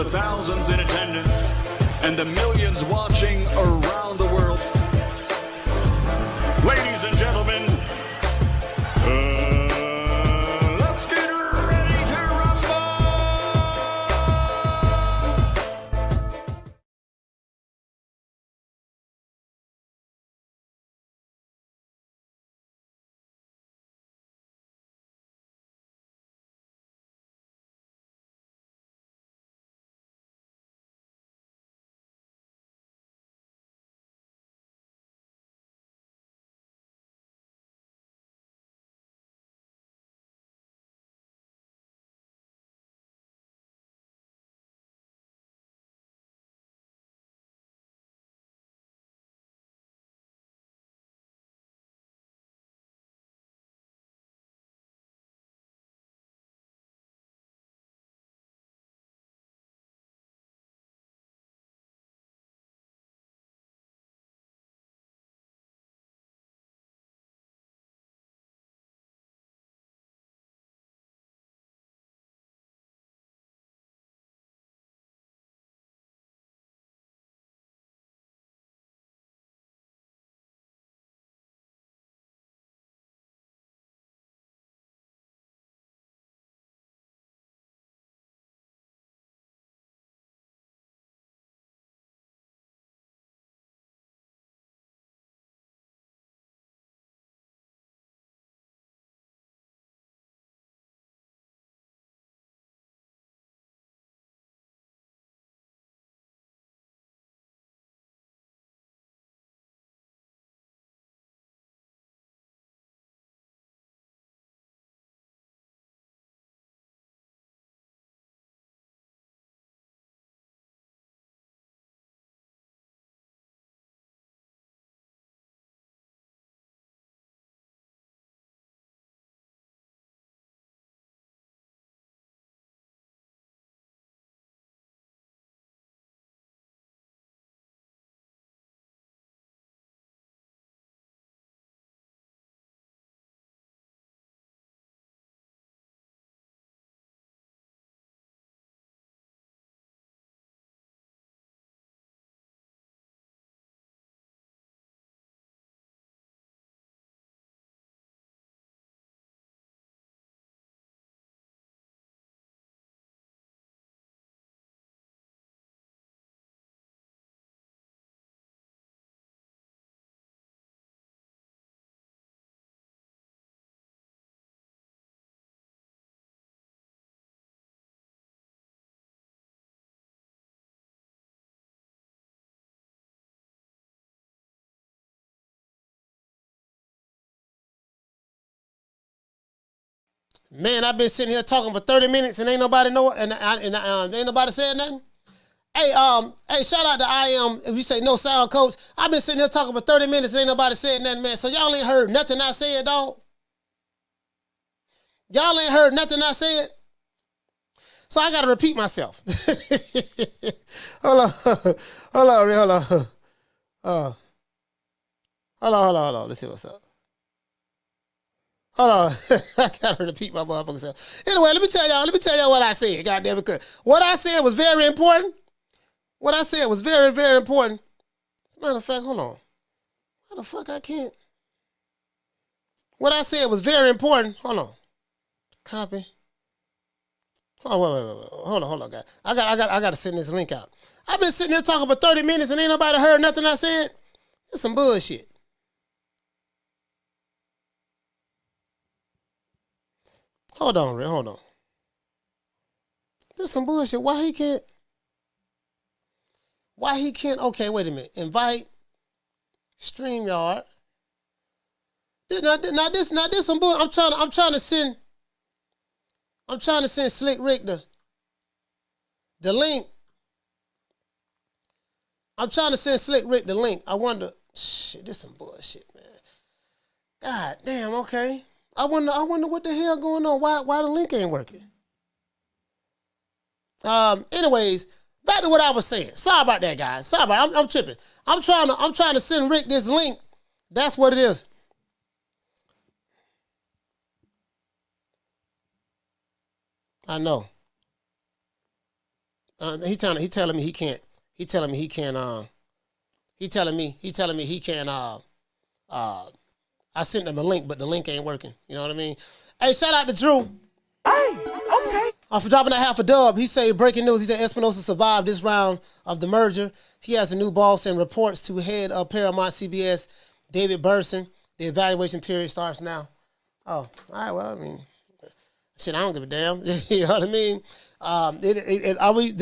thousands in attendance and the millions watching around the world. Ladies and gentlemen, let's get ready to rumble! Man, I've been sitting here talking for 30 minutes and ain't nobody know and ain't nobody said nothing. Hey, shout out to I Am, if you say no sound coach. I've been sitting here talking for 30 minutes and ain't nobody said nothing, man. So y'all ain't heard nothing I said, dog. Y'all ain't heard nothing I said. So I gotta repeat myself. Hold on. Let's see what's up. Hold on. I gotta repeat my motherfucking self. Anyway, let me tell y'all what I said. Goddamn it. What I said was very important. What I said was very, very important. As a matter of fact, hold on. How the fuck I can't? What I said was very important. Hold on. Copy. Oh, wait. Hold on, guys. I gotta send this link out. I've been sitting here talking for 30 minutes and ain't nobody heard nothing I said. It's some bullshit. Hold on, Rick. Hold on. This some bullshit. Why he can't? Okay, wait a minute. Invite StreamYard. Now this some bullshit. I'm trying to send Slick Rick the link. I'm trying to send Slick Rick the link. I wonder. Shit, this some bullshit, man. God damn. Okay. I wonder what the hell going on. Why the link ain't working? Anyways, back to what I was saying. Sorry about that, guys. Sorry about it. I'm tripping. I'm trying to send Rick this link. That's what it is. I know. He telling me he can't. He telling me he can't. He telling me he can't. I sent him a link, but the link ain't working. You know what I mean? Hey, shout out to Drew. Hey, okay. For dropping that half a dub. He said breaking news. He said Espinosa survived this round of the merger. He has a new boss and reports to head of Paramount CBS, David Burson. The evaluation period starts now. Oh, all right. Well, I mean, shit, I don't give a damn. You know what I mean?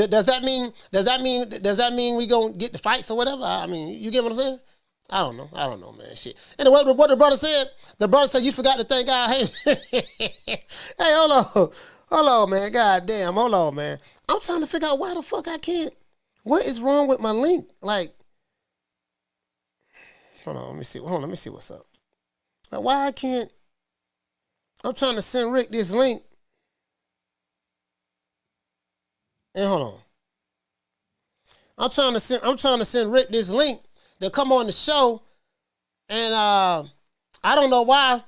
Does that mean we gonna get the fights or whatever? I mean, you get what I'm saying? I don't know, man. Shit. Anyway, what the brother said, you forgot to thank God. Hey, hey, hold on, man. God damn, hold on, man. I'm trying to figure out why the fuck I can't. What is wrong with my link? Like, hold on, let me see what's up. Like, why I can't? I'm trying to send Rick this link. And hold on. I'm trying to send Rick this link to come on the show, and I don't know why.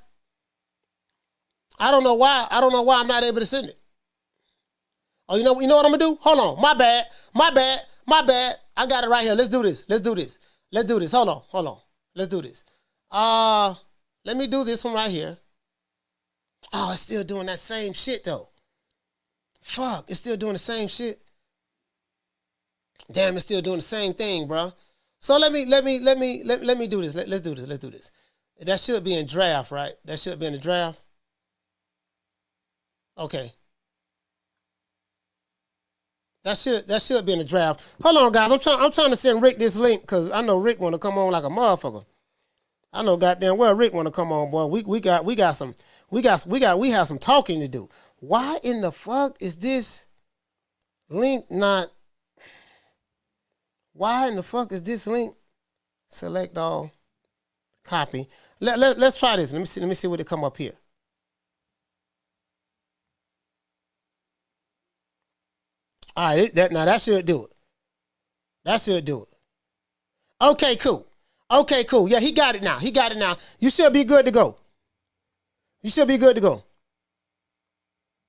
I don't know why I'm not able to send it. Oh, you know what I'm gonna do? Hold on. My bad. I got it right here. Let's do this. Hold on. Let's do this. Let me do this one right here. Oh, it's still doing that same shit though. Fuck, it's still doing the same shit. Damn, it's still doing the same thing, bro. So let me do this. Let's do this. That should be in draft, right? That should be in the draft. Okay. That should be in the draft. Hold on, guys. I'm trying to send Rick this link because I know Rick want to come on like a motherfucker. I know goddamn well Rick want to come on, boy. We have some talking to do. Why in the fuck is this link not? Why in the fuck is this link? Select all. Copy. Let's try this. Let me see what it come up here. All right, that should do it. Okay, cool. Yeah, he got it now. You should be good to go.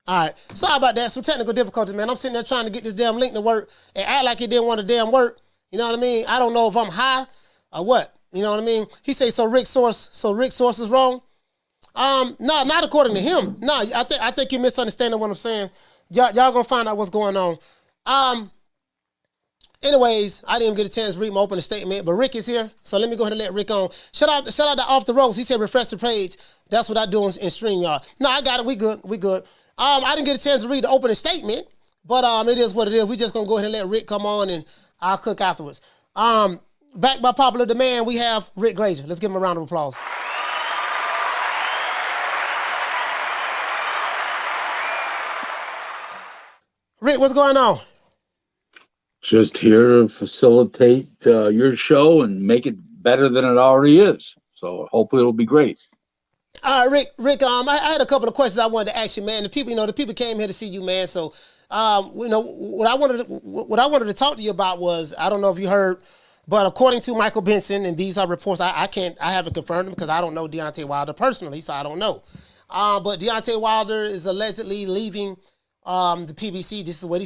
All right. Sorry about that. Some technical difficulties, man. I'm sitting there trying to get this damn link to work and act like it didn't want to damn work. You know what I mean? I don't know if I'm high or what. You know what I mean? He say so Rick's source is wrong. No, not according to him. No, I think you're misunderstanding what I'm saying. Y'all gonna find out what's going on. Anyways, I didn't even get a chance to read my opening statement, but Rick is here, so let me go ahead and let Rick on. Shout out to Off the Ropes. He said refresh the page. That's what I do in StreamYard. No, I got it. We good. I didn't get a chance to read the opening statement, but it is what it is. We just gonna go ahead and let Rick come on, and I'll cook afterwards. Back by popular demand, we have Rick Glaser. Let's give him a round of applause. Rick, what's going on? Just here to facilitate your show and make it better than it already is. So hopefully it'll be great. All right, Rick. I had a couple of questions I wanted to ask you, man. The people came here to see you, man. So, what I wanted to talk to you about was, I don't know if you heard, but according to Michael Benson, and these are reports, I haven't confirmed them because I don't know Deontay Wilder personally, so I don't know. But Deontay Wilder is allegedly leaving the PBC. This is what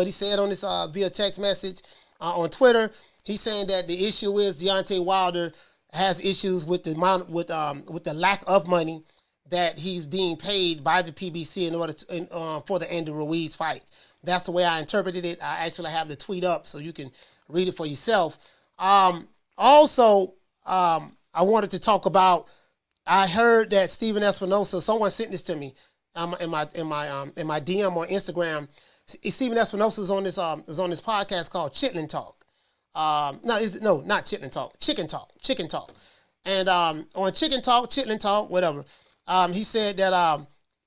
he said on this via text message on Twitter. He's saying that the issue is Deontay Wilder has issues with the amount with the lack of money that he's being paid by the PBC in order to, for the Andy Ruiz fight. That's the way I interpreted it. I actually have the tweet up so you can read it for yourself. Also, I wanted to talk about. I heard that Steven Espinosa. Someone sent this to me in my DM on Instagram. Steven Espinosa is on this podcast called Chitlin Talk. Not Chitlin Talk. Chicken Talk. And on Chitlin Talk, whatever. He said that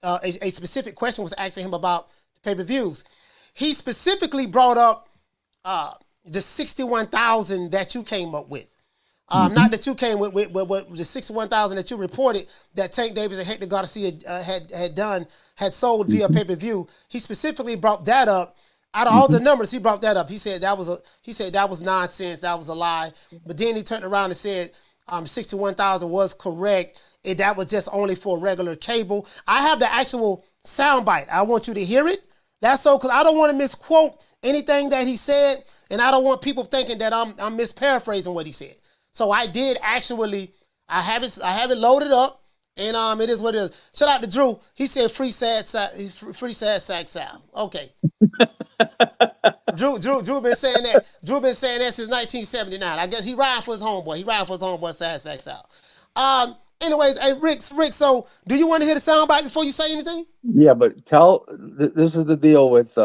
a specific question was asking him about the pay-per-views. He specifically brought up the 61,000 that you came up with. Not that you came with the 61,000 that you reported that Tank Davis and Hector Garcia had sold via pay-per-view. He specifically brought that up. Out of all the numbers, he brought that up. He said that was nonsense. That was a lie. But then he turned around and said 61,000 was correct. That was just only for regular cable. I have the actual soundbite. I want you to hear it. That's so because I don't want to misquote anything that he said, and I don't want people thinking that I'm misparaphrasing what he said. So I did actually, I have it loaded up, and it is what it is. Shout out to Drew. He said free sad sack Sal. Okay. Drew been saying that. Drew been saying that since 1979. I guess he riding for his homeboy. He riding for his homeboy sad sack Sal. Anyways, hey Rick. So do you want to hear the soundbite before you say anything? Yeah, but this is the deal with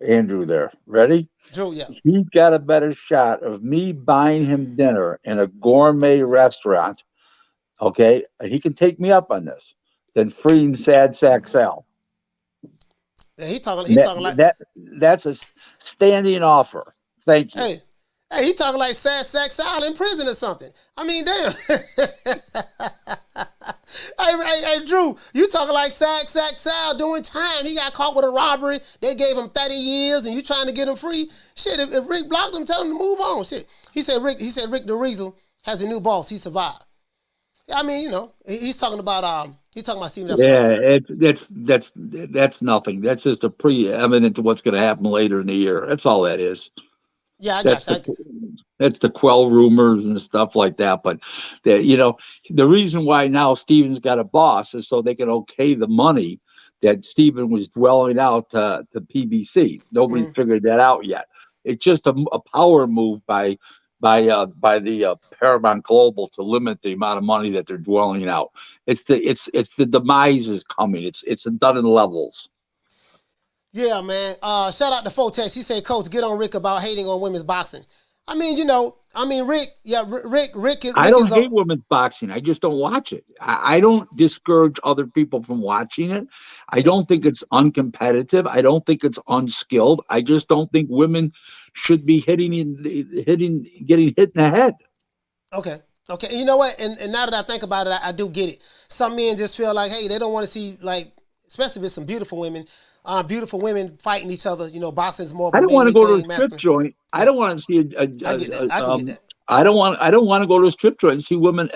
Andrew there. Ready? Drew, yeah. He's got a better shot of me buying him dinner in a gourmet restaurant, okay? And he can take me up on this, than freeing Sad Sack Sal. Yeah, he talking like that's a standing offer. Thank you. Hey, he talking like Sad Sack Sal in prison or something. I mean, damn. Hey, Drew, you talking like Sad Sack Sal doing time. He got caught with a robbery. They gave him 30 years, and you trying to get him free? Shit, if Rick blocked him, tell him to move on. Shit. He said Rick the Weasel has a new boss. He survived. I mean, you know, he's talking about Stephen F. Yeah, that's nothing. That's just a preeminent to what's going to happen later in the year. That's all that is. Yeah, I got you. That's to quell rumors and stuff like that. But the reason why now Steven's got a boss is so they can okay the money that Steven was dwelling out to PBC. Nobody's figured that out yet. It's just a power move by the Paramount Global to limit the amount of money that they're dwelling out. It's the demise is coming. It's done in levels. Yeah, man. Shout out to Fotex. He said, "Coach, get on Rick about hating on women's boxing." I mean, Rick. Yeah, Rick I don't hate women's boxing. I just don't watch it. I don't discourage other people from watching it. I don't think it's uncompetitive. I don't think it's unskilled. I just don't think women should be getting hit in the head. Okay. You know what? And now that I think about it, I do get it. Some men just feel like, hey, they don't want to see, like, especially with some beautiful women fighting each other. You know, boxing is more of a I don't want to go to a masculine strip joint. I don't want to see I get that. I can get that. I don't want to go to a strip joint and see women.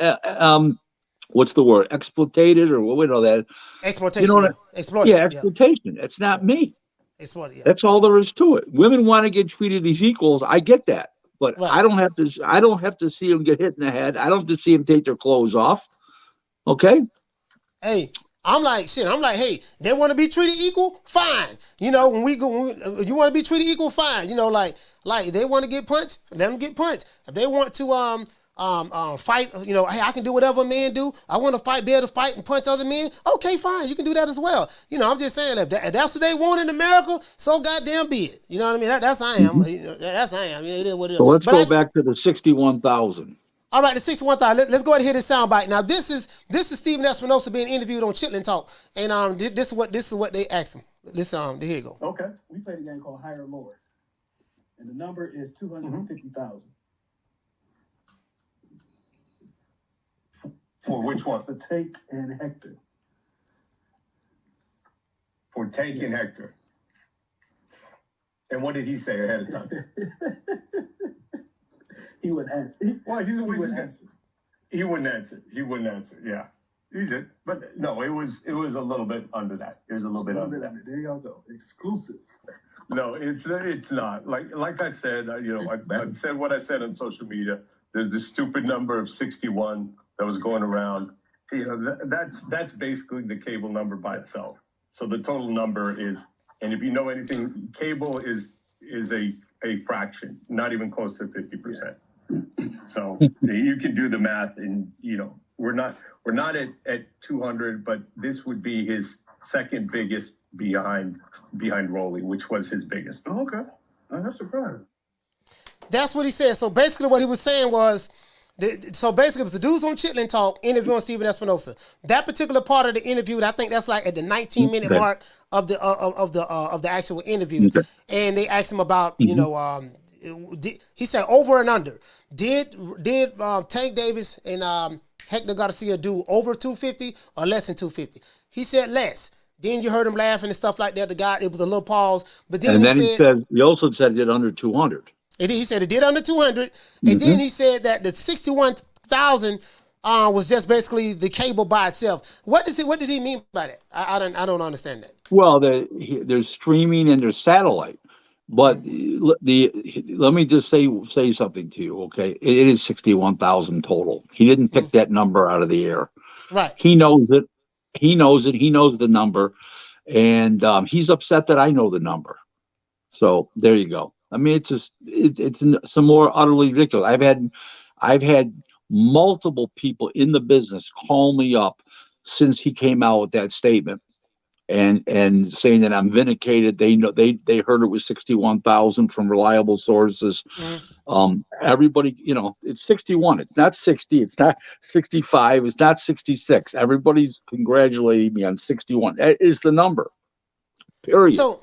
What's the word? Exploited or what? That Exploitation. You know exploited. Yeah, exploitation. It's not me. Exploited. Yeah. That's all there is to it. Women want to get treated as equals. I get that, but Right. I don't have to see them get hit in the head. I don't have to see them take their clothes off. Okay. Hey, I'm like, hey, they want to be treated equal? Fine. You know, when you want to be treated equal? Fine. You know, like they want to get punched, let them get punched. If they want to fight, you know, hey, I can do whatever a man do. I want to be able to fight and punch other men. Okay, fine, you can do that as well. You know, I'm just saying if that's what they want in America, so goddamn be it. You know what I mean? That's how I am. That's how I am. It is what it is. So let's go back to the 61,000. All right, the 61,000. Let's go ahead and hear this soundbite. Now, this is Stephen Espinosa being interviewed on Chitlin Talk, and this is what they asked him. Here you go. Okay, we played a game called Higher or Lower, and the number is 250,000. For which one? For Tank and Hector. For Tank and Hector. And what did he say ahead of time? He wouldn't answer. He wouldn't answer. He wouldn't answer. Yeah, he did. But no, it was a little bit under that. It was a little bit under that. There y'all go. Exclusive. No, it's not. Like I said, I said what I said on social media. There's this stupid number of 61 that was going around. You know, that's basically the cable number by itself. So the total number is, and if you know anything, cable is a fraction, not even close to 50%. So you can do the math, and we're not at 200, but this would be his second biggest behind Rolly, which was his biggest. Oh, okay, that's surprising. That's what he said. So basically, what he was saying was, it was the dudes on Chitlin Talk interviewing Stephen Espinosa. That particular part of the interview, I think that's like at the 19-minute mark of the actual interview, and they asked him about he said over and under. Did Tank Davis and Hector Garcia do over 250 or less than 250? He said less. Then you heard him laughing and stuff like that. The guy, it was a little pause, but then he also said it did under 200. He said it did under 200, and then he said that the 61,000 was just basically the cable by itself. What did he mean by that? I don't understand that. Well, there's streaming and there's satellite. But let me just say something to you, okay? It is 61,000 total. He didn't pick that number out of the air. Right. He knows it. He knows it. He knows the number, and he's upset that I know the number. So there you go. I mean, it's some more utterly ridiculous. I've had multiple people in the business call me up since he came out with that statement. And saying that I'm vindicated. They know they heard it was 61,000 from reliable sources. Everybody, it's 61. It's not 60. It's not 65. It's not 66. Everybody's congratulating me on 61. That is the number. Period. So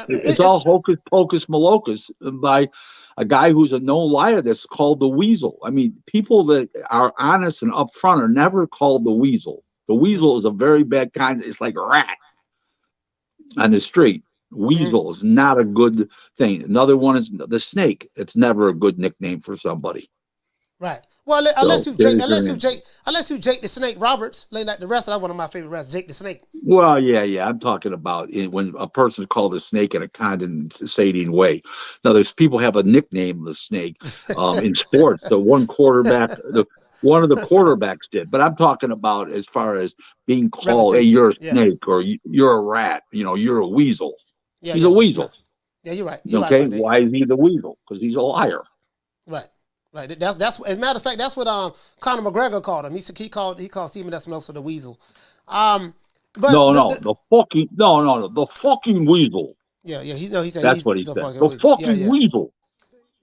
it's all hocus pocus malocus by a guy who's a known liar that's called the Weasel. I mean, people that are honest and upfront are never called the Weasel. The Weasel is a very bad kind. It's like a rat on the street. Weasel is not a good thing. Another one is the Snake. It's never a good nickname for somebody. Right. Well, unless you Jake the Snake Roberts, like the rest of that, one of my favorite wrestlers, Jake the Snake. Well, yeah. I'm talking about when a person's called a snake in a condescending way. Now, there's people have a nickname, the Snake, in sports. So one of the quarterbacks did. But I'm talking about as far as being called, hey, you're a snake, or you're a rat. You're a weasel. Yeah, he's a weasel. Yeah, you're right. Okay, right why is he the weasel? Because he's a liar. Right. That's as a matter of fact, that's what Conor McGregor called him. He called Stephen Espinosa the weasel. But the fucking weasel. Yeah. He said that's what he said. The fucking weasel.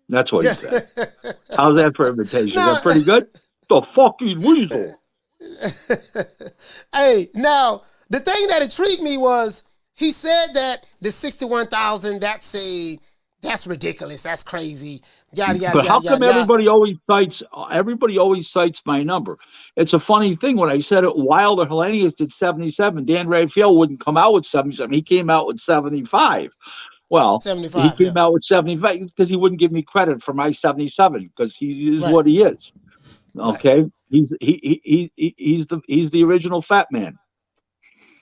That's what he said. How's that for invitation? Is that pretty good? The fucking weasel. Hey, now the thing that intrigued me was he said that the 61,000. That's ridiculous. That's crazy. Yada yada. But how come everybody always cites my number? It's a funny thing. When I said it, Wilder Hellenius did 77. Dan Rafael wouldn't come out with 77. He came out with 75. Well, 75, he came out with 75 because he wouldn't give me credit for my 77 because he is what he is. Okay, right. He's the original fat man.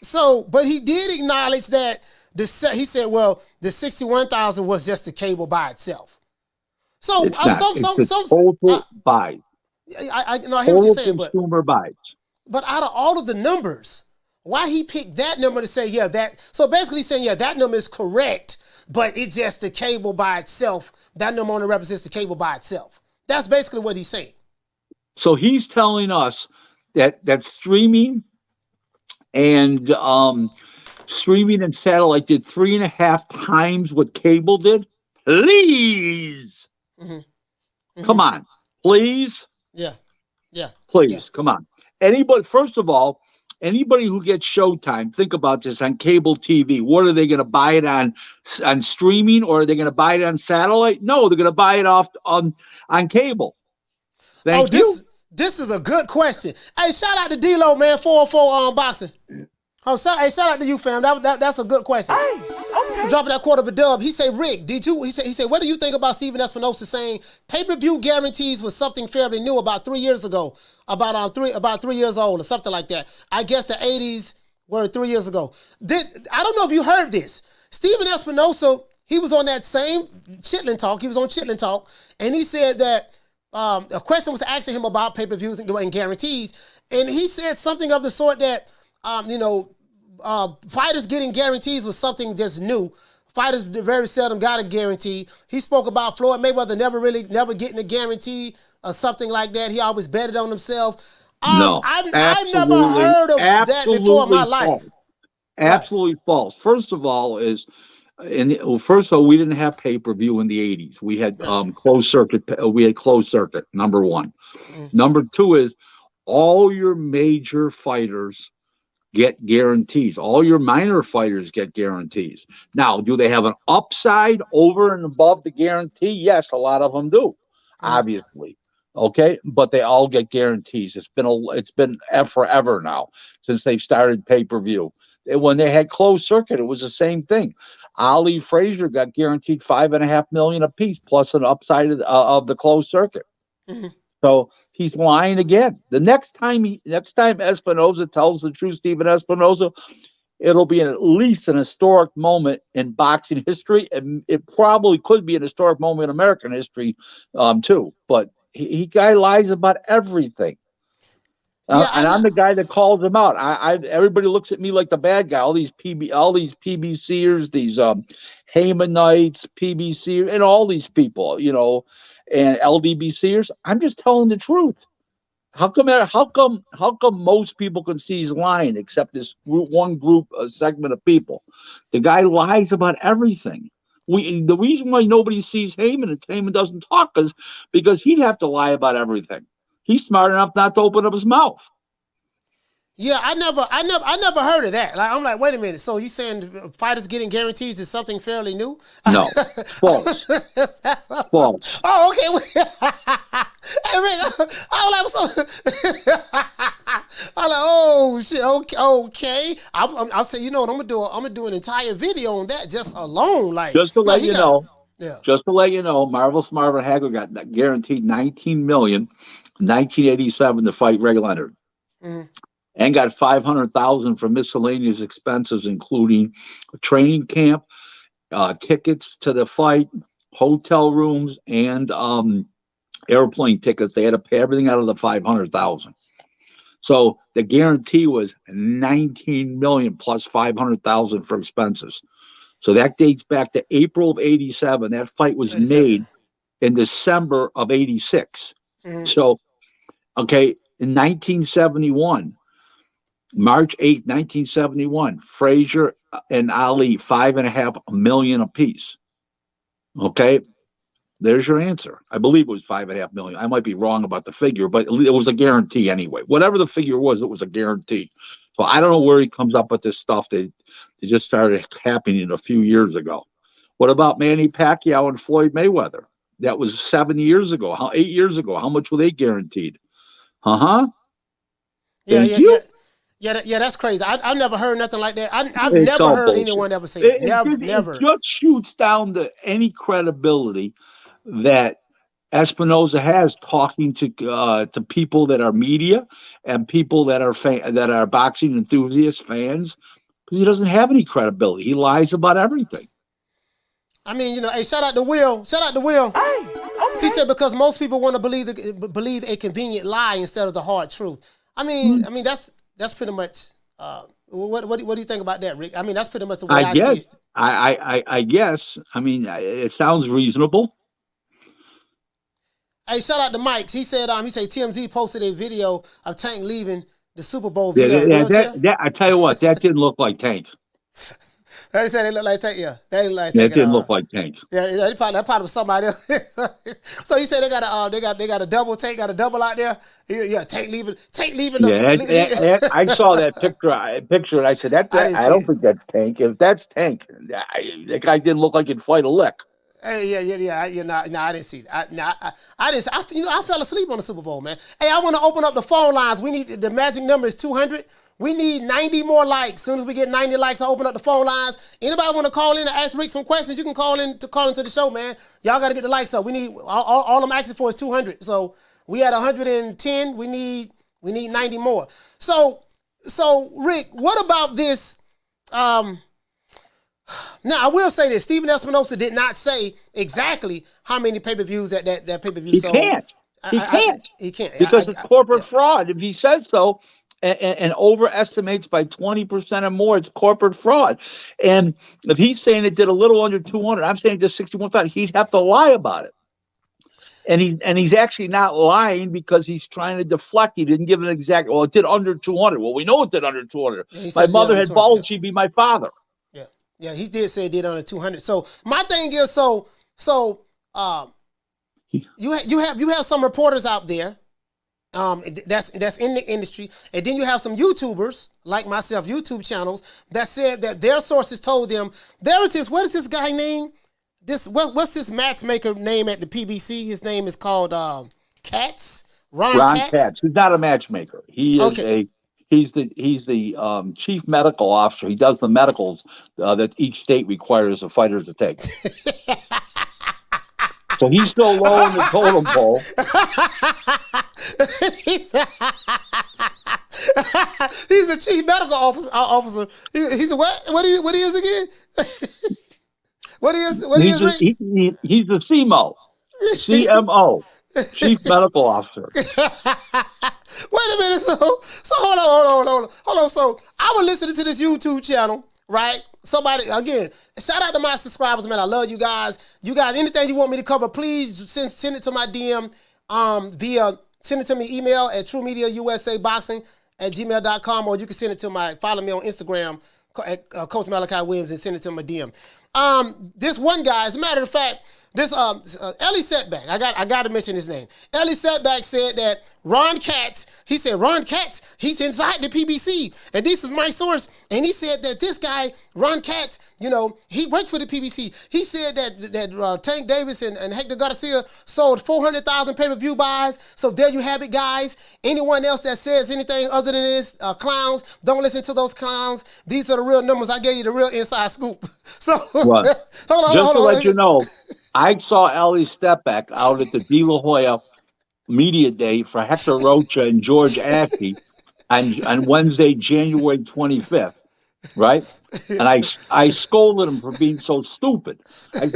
So, but he did acknowledge that he said, well, the 61,000 was just the cable by itself. So it's total buy. I hear what you're saying, but consumer buys. But out of all of the numbers, why he picked that number to say, that? So basically he's saying, that number is correct, but it's just the cable by itself. That number only represents the cable by itself. That's basically what he's saying. So he's telling us that streaming and satellite did 3.5 times what cable did. Please, come on, please. Yeah. Please, come on. First of all, anybody who gets Showtime, think about this on cable TV. What are they going to buy it on streaming, or are they going to buy it on satellite? No, they're going to buy it off on cable. Thank you. This is a good question. Hey, shout out to D-Lo, man, 404 boxing. Oh, hey, shout out to you, fam. That's a good question. Hey, okay. Dropping that quarter of a dub. He said, Rick, he said, what do you think about Stephen Espinosa saying pay-per-view guarantees was something fairly new about 3 years ago, about 3 years old or something like that. I guess the 80s were 3 years ago. I don't know if you heard this. Stephen Espinosa, he was on that same Chitlin Talk. He was on Chitlin Talk, and he said that a question was asking him about pay-per-views and guarantees, and he said something of the sort that, fighters getting guarantees was something that's new. Fighters very seldom got a guarantee. He spoke about Floyd Mayweather never getting a guarantee or something like that. He always betted on himself. No, I've never heard of that before in my life. Absolutely false. First of all, we didn't have pay-per-view in the 80s. We had closed circuit. We had closed circuit. Number one. Number two is all your major fighters get guarantees. All your minor fighters get guarantees. Now, do they have an upside over and above the guarantee? Yes, a lot of them do, obviously. Okay, but they all get guarantees. It's been forever now since they've started pay-per-view. When they had closed circuit, it was the same thing. Ali Frazier got guaranteed $5.5 million apiece, plus an upside of the closed circuit. So he's lying again. The next time Espinosa tells the truth, Stephen Espinosa, it'll be at least an historic moment in boxing history, and it probably could be an historic moment in American history, too. But he guy lies about everything. And I'm the guy that calls him out. Everybody looks at me like the bad guy. All these PBCers, these Haymonites, PBC, and all these people, and LDBCers. I'm just telling the truth. How come most people can see he's lying except this segment of people? The guy lies about everything. The reason why nobody sees Haymon and Haymon doesn't talk is because he'd have to lie about everything. He's smart enough not to open up his mouth. Yeah, I never heard of that. Like, I'm like, wait a minute. So you saying fighters getting guarantees is something fairly new? No, false. False. Oh, okay. Hey, Rick, I was like, oh shit. Okay. I'll say, you know what? I'm gonna do an entire video on that just alone. Like, just to let you know. Yeah. Just to let you know, Marvelous Marvin Hagler got guaranteed $19 million in 1987 to fight Ray Leonard, and got $500,000 for miscellaneous expenses, including a training camp, tickets to the fight, hotel rooms, and airplane tickets. They had to pay everything out of the $500,000. So the guarantee was $19 million plus $500,000 for expenses. So that dates back to April of 87. That fight was made in December of 86. So, okay, in 1971, March 8, 1971, Frazier and Ali, $5.5 million apiece. Okay, there's your answer. I believe it was $5.5 million. I might be wrong about the figure, but it was a guarantee anyway. Whatever the figure was, it was a guarantee. So I don't know where he comes up with this stuff. They just started happening a few years ago. What about Manny Pacquiao and Floyd Mayweather? That was 7 years ago. 8 years ago. How much were they guaranteed? Yeah, that's crazy. I've never heard nothing like that. I've never heard anyone ever say that. Never. It just shoots down to any credibility that Espinosa has talking to people that are media and people that are boxing enthusiasts, fans, because he doesn't have any credibility. He lies about everything. I mean, hey, shout out to Will. Hey, okay. He said because most people want to believe a convenient lie instead of the hard truth. I mean, that's pretty much. What do you think about that, Rick? I mean, that's pretty much the way I see it. I guess. I mean, it sounds reasonable. Hey, shout out to Mike. He said TMZ posted a video of Tank leaving the Super Bowl. That I tell you what, that didn't look like Tank. They said it looked like Tank. Yeah, that didn't look like Tank. Yeah, that probably was somebody else. So you said they got a double Tank, got a double out there. Yeah, Tank leaving. Yeah, I saw that picture, and I said I don't think that's Tank. If that's Tank, that guy didn't look like he'd fight a lick. Hey, yeah. I didn't see that. I didn't. I fell asleep on the Super Bowl, man. Hey, I want to open up the phone lines. We need the magic number is 200. We need 90 more likes. As soon as we get 90 likes, I'll open up the phone lines. Anybody want to call in and ask Rick some questions? You can call into the show, man. Y'all got to get the likes up. We need all I'm asking for is 200. So we had 110. We need 90 more. So Rick, what about this? Now, I will say this. Stephen Espinosa did not say exactly how many pay-per-views that pay-per-view sold. He can't. Because it's corporate fraud. If he says so and overestimates by 20% or more, it's corporate fraud. And if he's saying it did a little under 200, I'm saying it did 61,000, he'd have to lie about it. And he's actually not lying because he's trying to deflect. He didn't give an exact, well, it did under 200. Well, we know it did under 200. My mother had balls, she'd be my father. Yeah, he did say it did under 200. So my thing is, you have some reporters out there, that's in the industry, and then you have some YouTubers like myself, YouTube channels that said that their sources told them what is this guy name? What's this matchmaker name at the PBC? His name is called Katz. Ron Katz. He's not a matchmaker. He is He's the chief medical officer. He does the medicals that each state requires a fighter to take. So he's still low in the totem pole. He's a chief medical officer. He's a what? What he is again? What is Rick? He's the CMO, Chief Medical Officer. Wait a minute. So hold on. So I was listening to this YouTube channel, right? Somebody, again, shout out to my subscribers, man. I love you guys. You guys, anything you want me to cover, please send it to my DM send it to me email at truemediausaboxing@gmail.com, or you can send it to follow me on Instagram at Coach Malachi Williams and send it to my DM. This one guy, as a matter of fact, this Ellie Setback, I got to mention his name. Ellie Setback said that Ron Katz, he's inside the PBC. And this is my source. And he said that this guy, Ron Katz, he works for the PBC. He said that Tank Davis and Hector Garcia sold 400,000 pay-per-view buys. So there you have it, guys. Anyone else that says anything other than this, clowns, don't listen to those clowns. These are the real numbers. I gave you the real inside scoop. So, hold on. Just to let you know, I saw Ellie Stepback out at the De La Hoya Media Day for Hector Rocha and George Ashby on Wednesday, January 25th, right? And I scolded him for being so stupid.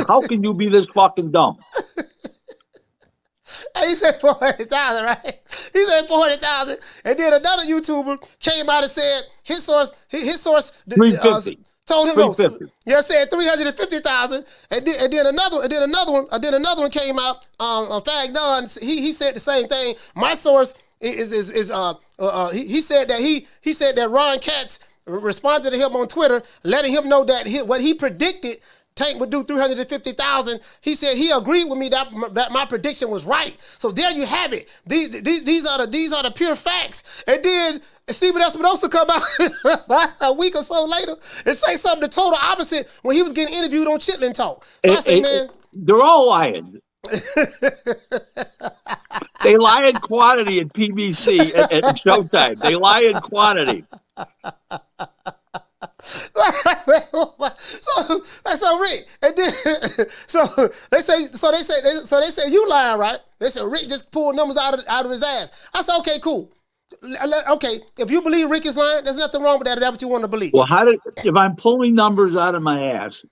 How can you be this fucking dumb? He said 400,000, right? He said 400,000, and then another YouTuber came out and said his source 350. Told him no. Said 350,000, and then another one came out. Fag Don, he said the same thing. My source he said that Ron Katz responded to him on Twitter, letting him know that what he predicted Tank would do 350,000. He said he agreed with me that my prediction was right. So there you have it. These are the pure facts. And then Stephen Espinosa come out a week or so later and say something the total opposite when he was getting interviewed on Chitlin Talk. So I said, man, they're all lying. They lie in quantity at PBC at Showtime. They lie in quantity. So Rick, and then so they say you lying, right? They said Rick just pulled numbers out of his ass. I said, okay, cool. Okay, if you believe Rick is lying, there's nothing wrong with that. If that's what you want to believe. Well, if I'm pulling numbers out of my ass?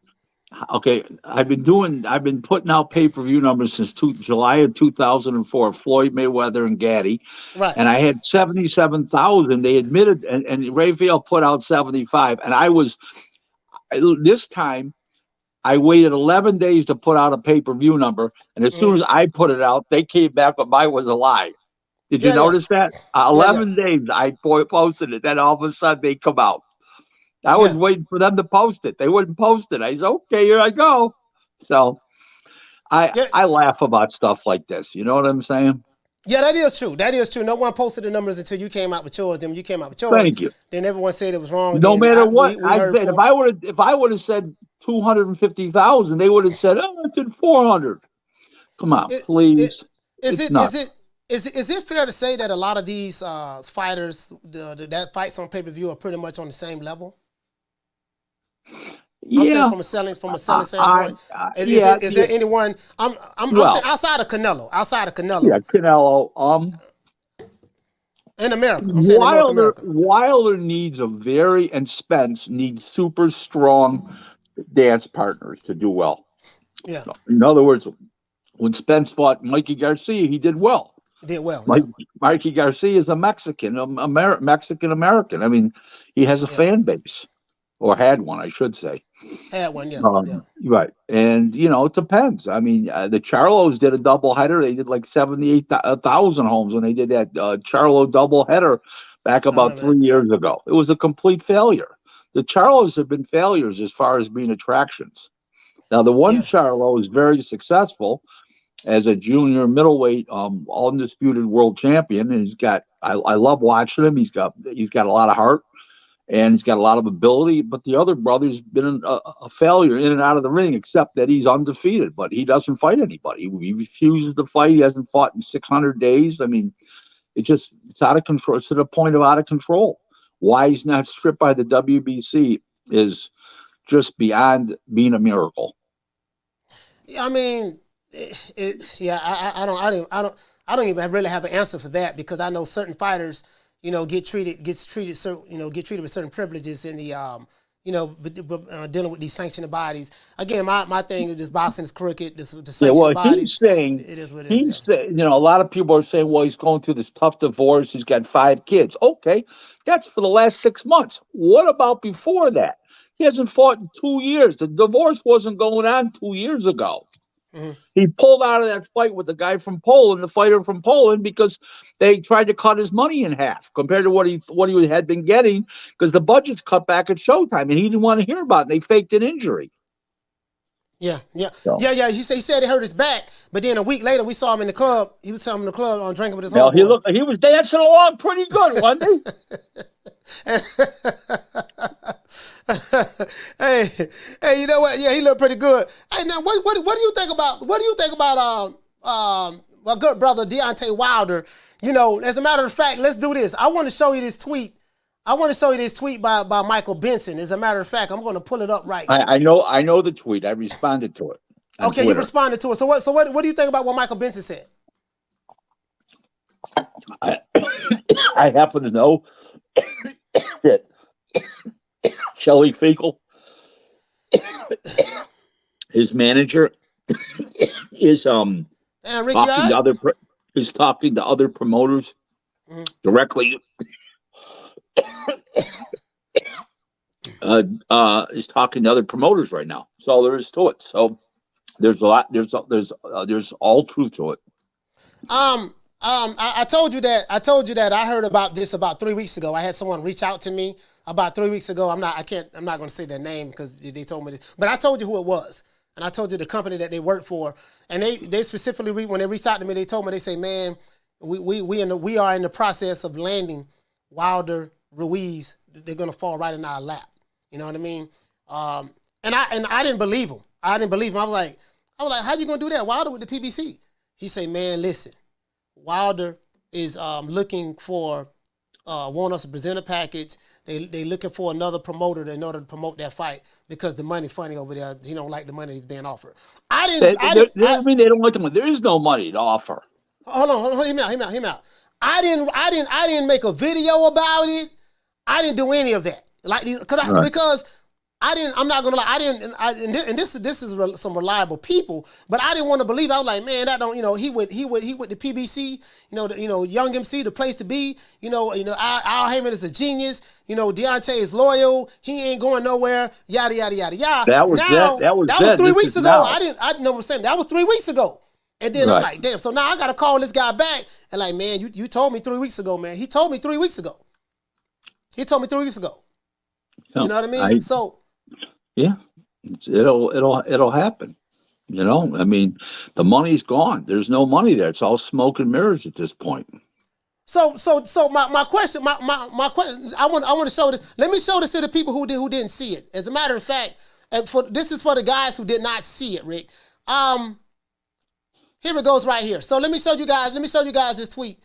Okay, I've been putting out pay-per-view numbers since July of 2004. Floyd Mayweather and Gaddy, right? And I had 77,000. They admitted, and Raphael put out 75. And this time, I waited 11 days to put out a pay-per-view number, and as soon as I put it out, they came back, but mine was a lie. Did you notice that? 11 days I posted it, then all of a sudden they come out. I was waiting for them to post it. They wouldn't post it. I said, okay, here I go. So I laugh about stuff like this. You know what I'm saying? Yeah, that is true. That is true. No one posted the numbers until you came out with yours. Then when you came out with yours, thank you. Then everyone said it was wrong. No matter what, if I would have said 250,000, they would have said, oh, I did 400. Come on, please. Is it fair to say that a lot of these fighters that fights on pay-per-view are pretty much on the same level? Yeah, from a selling standpoint. Is there anyone? I'm saying outside of Canelo. Yeah, Canelo. In America, I'm saying in North America. Wilder needs and Spence needs super strong dance partners to do well. Yeah. In other words, when Spence fought Mikey Garcia, he did well. Mikey Garcia is a Mexican American. I mean, he has a fan base. Or had one, I should say. Had one, yeah. Right. And, it depends. I mean, the Charlos did a doubleheader. They did like 78,000 homes when they did that Charlo doubleheader back about 3 years ago. It was a complete failure. The Charlos have been failures as far as being attractions. Now, the one Charlo is very successful as a junior middleweight, undisputed world champion. And I love watching him. He's got a lot of heart. And he's got a lot of ability, but the other brother's been a failure in and out of the ring, except that he's undefeated, but he doesn't fight anybody. He refuses to fight. He hasn't fought in 600 days. I mean, it's out of control. It's to the point of out of control. Why he's not stripped by the WBC is just beyond being a miracle. I mean, I don't even really have an answer for that, because I know certain fighters, gets treated with certain privileges in the dealing with these sanctioned bodies. Again, my thing is this boxing is crooked. The sanctioned bodies. He's saying it is what it he's is. saying, a lot of people are saying, well, he's going through this tough divorce. He's got 5 kids. Okay, that's for the last 6 months. What about before that? He hasn't fought in 2 years. The divorce wasn't going on 2 years ago. Mm-hmm. He pulled out of that fight with the guy from Poland, the fighter from Poland, because they tried to cut his money in half compared to what he had been getting, because the budget's cut back at Showtime, and he didn't want to hear about it. They faked an injury. Yeah. He said he hurt his back, but then a week later we saw him in the club. He was in the club on drinking with his homeboys. He was dancing along pretty good, wasn't he? hey, you know what? Yeah, he looked pretty good. Hey, now what do you think about my good brother Deontay Wilder? As a matter of fact, let's do this. I want to show you this tweet. By Michael Benson. As a matter of fact, I'm going to pull it up right now. I know the tweet. I responded to it. Okay, Twitter. You responded to it. So what do you think about what Michael Benson said? I happen to know that Shelly Finkel, his manager, is talking to other promoters directly. Is talking to other promoters right now. That's all there is to it. So there's a lot. There's all truth to it. I told you that I heard about this about 3 weeks ago. I had someone reach out to me about 3 weeks ago. I'm not going to say their name because they told me this, but I told you who it was, and I told you the company that they work for, and they specifically when they reached out to me, they told me, they say, man, we are in the process of landing Wilder, Ruiz. They're gonna fall right in our lap. You know what I mean? And I didn't believe him. I was like, how you gonna do that? Wilder with the PBC. He said, man, listen, Wilder is looking for want us to present a package. They looking for another promoter in order to promote that fight because the money funny over there. He don't like the money that's being offered. I mean they don't like the money. There is no money to offer. Hold on. Hear me out. I didn't make a video about it. I didn't do any of that. Because I'm not gonna lie. And this is some reliable people, but I didn't want to believe. I was like, man, that don't. He with the PBC. Young MC, the place to be. Al Haymon is a genius. Deontay is loyal. He ain't going nowhere. Yada yada yada yada. That was 3 weeks ago. I didn't know what I'm saying. That was 3 weeks ago. And then I'm like, damn. So now I gotta call this guy back and like, man, you told me 3 weeks ago, man. He told me 3 weeks ago. You know what I mean? Yeah, it'll happen. I mean, the money's gone. There's no money there. It's all smoke and mirrors at this point. So my question, my question, I want to show this. Let me show this to the people who didn't see it. As a matter of fact, this is for the guys who did not see it, Rick. Here it goes right here. So let me show you guys this tweet.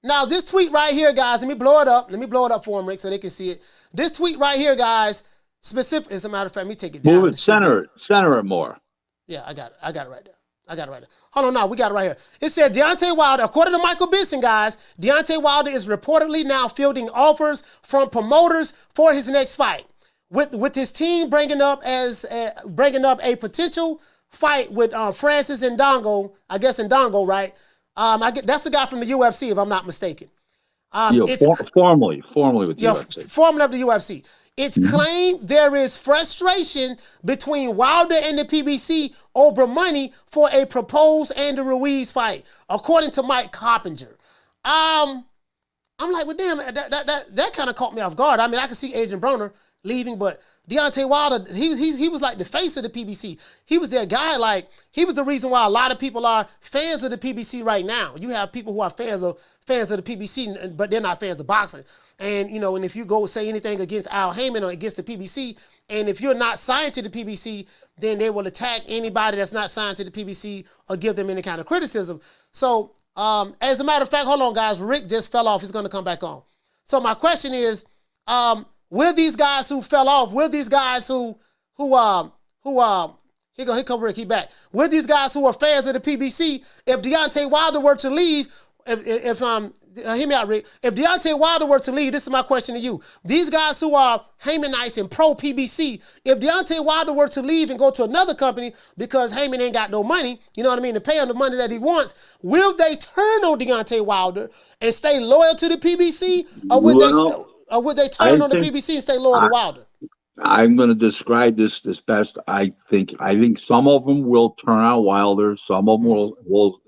Now, this tweet right here, guys, let me blow it up for them, Rick, so they can see it. This tweet right here, guys, specific. As a matter of fact, let me take it down. Move it, center it more. Yeah, I got it right there. Hold on, now we got it right here. It said Deontay Wilder, according to Michael Benson, guys, Deontay Wilder is reportedly now fielding offers from promoters for his next fight, with his team bringing up a potential fight with Francis Ngannou, I guess Ngannou, right? That's the guy from the UFC, if I'm not mistaken. Formally with the UFC. Formally of the UFC. It's claimed there is frustration between Wilder and the PBC over money for a proposed Andy Ruiz fight, according to Mike Coppinger. I'm like, well, damn, that kind of caught me off guard. I mean, I could see Adrian Broner leaving, but Deontay Wilder, he was like the face of the PBC. He was their guy. Like, he was the reason why a lot of people are fans of the PBC right now. You have people who are fans of the PBC, but they're not fans of boxing. And, and if you go say anything against Al Haymon or against the PBC, and if you're not signed to the PBC, then they will attack anybody that's not signed to the PBC or give them any kind of criticism. So, as a matter of fact, hold on, guys. Rick just fell off. He's going to come back on. So my question is, will these guys who fell off, will these guys here come Rick, he back. Will these guys who are fans of the PBC, if Deontay Wilder were to leave, if hear me out, Rick. If Deontay Wilder were to leave, this is my question to you. These guys who are Haymonites and pro PBC, if Deontay Wilder were to leave and go to another company because Haymon ain't got no money, you know what I mean, to pay him the money that he wants, will they turn on Deontay Wilder and stay loyal to the PBC, or would they turn on the PBC and stay loyal to Wilder? I'm going to describe this best. I think some of them will turn out Wilder. Some of them will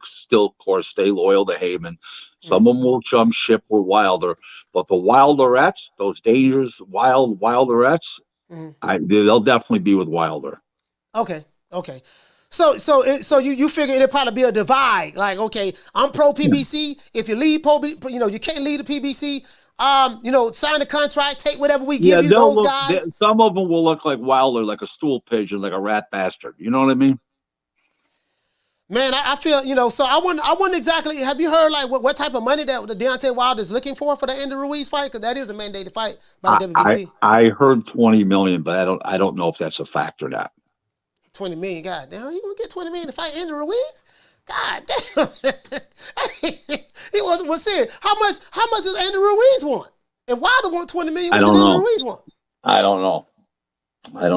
still, of course, stay loyal to Haymon. Some of them will jump ship with Wilder. But the Wilderettes, those dangerous Wilderettes, they'll definitely be with Wilder. Okay. So you figure it'll probably be a divide. Like, okay, I'm pro PBC. If you leave you can't leave the PBC. Sign the contract, take whatever we give you. Those guys. Some of them will look like Wilder, like a stool pigeon, like a rat bastard. You know what I mean? Man, I feel, so I wouldn't exactly. Have you heard like what type of money that the Deontay Wilder is looking for the Andy Ruiz fight? Because that is a mandated fight by the WBC. I heard $20 million, but I don't know if that's a fact or not. $20 million, God damn, you gonna get $20 million to fight Andy Ruiz? God damn. He was serious. How much does Andy Ruiz want? And Wilder want $20 million. What does Andy Ruiz want? I don't know. I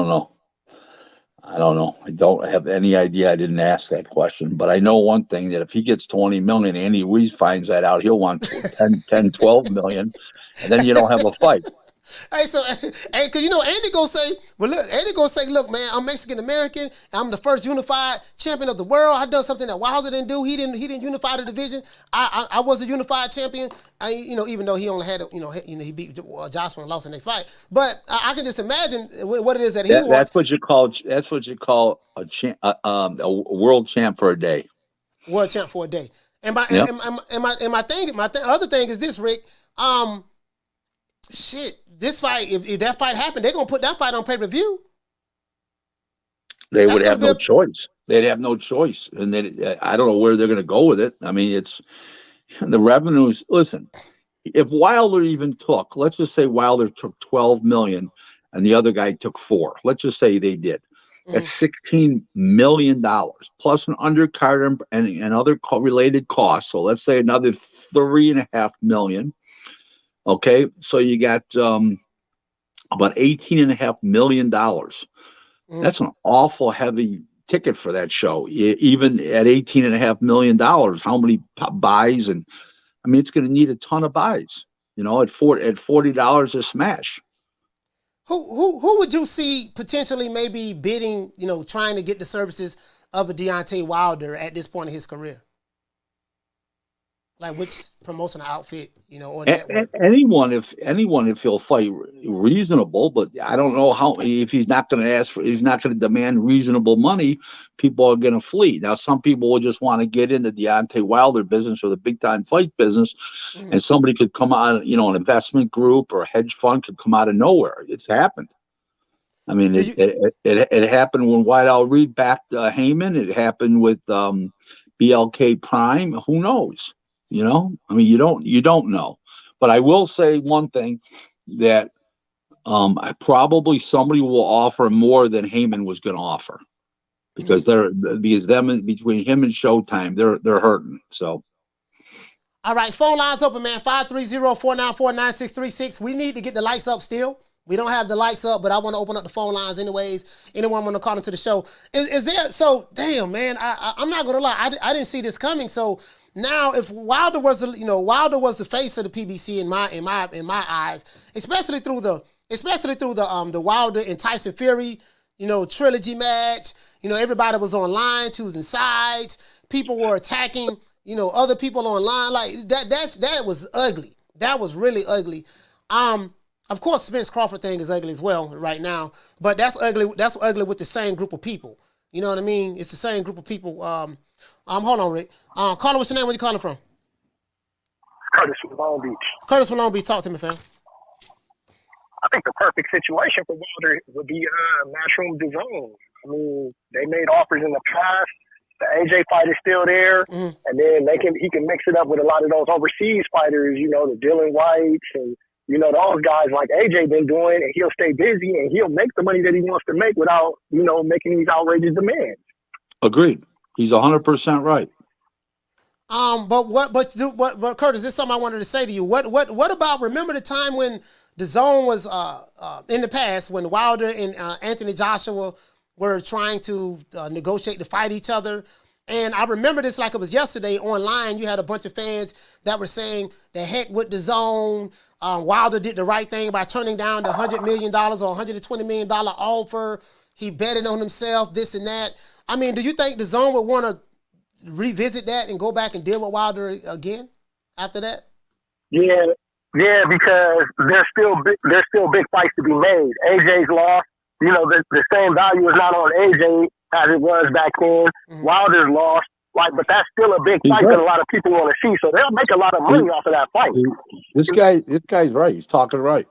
don't have any idea. I didn't ask that question, but I know one thing, that if he gets $20 million, Andy Ruiz finds that out, he'll want 10, 12 million, and then you don't have a fight. Hey, cause Andy gonna say, look, man, I'm Mexican American. I'm the first unified champion of the world. I done something that Wilder didn't do. He didn't unify the division. I was a unified champion. Even though he only had, he beat Joshua and lost the next fight. But I can just imagine what it is that he wants. That's what you call a world champ for a day. World champ for a day. And my other thing is this, Rick. This fight, if that fight happened, they're gonna put that fight on pay-per-view. They would have no choice. They'd have no choice, and I don't know where they're gonna go with it. I mean, it's the revenues. Listen, if Wilder even took, let's just say Wilder took 12 million, and the other guy took 4. Let's just say they did. That's $16 million plus an undercard and other related costs. So let's say another $3.5 million. Okay, so you got about $18.5 million. That's an awful heavy ticket for that show. Even at $18.5 million, how many buys? And I mean, it's going to need a ton of buys. At $40 a smash. Who would you see potentially maybe bidding? Trying to get the services of a Deontay Wilder at this point in his career. Like which promotional outfit, or network? Anyone if he'll fight reasonable, but I don't know if he's not going to demand reasonable money, people are going to flee. Now, some people will just want to get into the Deontay Wilder business or the big time fight business, and somebody could come out, an investment group or a hedge fund could come out of nowhere. It's happened. I mean, it happened when White Owl Reed backed Haymon. It happened with BLK Prime. Who knows? I mean, you don't know. But I will say one thing, that probably somebody will offer more than Haymon was going to offer, because between him and Showtime, they're hurting. So. All right, phone lines open, man. 530-494-9636. We need to get the lights up still. We don't have the lights up, but I want to open up the phone lines anyways. Anyone want to call into the show? Is there? So damn, man. I'm not gonna lie. I didn't see this coming. So. Now, if Wilder was the face of the PBC in my eyes, especially through the Wilder and Tyson Fury, trilogy match, everybody was online choosing sides. People were attacking, other people online. Like that was ugly. That was really ugly. Of course, Spence Crawford thing is ugly as well right now, but that's ugly. That's ugly with the same group of people. You know what I mean? It's the same group of people. Hold on, Rick. Caller, what's your name? Where you calling from? Curtis from Long Beach. Curtis from Long Beach. Talk to me, fam. I think the perfect situation for Wilder would be Matchroom DAZN. I mean, they made offers in the past. The AJ fight is still there, and then he can mix it up with a lot of those overseas fighters. The Dylan Whites and those guys like AJ been doing, and he'll stay busy and he'll make the money that he wants to make without making these outrageous demands. Agreed. He's 100% right. But Curtis, this is something I wanted to say to you. What about, remember the time when the zone was in the past, when Wilder and Anthony Joshua were trying to negotiate to fight each other? And I remember this like it was yesterday online. You had a bunch of fans that were saying, the heck with the zone. Wilder did the right thing by turning down the $100 million or $120 million offer. He betted on himself, this and that. I mean, do you think the zone would want to revisit that and go back and deal with Wilder again after that? Yeah, because there's still big fights to be made. AJ's lost. You know, the same value is not on AJ as it was back then. Mm-hmm. Wilder's lost. But that's still a big fight that a lot of people want to see. So they'll make a lot of money off of that fight. This guy's right. He's talking right.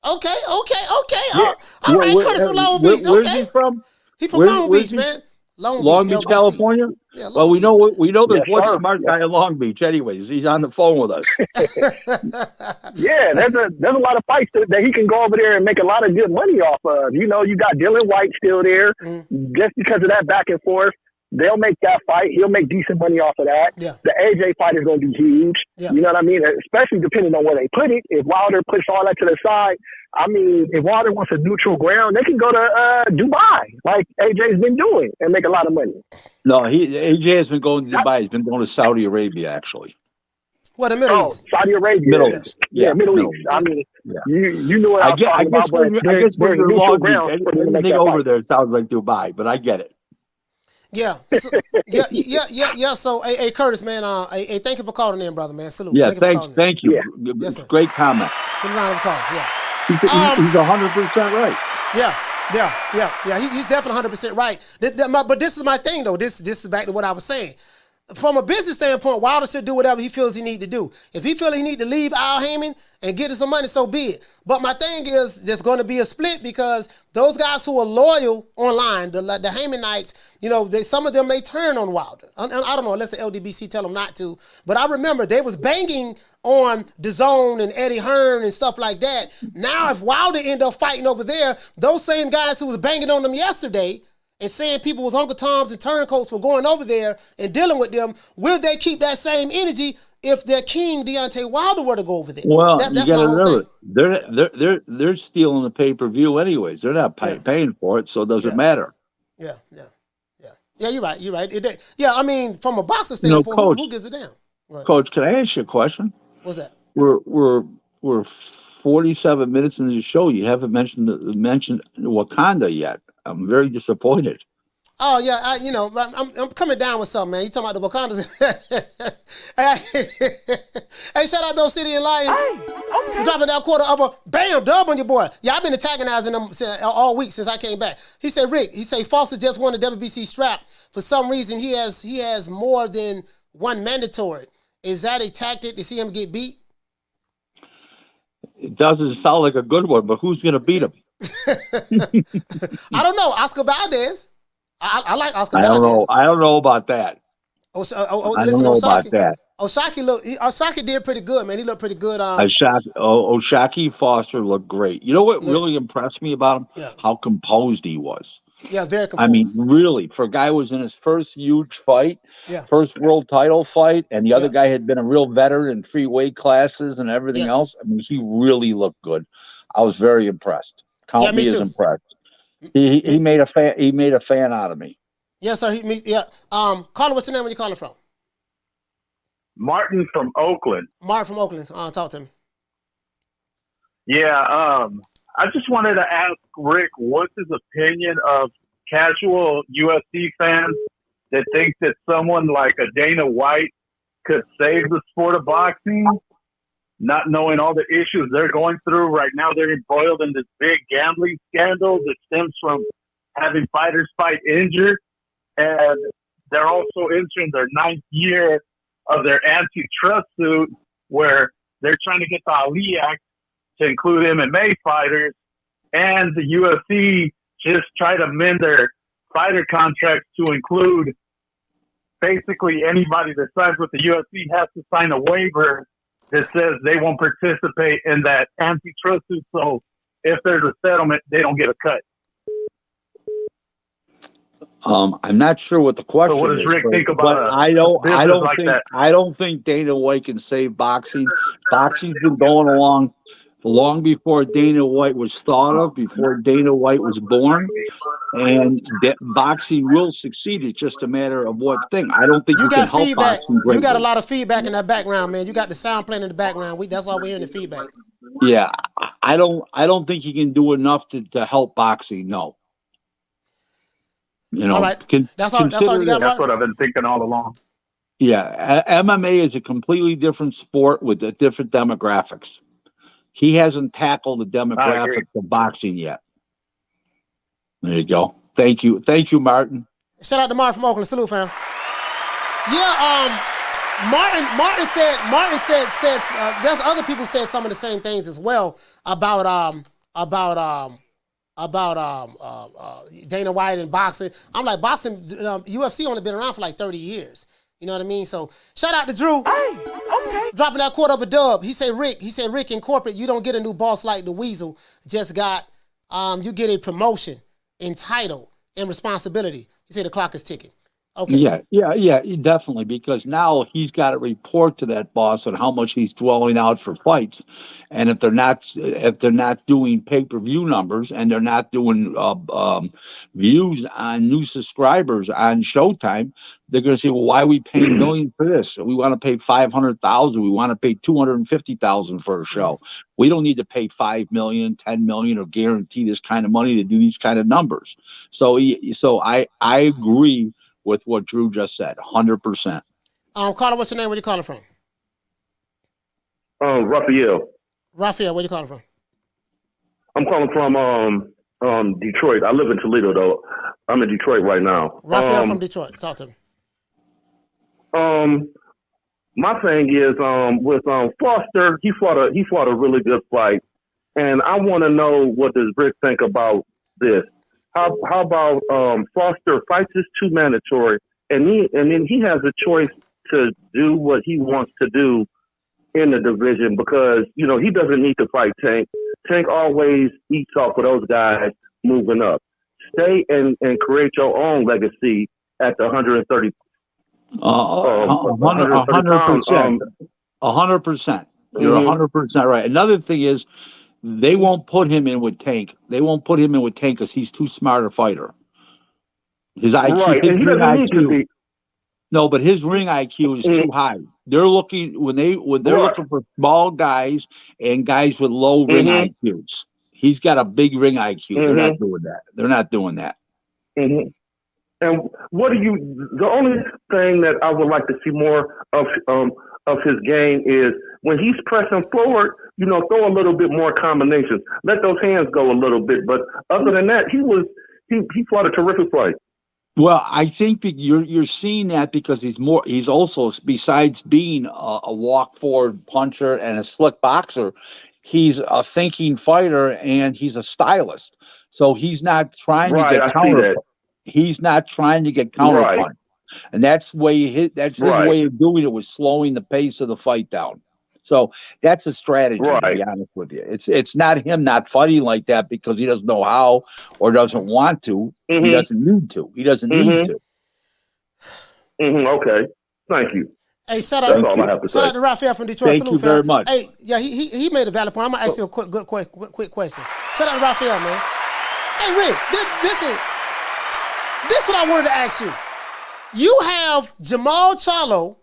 Okay. Yeah. All right, Curtis from Long Beach. Where's he from? He's from Long Beach, man. Long Beach, California? Yeah, well, we know there's one smart guy in Long Beach anyways. He's on the phone with us. Yeah, there's a lot of fights that he can go over there and make a lot of good money off of. You know, you got Dylan White still there. Mm-hmm. Just because of that back and forth, they'll make that fight. He'll make decent money off of that. Yeah. The AJ fight is going to be huge. Yeah. You know what I mean? Especially depending on where they put it. If Wilder puts all that to the side, I mean, if Wilder wants a neutral ground, they can go to Dubai, like AJ's been doing, and make a lot of money. No, AJ has been going to Dubai. He's been going to Saudi Arabia, actually. What, the Middle East? Saudi Arabia. Middle East. Yeah, Middle East. I mean, you know what I'm talking about. I guess when you're Long Beach, anything over there sounds like Dubai, but I get it. Yeah. So, yeah. So, hey, Curtis, man, hey, thank you for calling in, brother, man. Salute. Yeah, thank you. Yeah. Yes, great comment. Good round of applause. Yeah. He's 100% right. Yeah. He's definitely 100% right. But this is my thing, though. This is back to what I was saying. From a business standpoint, Wilder should do whatever he feels he need to do. If he feels he need to leave Al Haymon and get him some money, so be it. But my thing is, there's going to be a split because those guys who are loyal online, the Haymonites, you know, some of them may turn on Wilder. I don't know, unless the LDBC tell them not to. But I remember they was banging on DAZN and Eddie Hearn and stuff like that. Now, if Wilder end up fighting over there, those same guys who was banging on them yesterday and saying people was Uncle Toms and turncoats for going over there and dealing with them, will they keep that same energy if their king Deontay Wilder were to go over there? Well, that's you got to remember, they're stealing the pay-per-view anyways. They're not paying for it, so it doesn't matter. Yeah, you're right. I mean, from a boxer standpoint, Coach, who gives a damn? Right. Coach, can I ask you a question? What's that? We're 47 minutes into the show. You haven't mentioned Wakanda yet. I'm very disappointed. Oh yeah, I'm coming down with something, man. You talking about the Wakandas? Hey, shout out those City and Lions. Hey, okay. Dropping that quarter of a bam dub on your boy. Yeah, I've been antagonizing them all week since I came back. He said, Rick, Foster just won the WBC strap. For some reason, he has more than one mandatory. Is that a tactic to see him get beat? It doesn't sound like a good one, but who's going to beat him? I don't know. Oscar Valdez. I like Oscar Valdez. I don't know about that. I don't know about that. Osaki did pretty good, man. He looked pretty good. Osaki Foster looked great. You know what really impressed me about him? Yeah. How composed he was. Yeah, very composed. I mean, really, for a guy who was in his first huge fight, first world title fight, and the other guy had been a real veteran in 3 weight classes and everything else. I mean, he really looked good. I was very impressed. Count me as impressed. He made a fan out of me. Yes, sir. Caller, what's your name? Where you calling from? Martin from Oakland. Martin from Oakland. Talk to me. Yeah, I just wanted to ask Rick, what's his opinion of casual UFC fans that think that someone like a Dana White could save the sport of boxing, not knowing all the issues they're going through right now? They're embroiled in this big gambling scandal that stems from having fighters fight injured, and they're also entering their 9th year of their antitrust suit where they're trying to get the Ali Act to include MMA fighters, and the UFC just try to amend their fighter contracts to include basically anybody that signs with the UFC has to sign a waiver that says they won't participate in that antitrust suit. So if there's a settlement, they don't get a cut. I'm not sure what the question So what does is, Rick think but about I don't like think that? I don't think Dana White can save boxing. Boxing's been going along long before Dana White was thought of, before Dana White was born, and that boxing will succeed. It's just a matter of what thing. I don't think You you can got help feedback. boxing You got a greatly. lot of feedback in that background, man. You got the sound playing in the background. That's all we're hearing, the feedback. Yeah, I don't think he can do enough to help boxing. No. You know, All right. That's all you consider got, that- That's what I've been thinking all along. Yeah, MMA is a completely different sport with different demographics. He hasn't tackled the demographics of boxing yet. There you go. Thank you, Martin. Shout out to Martin from Oakland. Salute, fam. Yeah, Martin said there's other people said some of the same things as well about Dana White and boxing. I'm like, boxing, UFC only been around for like 30 years. You know what I mean? So shout out to Drew. Hey, okay. Dropping that quarter of a dub. He said, Rick, in corporate, you don't get a new boss like the Weasel. Just got, you get a promotion in title and responsibility. He said the clock is ticking. Okay. Yeah, definitely, because now he's got to report to that boss on how much he's dwelling out for fights, and if they're not doing pay-per-view numbers and they're not doing views on new subscribers on Showtime, they're going to say, well, why are we paying millions for this? We want to pay $500,000. We want to pay $250,000 for a show. We don't need to pay $5 million, $10 million, or guarantee this kind of money to do these kind of numbers. So I agree with what Drew just said, 100%. Carter, what's your name? Where you calling from? Raphael. Raphael, where you calling from? I'm calling from Detroit. I live in Toledo, though. I'm in Detroit right now. Raphael from Detroit. Talk to me. My thing is with Foster. He fought a really good fight, and I want to know, what does Rick think about this? How about Foster fights is too mandatory, and then he has a choice to do what he wants to do in the division, because he doesn't need to fight Tank. Tank always eats off of those guys moving up. Stay and create your own legacy at the 130. 100%. 100%. You're 100% right. Another thing is, they won't put him in with Tank. They won't put him in with Tank because he's too smart a fighter. His IQ, right, and he doesn't need to be. No, but his ring IQ is too high. They're looking when they're looking for small guys and guys with low ring IQs. He's got a big ring IQ. They're not doing that. They're not doing that. And the only thing that I would like to see more of his game is when he's pressing forward, throw a little bit more combinations. Let those hands go a little bit. But other than that, he fought a terrific fight. Well, I think that you're seeing that because he's also, besides being a walk forward puncher and a slick boxer, he's a thinking fighter and he's a stylist. So he's not trying to get counter. He's not trying to get counterpunch, and that's his way of doing it, was slowing the pace of the fight down. So that's a strategy, to be honest with you. It's not him not fighting like that because he doesn't know how or doesn't want to. He doesn't need to. He doesn't need to. Okay, thank you. Hey, shout out to Raphael from Detroit. Thank you very much. Hey, yeah, he made a valid point. I'm gonna ask you a quick question. Shout out to Raphael, man. Hey, Rick, this is what I wanted to ask you. You have Jamal Charlo.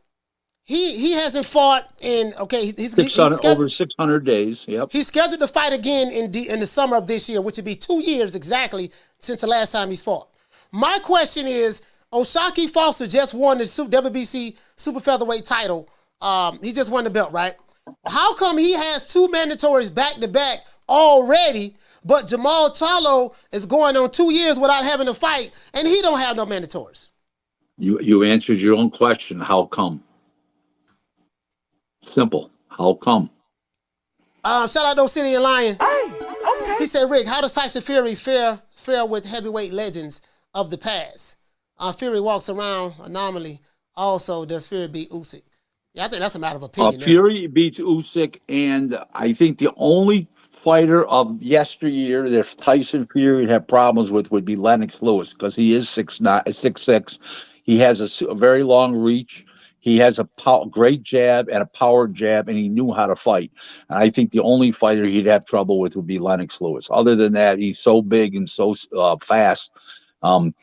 He hasn't fought in he's over 600 days. Yep. He's scheduled to fight again in the summer of this year, which would be 2 years exactly since the last time he's fought. My question is, O'Shaquie Foster just won the WBC super featherweight title. He just won the belt, right? How come he has 2 mandatories back to back already, but Jamal Charlo is going on 2 years without having to fight, and he don't have no mandatories? You answered your own question. How come? Simple. How come? Shout out to Obsidian Lion. Hey, okay. He said, Rick, how does Tyson Fury fare with heavyweight legends of the past? Fury walks around anomaly. Also, does Fury beat Usyk? Yeah, I think that's a matter of opinion. Fury beats Usyk, and I think the only fighter of yesteryear that Tyson Fury would have problems with would be Lennox Lewis, because he is 6'9", 6'6". He has a very long reach. He has a great jab and a power jab, and he knew how to fight. And I think the only fighter he'd have trouble with would be Lennox Lewis. Other than that, he's so big and so fast, and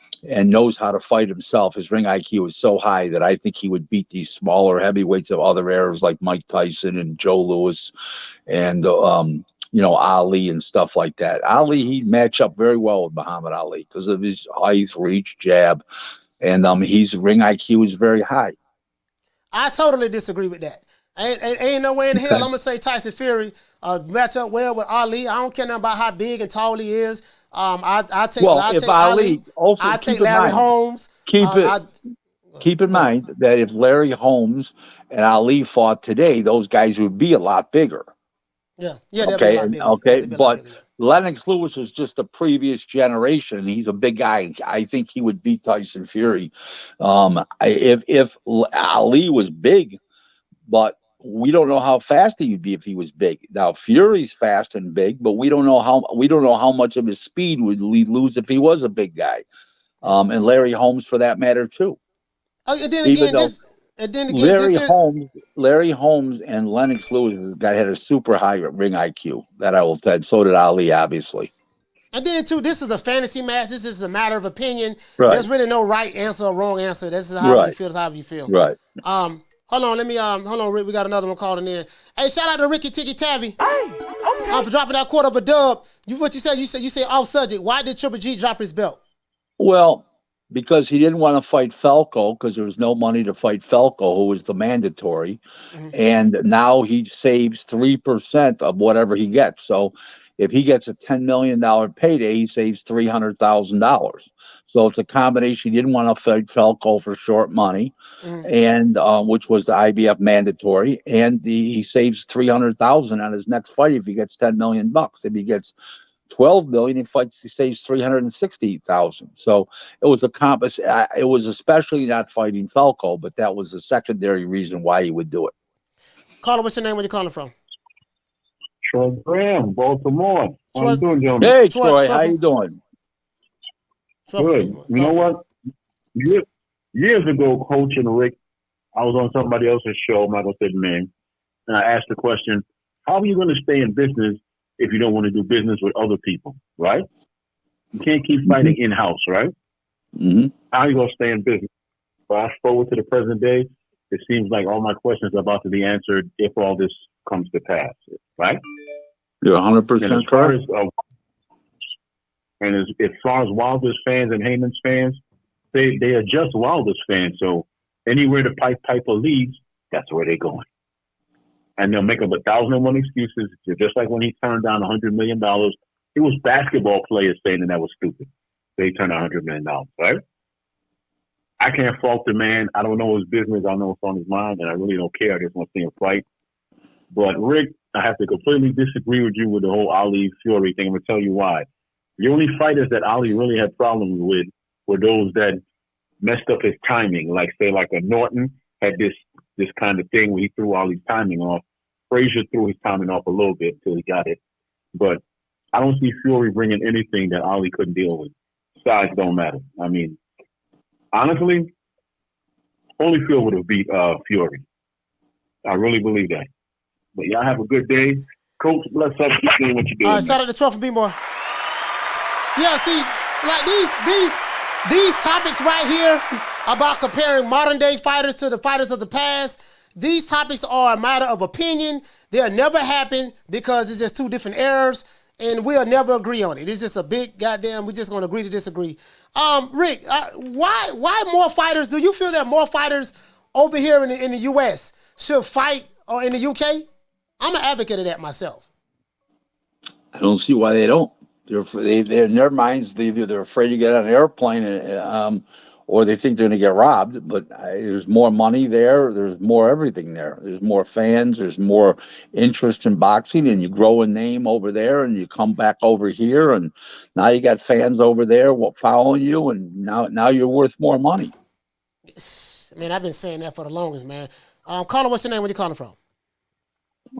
knows how to fight himself. His ring IQ is so high that I think he would beat these smaller heavyweights of other eras like Mike Tyson and Joe Louis and Ali and stuff like that. Ali, he'd match up very well with Muhammad Ali because of his height, reach, jab, and his ring IQ is very high. I totally disagree with that. Ain't no way in hell I'm gonna say Tyson Fury match up well with Ali. I don't care nothing about how big and tall he is. I take Ali. Also, I take Larry Holmes. Keep in mind that if Larry Holmes and Ali fought today, those guys would be a lot bigger. Yeah. Okay, but Lennox Lewis is just a previous generation. He's a big guy. I think he would beat Tyson Fury. If Ali was big, but we don't know how fast he would be if he was big. Now Fury's fast and big, but we don't know how much of his speed would he lose if he was a big guy. And Larry Holmes, for that matter, too. Larry Holmes and Lennox Lewis had a super high ring IQ. That I will tell you. So did Ali, obviously. And then, too, this is a fantasy match. This is a matter of opinion. Right. There's really no right answer or wrong answer. This is how you feel. How you feel. Right. Hold on, Rick. We got another one calling in. Hey, shout out to Ricky Tiki Tavi. For dropping that quarter of a dub. What you said? You said off subject. Why did Triple G drop his belt? Well, because he didn't want to fight Falco because there was no money to fight Falco, who was the mandatory. Mm-hmm. And now he saves 3% of whatever he gets. So if he gets a $10 million payday, he saves $300,000. So it's a combination. He didn't want to fight Falco for short money, and which was the IBF mandatory. And he saves $300,000 on his next fight if he gets $10 million. If he gets $12 million, he saves $360,000. So it was it was especially not fighting Falco, but that was the secondary reason why he would do it. Caller, what's your name? Where you calling from? Troy Graham, Baltimore. How you doing, Joe? Hey, Troy, how you doing? Good. You know what? Years ago, Coach and Rick, I was on somebody else's show, I'm not going to say the name, and I asked the question, how are you going to stay in business if you don't want to do business with other people, right? You can't keep fighting in-house, right? Mm-hmm. How are you going to stay in business? Fast forward to the present day, it seems like all my questions are about to be answered if all this comes to pass, right? You're 100% correct. And as far as Wilder's fans and Haymon's fans, they are just Wilder's fans. So anywhere the Piper leads, that's where they're going. And they'll make up 1,001 excuses, just like when he turned down $100 million. It was basketball players saying that was stupid. They turned down $100 million, right? I can't fault the man. I don't know his business. I know what's on his mind, and I really don't care. I just want to see him fight. But, Rick, I have to completely disagree with you with the whole Ali Fury thing. I'm going to tell you why. The only fighters that Ali really had problems with were those that messed up his timing. Like, say, like a Norton had this kind of thing where he threw Ali's timing off. Frazier threw his timing off a little bit until he got it. But I don't see Fury bringing anything that Ali couldn't deal with. Size don't matter. I mean, honestly, Holyfield would have beat Fury. I really believe that. But y'all have a good day. Coach, bless up. Keep doing what you're doing. All right, shout out to Trophy B-More. Yeah, see, like these topics right here about comparing modern day fighters to the fighters of the past, these topics are a matter of opinion. They'll never happen because it's just two different eras, and we'll never agree on it. It's just a big goddamn, we're just going to agree to disagree. Rick, why more fighters? Do you feel that more fighters over here in the U.S. should fight or in the U.K.? I'm an advocate of that myself. I don't see why they don't. They're in their minds, they're afraid to get on an airplane, or they think they're going to get robbed. But there's more money there. There's more everything there. There's more fans. There's more interest in boxing, and you grow a name over there, and you come back over here, and now you got fans over there following you, and now you're worth more money. Man, I've been saying that for the longest, man. Caller, what's your name? Where you calling from?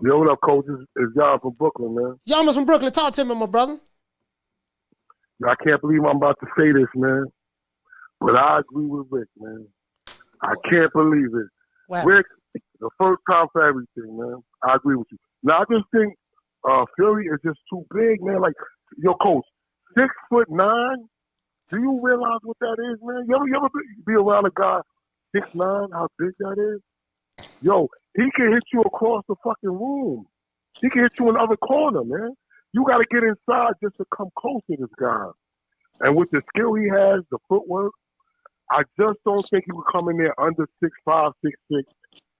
Yo, what up, coach? It's John from Brooklyn, man. Yama's from Brooklyn. Talk to me, my brother. I can't believe I'm about to say this, man. But I agree with Rick, man. I can't believe it. Wow. Rick, the first time for everything, man. I agree with you. Now, I just think Philly is just too big, man. Like, yo, coach, 6'9". Do you realize what that is, man? You ever be around a guy 6'9", how big that is? Yo, he can hit you across the fucking room. He can hit you in the other corner, man. You got to get inside just to come close to this guy. And with the skill he has, the footwork, I just don't think he would come in there under 6'5", 6'6",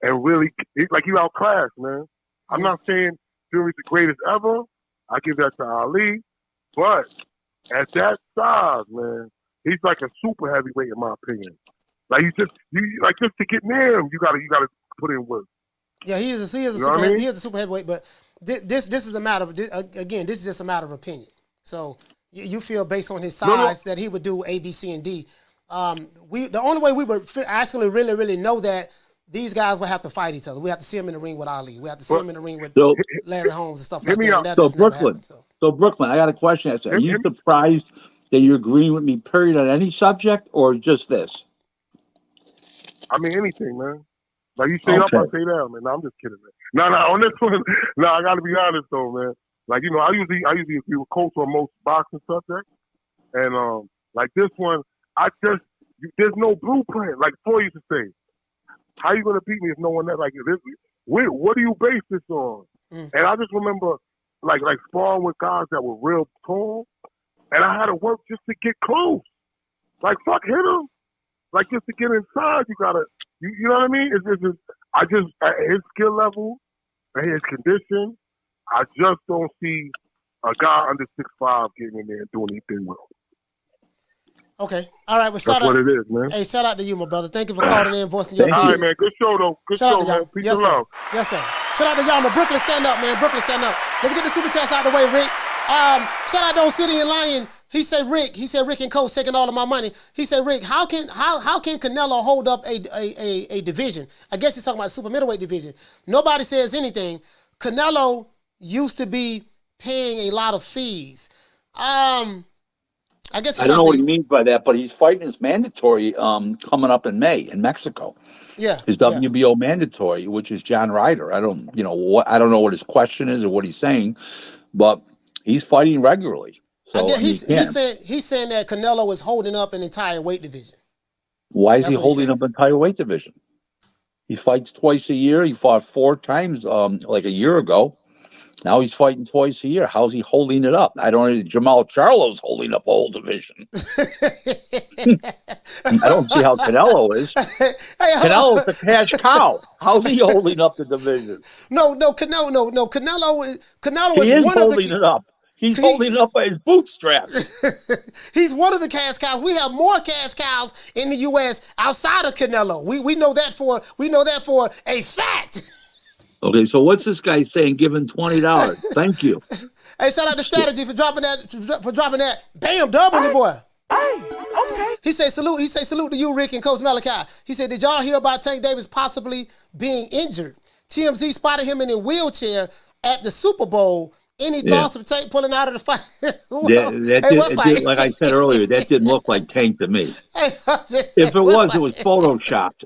and really, like, you outclassed, man. I'm not saying Fury's the greatest ever. I give that to Ali. But at that size, man, he's like a super heavyweight in my opinion. Like, just to get near him, you gotta put in work. Yeah, he is a super heavyweight, but this is a matter of, again, this is just a matter of opinion. So you feel based on his size that he would do A, B, C, and D. The only way we would actually really, really know that these guys would have to fight each other. We have to see him in the ring with Ali. We have to see him in the ring with Larry Holmes and stuff like that. So Brooklyn, I got a question. Are you surprised that you're agreeing with me, period, on any subject, or just this? I mean, anything, man. Like, you say up, I say down, man. No, I'm just kidding, man. No, on this one, I got to be honest, though, man. Like, you know, I usually agree with coach on most boxing subjects. And, like, this one, there's no blueprint. Like Floyd used to say, how you going to beat me if no one that, like, what do you base this on? And I just remember, like sparring with guys that were real tall, and I had to work just to get close. Like, fuck, hit him. Like, just to get inside, you gotta, you know what I mean? It's just, at his skill level, and his condition, I just don't see a guy under 6'5" getting in there and doing anything with him. Okay. All right. Well, that's what it is, man. Hey, shout out to you, my brother. Thank you for calling in and voicing your opinion. All right, man. Good show, though. Good show, man. Peace and love. Yes, sir. Shout out to y'all. Brooklyn, stand up, man. Brooklyn, stand up. Let's get the super chats out of the way, Rick. Shout out to Old City and Lion. He said Rick and Coach taking all of my money. He said, Rick, how can Canelo hold up a division? I guess he's talking about the super middleweight division. Nobody says anything. Canelo used to be paying a lot of fees. I guess I don't know what he means by that, but he's fighting his mandatory coming up in May in Mexico. Yeah, his WBO mandatory, which is John Ryder. I don't know what his question is or what he's saying, but he's fighting regularly. So I guess he's saying that Canelo is holding up an entire weight division. Why is he holding up an entire weight division? He fights twice a year. He fought 4 times like a year ago. Now he's fighting twice a year. How's he holding it up? I don't know. Jamal Charlo's holding up a whole division. I don't see how Canelo is. Canelo's the cash cow. How's he holding up the division? No, Canelo is holding it up. He's holding it up by his bootstraps. He's one of the cash cows. We have more cash cows in the U.S. outside of Canelo. We know that for a fact. Okay, so what's this guy saying? Give him $20. Thank you. Hey, shout out to Strategy for dropping that. Bam, double the boy. Hey, okay. He say salute to you, Rick and Coach Malachi. He said, did y'all hear about Tank Davis possibly being injured? TMZ spotted him in a wheelchair at the Super Bowl. Any thoughts of Tank pulling out of the fight? Like I said earlier, that didn't look like Tank to me. If it was photoshopped.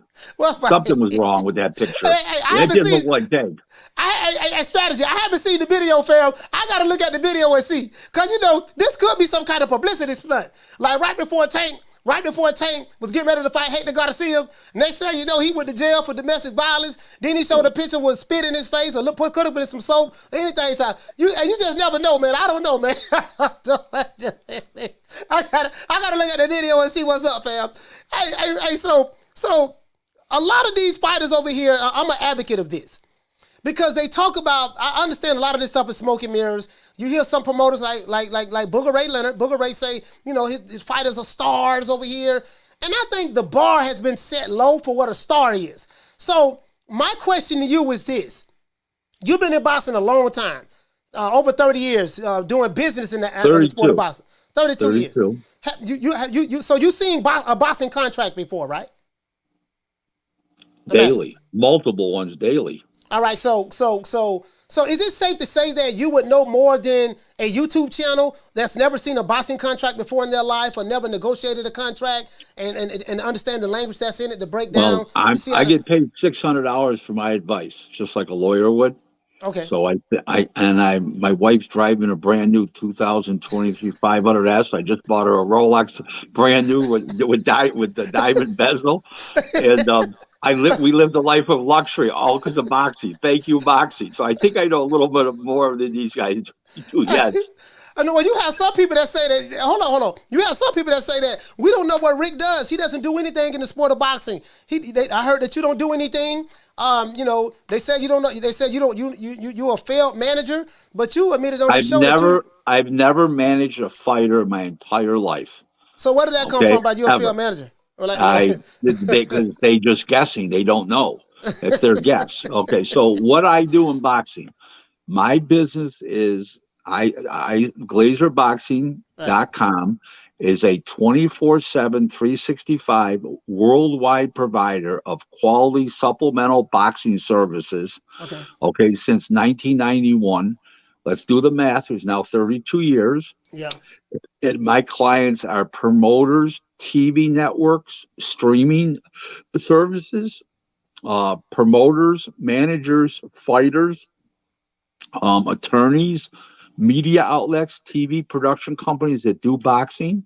Something was wrong with that picture. That didn't look like Tank. Strategy. I haven't seen the video, fam. I got to look at the video and see. Because, this could be some kind of publicity stunt. Like right before Tank was getting ready to fight Hector Garcia, next thing you know, he went to jail for domestic violence. Then he showed a picture with spit in his face or could have been some soap, anything. So you just never know, man. I don't know, man. I gotta look at the video and see what's up, fam. Hey, so a lot of these fighters over here, I'm an advocate of this. Because they talk about, I understand a lot of this stuff is smoke and mirrors. You hear some promoters like Booger Ray Leonard. Booger Ray say, his fighters are stars over here. And I think the bar has been set low for what a star is. So my question to you is this. You've been in boxing a long time, over 30 years, doing business in the sport of boxing. 32 years. So you've seen a boxing contract before, right? Daily. Multiple ones daily. All right, so is it safe to say that you would know more than a YouTube channel that's never seen a boxing contract before in their life or never negotiated a contract and understand the language that's in it to break down? Well, I get paid $600 for my advice, just like a lawyer would. Okay. So my wife's driving a brand new 2023 500S. I just bought her a Rolex, brand new with the diamond bezel, and we lived a life of luxury, all because of boxing. Thank you, boxing. So I think I know a little bit more than these guys do. Yes. I know. Well, you have some people that say that. Hold on. You have some people that say that we don't know what Rick does. He doesn't do anything in the sport of boxing. I heard that you don't do anything. They said you don't know. They said you don't. You're a failed manager, but you admitted on the show I've never managed a fighter in my entire life. So where did that come from? By you a failed manager? Because they just guessing. They don't know. It's their guess. Okay. So what I do in boxing, my business is GlaserBoxing.com is a 24/7, 365 worldwide provider of quality supplemental boxing services. Okay, since 1991. Let's do the math. There's now 32 years. Yeah. And my clients are promoters, TV networks, streaming services, promoters, managers, fighters, attorneys, media outlets, TV production companies that do boxing,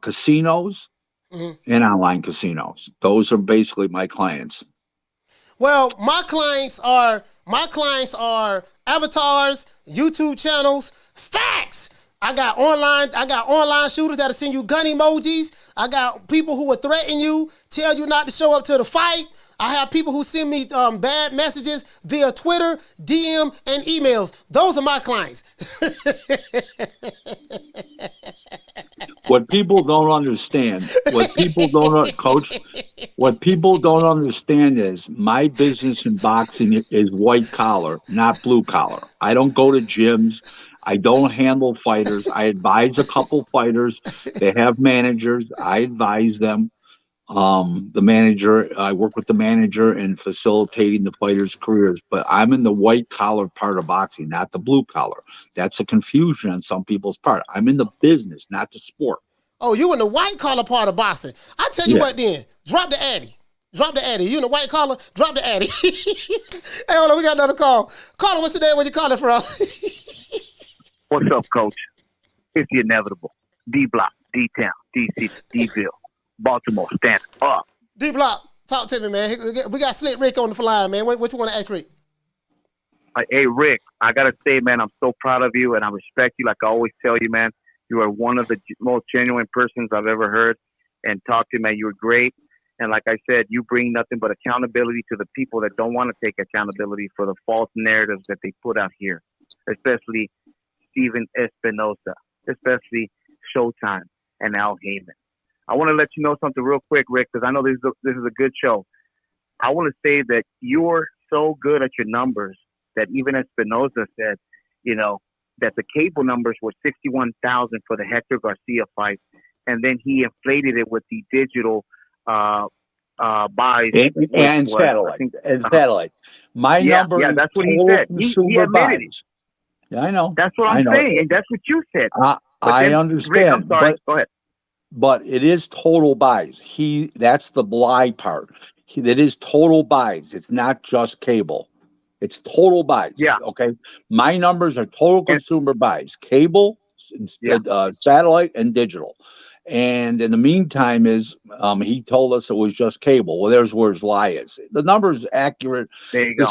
casinos, and online casinos. Those are basically my clients. Well, my clients are avatars, YouTube channels, facts. I got online shooters that'll send you gun emojis. I got people who will threaten you, tell you not to show up to the fight. I have people who send me bad messages via Twitter, DM, and emails. Those are my clients. What people don't understand, Coach, what people don't understand is my business in boxing is white collar, not blue collar. I don't go to gyms. I don't handle fighters. I advise a couple fighters. They have managers. I advise them. I work with the manager in facilitating the fighters' careers, but I'm in the white collar part of boxing, not the blue collar. That's a confusion on some people's part. I'm in the business, not the sport. Oh, you in the white collar part of boxing. I tell you what then, drop the Addy. Drop the Addy. You in the white collar, drop the Addy. Hey, hold on, we got another call. Caller, what's your name? Where you calling from? What's up, Coach? It's the inevitable. D-Block, D-Town, D-City, D-Ville. Baltimore, stand up. D-Block, talk to me, man. We got Slick Rick on the line, man. What you want to ask Rick? Hey, Rick, I got to say, man, I'm so proud of you, and I respect you. Like I always tell you, man, you are one of the most genuine persons I've ever heard and talked to, man. You were great. And like I said, you bring nothing but accountability to the people that don't want to take accountability for the false narratives that they put out here, especially Steven Espinosa, especially Showtime and Al Haymon. I want to let you know something real quick, Rick, because I know this is a good show. I want to say that you're so good at your numbers that even Espinosa said, that the cable numbers were 61,000 for the Hector Garcia fight, and then he inflated it with the digital buys and satellite. Satellite. My number. Yeah, that's what he said. He admitted it. Yeah, I know. That's what I'm saying, and that's what you said. I understand. Rick, I'm sorry. Go ahead. But it is total buys. That's the lie part. It is total buys. It's not just cable. It's total buys. Yeah. Okay. My numbers are total consumer buys. Cable, satellite, and digital. And in the meantime, he told us it was just cable. Well, there's where his lie is. The number is accurate. There you go.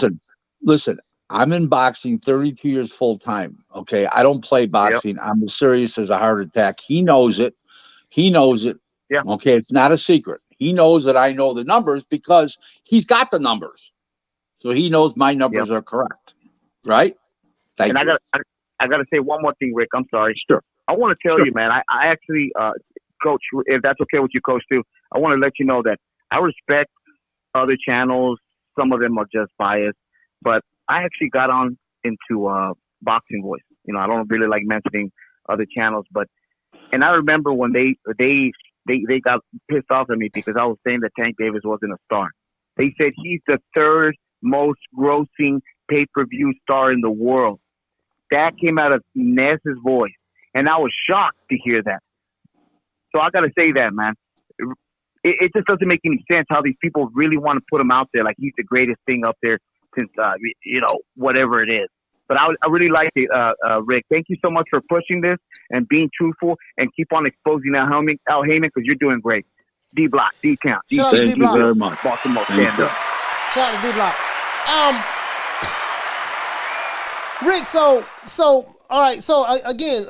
Listen. I'm in boxing 32 years full time. Okay. I don't play boxing. Yep. I'm as serious as a heart attack. He knows it. Yeah. Okay. It's not a secret. He knows that I know the numbers because he's got the numbers. So he knows my numbers are correct. Right? Thank you. I got to say one more thing, Rick. I'm sorry. Sure. I want to tell you, man, I actually, Coach, if that's okay with you, Coach, too, I want to let you know that I respect other channels. Some of them are just biased, but I actually got on into Boxing Voice. I don't really like mentioning other channels, and I remember when they got pissed off at me because I was saying that Tank Davis wasn't a star. They said he's the third most grossing pay-per-view star in the world. That came out of Ness's voice, and I was shocked to hear that. So I got to say that, man. It just doesn't make any sense how these people really want to put him out there like he's the greatest thing up there since, whatever it is. But I really like it, Rick. Thank you so much for pushing this and being truthful and keep on exposing Al Haymon because you're doing great. D-Block, D-Count. Thank you very much. Baltimore, stand up. Shout out to D-Block. Rick, so all right, so again,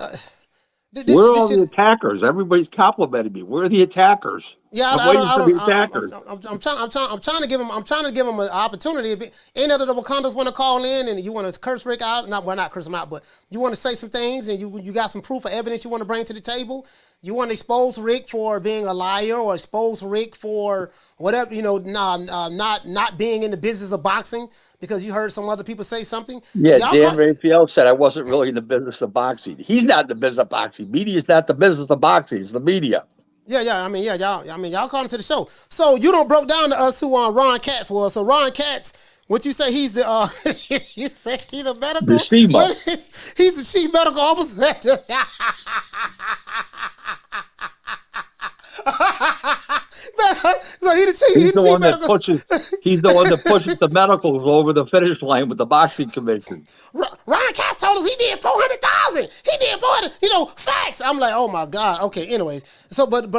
we're all the attackers. Everybody's complimenting me. We're the attackers. Yeah, I'm trying to give him an opportunity. If any other Wakandas want to call in and you want to curse Rick out, not curse him out, but you want to say some things and you got some proof or evidence you want to bring to the table. You want to expose Rick for being a liar or expose Rick for whatever, not being in the business of boxing because you heard some other people say something. Yeah, Dan Raphael said I wasn't really in the business of boxing. He's not in the business of boxing. Media is not the business of boxing. It's the media. Y'all called into the show. So you don't broke down to us who Ron Katz was. So Ron Katz, what you say he's the you say he's the medical he's the chief medical officer. So he's the one that pushes the medicals over the finish line with the boxing commission. Ryan Katz told us he did 400,000. He did 400. Facts. I'm like, oh my God. Okay. Anyways, so but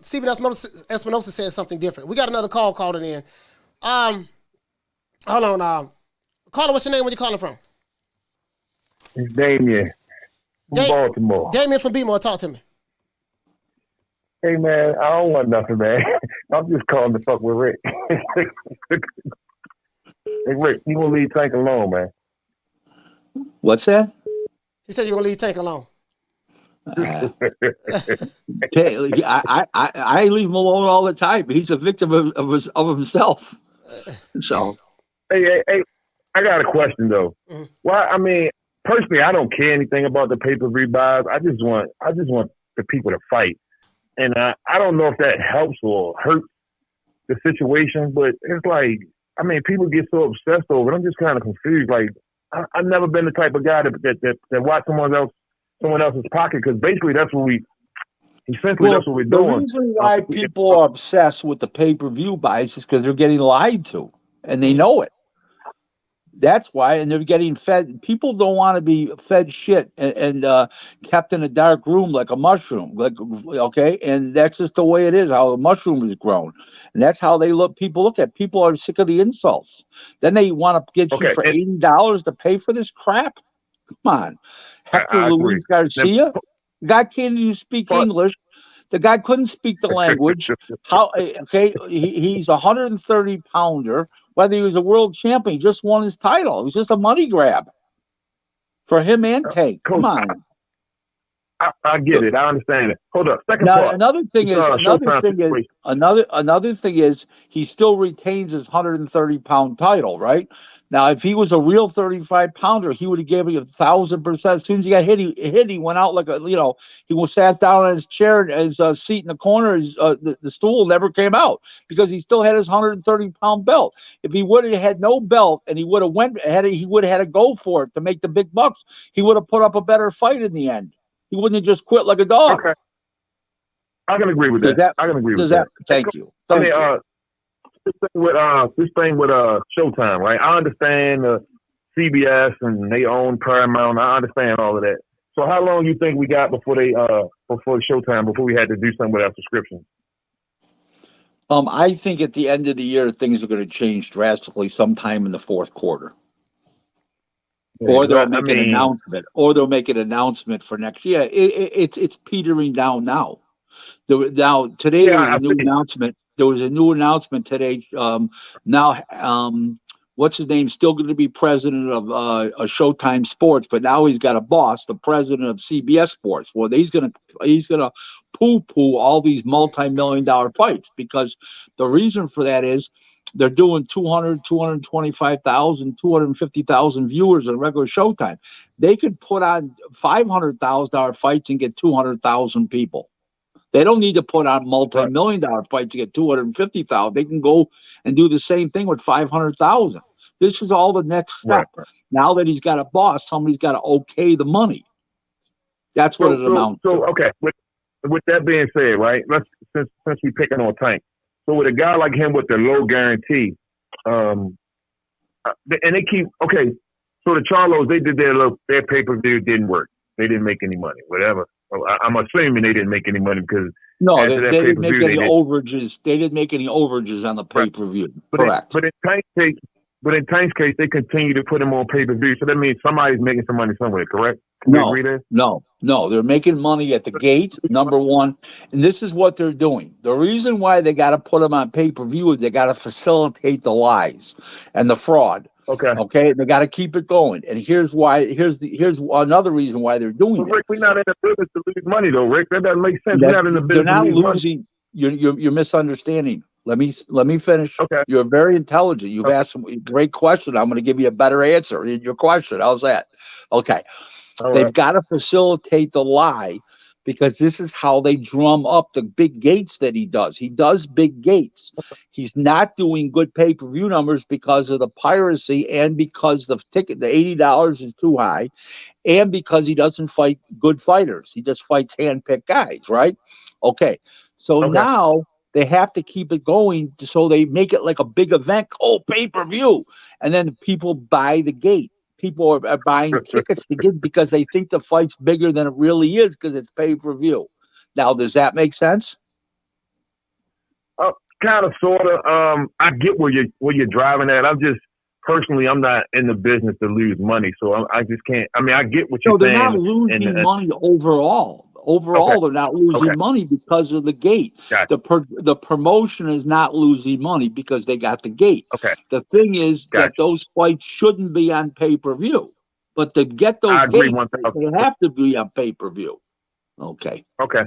Stephen Espinosa said something different. We got another call calling in. Hold on. Caller, what's your name? Where you calling from? It's Damien from Baltimore. Damien from B-More. Talk to me. Hey, man, I don't want nothing, man. I'm just calling to fuck with Rick. Hey, Rick, you gonna leave Tank alone, man. What's that? He said you're gonna leave Tank alone. I leave him alone all the time. He's a victim of himself. So, hey, I got a question though. Mm-hmm. Well, I mean, personally, I don't care anything about the pay-per-view buys. I just want the people to fight. And I don't know if that helps or hurts the situation, but it's like, I mean, people get so obsessed over it. I'm just kind of confused. Like, I've never been the type of guy that watch someone else's pocket because basically that's what that's what we're doing. The reason why people are obsessed with the pay-per-view buys is because they're getting lied to, and they know it. That's why, and they're getting fed. People don't want to be fed shit and kept in a dark room like a mushroom. And that's just the way it is. How a mushroom is grown, and that's how people look at. People are sick of the insults. Then they want to get you for $80 to pay for this crap. Come on, Hector Luis Garcia, the guy can't even speak English. The guy couldn't speak the language. He's a 130 pounder. Whether he was a world champion, he just won his title. It was just a money grab for him and Tank. Come on. I get it. I understand it. Hold up. Another thing is he still retains his 130-pound title, right? Now, if he was a real 35-pounder, he would have given you 1,000%. As soon as he got hit, he went out like he sat down on his chair, his seat in the corner, the stool never came out because he still had his 130-pound belt. If he would have had no belt and he would have had to go for it to make the big bucks, he would have put up a better fight in the end. He wouldn't have just quit like a dog. Okay. I can agree with that. Thank you. This thing with Showtime, right? I understand CBS and they own Paramount. I understand all of that. So how long you think we got before Showtime, before we had to do something with our subscription? I think at the end of the year things are going to change drastically sometime in the fourth quarter. Or they'll make an announcement. Or they'll make an announcement for next year. It's petering down now. Today there was a new announcement. There was a new announcement today. What's his name? Still going to be president of Showtime Sports, but now he's got a boss, the president of CBS Sports. Well, he's gonna poo-poo all these multi-million-dollar fights because the reason for that is they're doing 200, 225,000, 250,000 viewers on regular Showtime. They could put on $500,000 fights and get 200,000 people. They don't need to put on multi-million-dollar fights to get 250,000. They can go and do the same thing with 500,000. This is all the next step. Right. Now that he's got a boss, somebody's got to okay the money. That's what it amounts to. So okay, with that being said, right? Since we picking on Tank, so with a guy like him with the low guarantee, and they keep okay. So the Charlos, they did their pay-per-view didn't work. They didn't make any money. Whatever. I'm assuming they didn't make any money because no, they didn't make any overages. They didn't make any overages on the pay-per-view. Correct. But in Tank's case, they continue to put him on pay-per-view. So that means somebody's making some money somewhere, correct? Can we agree there? No. They're making money at the gate, number one. And this is what they're doing. The reason why they got to put them on pay-per-view is they got to facilitate the lies and the fraud. Okay. They got to keep it going. And here's why. Here's another reason why they're doing it. Rick, we're not in the business to lose money, though, Rick. That doesn't make sense. We're not in the business. They're not losing. You're misunderstanding. Let me finish. Okay. You're very intelligent. You've asked a great question. I'm going to give you a better answer in your question. How's that? Okay. They've got to facilitate the lie because this is how they drum up the big gates that he does. He does big gates. He's not doing good pay-per-view numbers because of the piracy and because the $80 is too high and because he doesn't fight good fighters. He just fights hand-picked guys, right? Okay. So now they have to keep it going so they make it like a big event. Oh, pay-per-view. And then people buy the gate. People are buying tickets to get because they think the fight's bigger than it really is because it's pay-per-view. Now, does that make sense? Kind of, sort of. I get where you're driving at. I'm not in the business to lose money, so I just can't. I mean, I get what you're saying. No, they're not losing money overall. They're not losing money because of the gate. Gotcha. The promotion is not losing money because they got the gate. Okay. The thing is that those fights shouldn't be on pay-per-view. But to get those gates, they have to be on pay-per-view. Okay. Okay.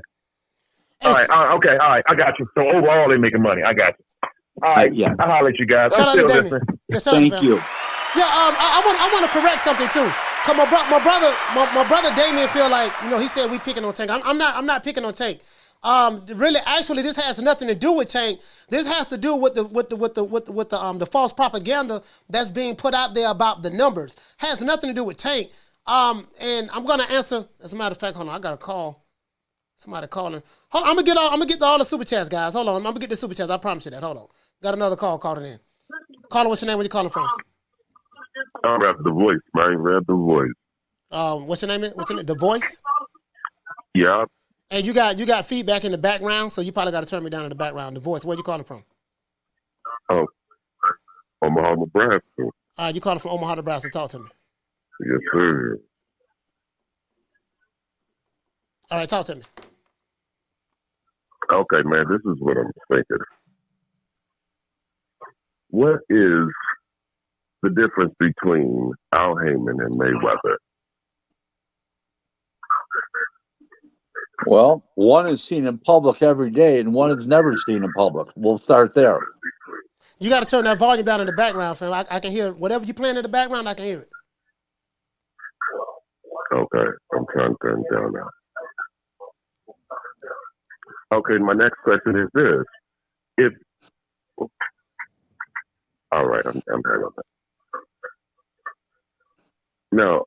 All right. Okay. All right. I got you. So overall, they're making money. I got you. All right. Yeah. I'll holler at you guys. Shout I'm out to still Damien. listening. Yes, Thank you. Yeah, I want to correct something too. Cause my brother Damien feel like, you know, he said we picking on Tank. I'm not picking on Tank. Really, actually, this has nothing to do with Tank. This has to do with the false propaganda that's being put out there about the numbers. Has nothing to do with Tank. And I'm gonna answer. As a matter of fact, hold on, I got a call. Somebody calling. Hold on, I'm gonna get to all the super chats, guys. Hold on, I'm gonna get the super chats. I promise you that. Hold on. Got another call calling in. Caller, what's your name? Where you calling from? I rap the voice, man. Rap the voice. What's your name? What's your name? The Voice? Yeah. And you got feedback in the background, so you probably got to turn me down in the background. The Voice. Where you calling from? Oh, Omaha, Nebraska. You calling from Omaha, Nebraska? Talk to me. Yes, sir. All right, talk to me. Okay, man. This is what I'm thinking. What is the difference between Al Haymon and Mayweather? Well, one is seen in public every day, and one is never seen in public. We'll start there. You got to turn that volume down in the background, fam. I can hear whatever you're playing in the background. I can hear it. Okay, I'm trying to turn it down now. Okay, my next question is this: all right, I'm done on that. Now,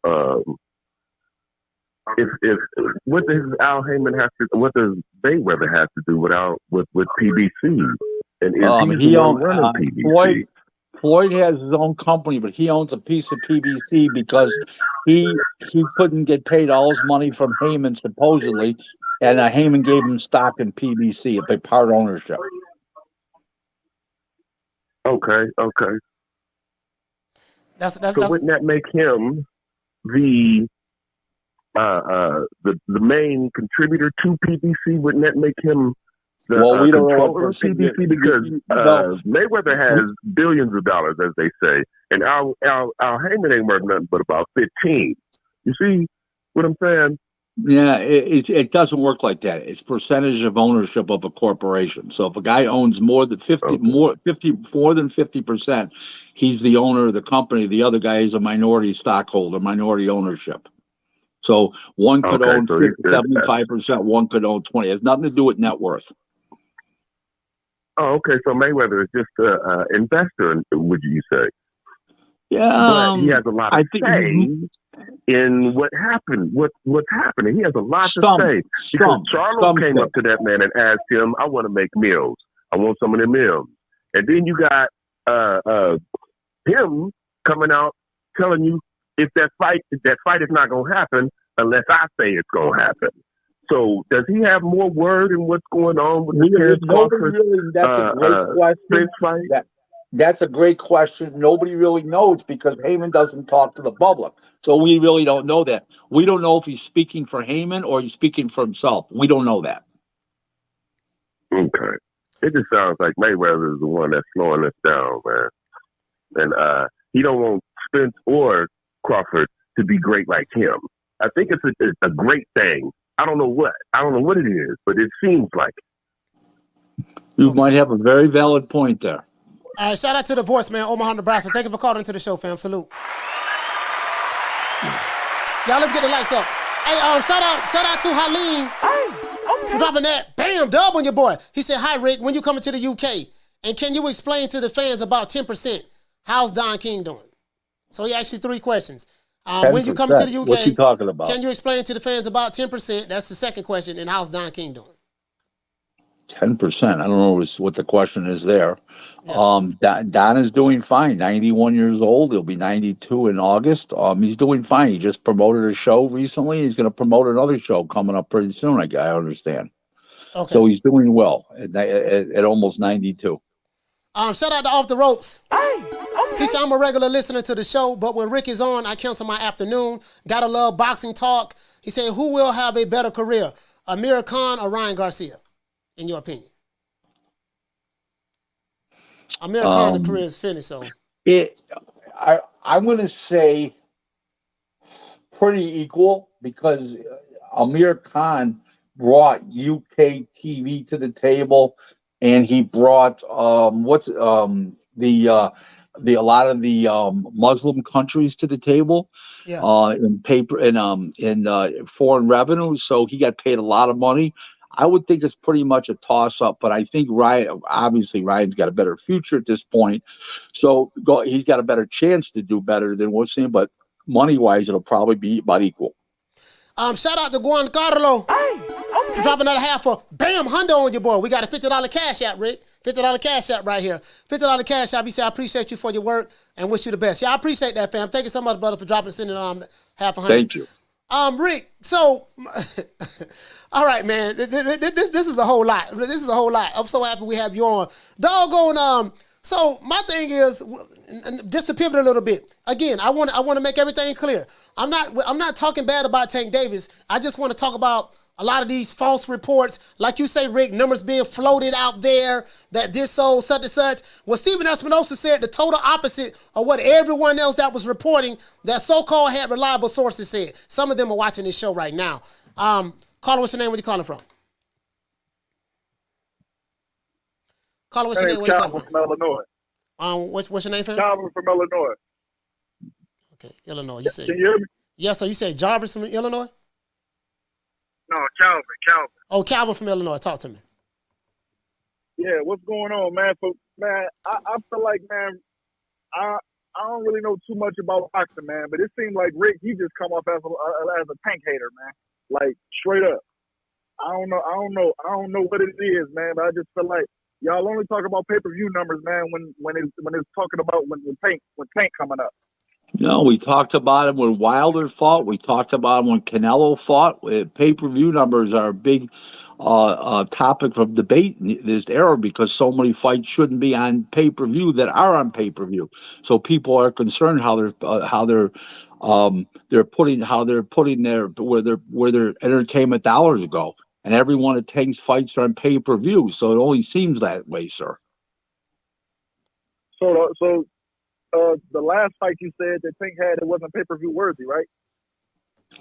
if what does Al Haymon have to? What does Mayweather have to do with PBC? And is he running PBC? Floyd has his own company, but he owns a piece of PBC because he couldn't get paid all his money from Haymon supposedly, and Haymon gave him stock in PBC, a big part ownership. Okay. That's wouldn't that make him the main contributor to PBC? Wouldn't that make him the we don't controller of PBC? Because Mayweather has billions of dollars, as they say, and Al Haymon ain't worth nothing but about 15. You see what I'm saying? Yeah, it doesn't work like that. It's percentage of ownership of a corporation. So if a guy owns more than 50%, he's the owner of the company. The other guy is a minority stockholder, minority ownership. So one could Okay, own so he's good. 75%, one could own 20. It has nothing to do with net worth. Oh, okay. So Mayweather is just an investor, would you say? Yeah, But he has a lot I of think say in what happened, what's happening. He has a lot to say. Because Charlo came up to that man and asked him, I want to make meals. I want some of the meals. And then you got him coming out telling you if that fight is not going to happen unless I say it's going to happen. So does he have more word in what's going on with the That's a great question. That's a great question. Nobody really knows because Haymon doesn't talk to the public. So we really don't know that. We don't know if he's speaking for Haymon or he's speaking for himself. We don't know that. Okay. It just sounds like Mayweather is the one that's slowing us down, man. And he don't want Spence or Crawford to be great like him. I think it's a great thing. I don't know what it is, but it seems like You might have a very valid point there. All right, shout out to the voice, man, Omaha, Nebraska. Thank you for calling into the show, fam. Salute. Y'all, let's get the lights up. Hey, shout out to Haleen for dropping that bam dub on your boy. He said, "Hi, Rick. When you coming to the UK, and can you explain to the fans about 10%? How's Don King doing?" So he asked you 3 questions. When you come to the UK, what you talking about? Can you explain to the fans about 10%? That's the second question. And how's Don King doing? 10%. I don't know what the question is there. Yeah. Don is doing fine. 91 years old. He'll be 92 in August. He's doing fine. He just promoted a show recently. He's going to promote another show coming up pretty soon. I understand. Okay. So he's doing well at almost 92. Shout out to Off the Ropes. He said, I'm a regular listener to the show, but when Rick is on, I cancel my afternoon. Gotta love boxing talk. He said, who will have a better career, Amir Khan or Ryan Garcia, in your opinion? Amir Khan, the career is finished, so. I'm going to say pretty equal because Amir Khan brought UK TV to the table, and he brought a lot of the Muslim countries to the table, in foreign revenue. So he got paid a lot of money. I would think it's pretty much a toss-up, but I think Ryan's got a better future at this point. So he's got a better chance to do better than we're seeing, but money-wise, it'll probably be about equal. Shout out to Giancarlo. Dropping another half for bam, hundo on your boy. We got a $50 cash app, Rick. $50 cash app right here. $50 cash app. He said, I appreciate you for your work and wish you the best. Yeah, I appreciate that, fam. Thank you so much, brother, for dropping sending half $100. Thank you. Rick, so all right, man. This is a whole lot. This is a whole lot. I'm so happy we have you on. Doggone, so my thing is, just to pivot a little bit. Again, I want to make everything clear. I'm not talking bad about Tank Davis. I just want to talk about a lot of these false reports, like you say, Rick, numbers being floated out there that this sold such and such. Well, Stephen Espinosa said the total opposite of what everyone else that was reporting that so-called had reliable sources said. Some of them are watching this show right now. Caller, what's your name? Where you calling from? Caller, what's your name? Where you calling from? Illinois. What's your name, fam? Calvin from Illinois. Okay, Illinois. You said. Can you hear me? Yes, so you said Jarvis from Illinois? No, Calvin. Oh, Calvin from Illinois. Talk to me. Yeah, what's going on, man? So, man, I feel like, man, I don't really know too much about boxing, man, but it seems like Rick, he just come off as a Tank hater, man. Like, straight up. I don't know what it is, man, but I just feel like y'all only talk about pay-per-view numbers, man, when it's talking about when Tank coming up. No, we talked about him when Wilder fought. We talked about him when Canelo fought. Pay-per-view numbers are a big topic of debate in this era because so many fights shouldn't be on pay-per-view that are on pay-per-view. So people are concerned how they're putting where their entertainment dollars go. And every one of Tank's fights are on pay-per-view. So it only seems that way, sir. So the last fight you said that Tank had, it wasn't pay-per-view worthy, right?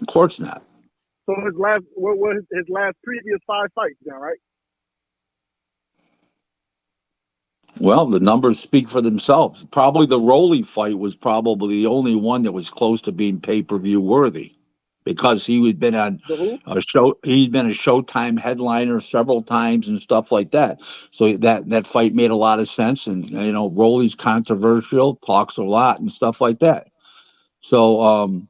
Of course not. So his last previous 5 fights then, right? Well, the numbers speak for themselves. Probably the Rolly fight was probably the only one that was close to being pay-per-view worthy. because he's been on a show. He's been a Showtime headliner several times and stuff like that. So that fight made a lot of sense. And Rolly's controversial, talks a lot and stuff like that. So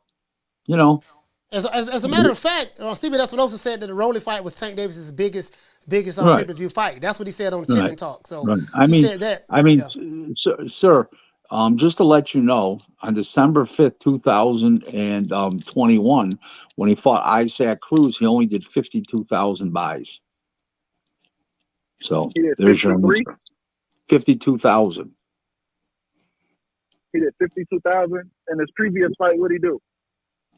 As a matter of fact, Stephen Espinosa said that the Rolly fight was Tank Davis' biggest right. pay-per-view fight. That's what he said on the Chicken Talk. So right. he said that. Sir, just to let you know, on December 5th, 2021, when he fought Isaac Cruz, he only did 52,000 buys. So there's your answer. 52,000. He did 52,000. And his previous fight, what did he do?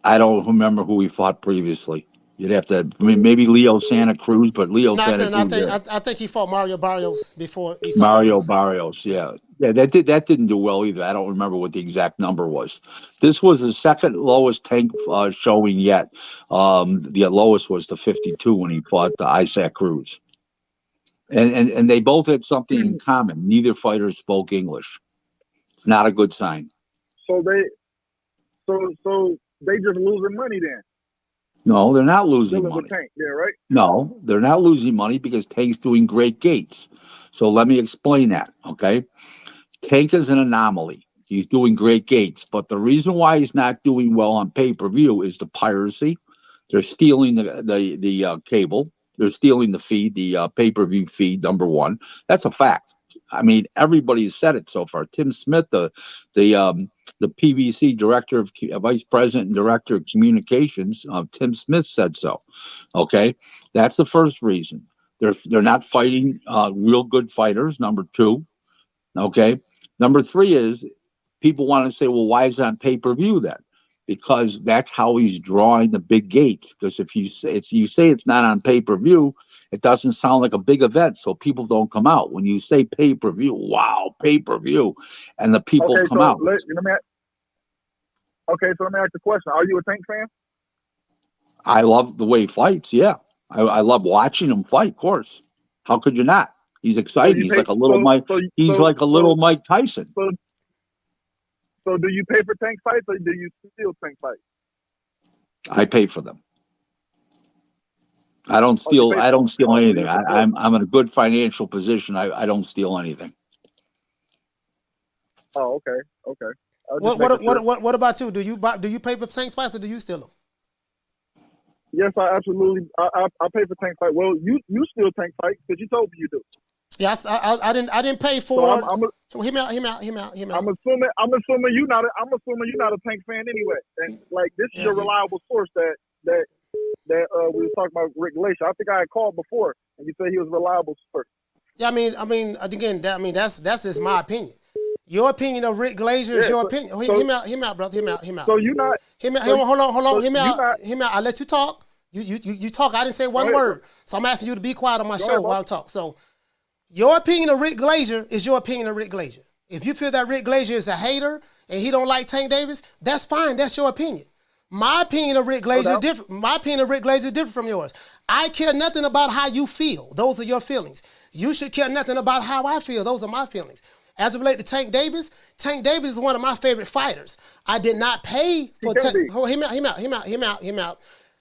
I don't remember who he fought previously. You'd have to, maybe Leo Santa Cruz, but I think he fought Mario Barrios before. Mario Barrios, yeah. That didn't do well either. I don't remember what the exact number was. This was the second lowest Tank showing yet. The lowest was the 52 when he fought Isaac Cruz. And they both had something in common. Neither fighter spoke English. It's not a good sign. So they just losing money then? No, they're not losing money. Tank, yeah, right? No, they're not losing money because Tank's doing great gates. So let me explain that, okay? Tank is an anomaly. He's doing great gates, but the reason why he's not doing well on pay-per-view is the piracy. They're stealing the cable. They're stealing the feed, the pay-per-view feed, number one. That's a fact. I mean, everybody has said it so far. Tim Smith, the PBC director of vice president and director of communications, Tim Smith said so. Okay, that's the first reason. They're not fighting real good fighters. Number two. Okay, number three is people want to say, well, why is it on pay-per-view then? Because that's how he's drawing the big gates. Because if you say it's not on pay-per-view, it doesn't sound like a big event, so people don't come out. When you say pay-per-view, wow, pay-per-view, and the people come out. So let me ask the question. Are you a Tank fan? I love the way he fights, yeah. I love watching him fight, of course. How could you not? He's exciting. He's like a little Mike. He's like a little Mike Tyson. So do you pay for Tank fights or do you steal Tank fights? I pay for them. I don't steal. I don't steal anything. I'm in a good financial position. I don't steal anything. Oh, okay. What about you? Do you pay for Tank fights or do you steal them? Yes, I absolutely. I pay for Tank fights. Well, you steal Tank fights because you told me you do. Yes, I didn't pay for. So hear me out. I'm assuming you're not a Tank fan anyway. And like this is a reliable source that we were talking about Rick Glaser. I think I had called before and you said he was a reliable source. Yeah, I mean again, that's just my opinion. Your opinion of Rick Glaser is your opinion. Hear me out, brother. Hear me out. So you're not. Hold on. Hear me out. I let you talk. You talk. I didn't say one word. So I'm asking you to be quiet on my show while I talk. So your opinion of Rick Glaser is your opinion of Rick Glaser. If you feel that Rick Glaser is a hater and he don't like Tank Davis, that's fine. That's your opinion. My opinion of Rick Glaser is different. My opinion of Rick Glaser is different from yours. I care nothing about how you feel. Those are your feelings. You should care nothing about how I feel. Those are my feelings. As it relates to Tank Davis is one of my favorite fighters. I did not pay for hear me out.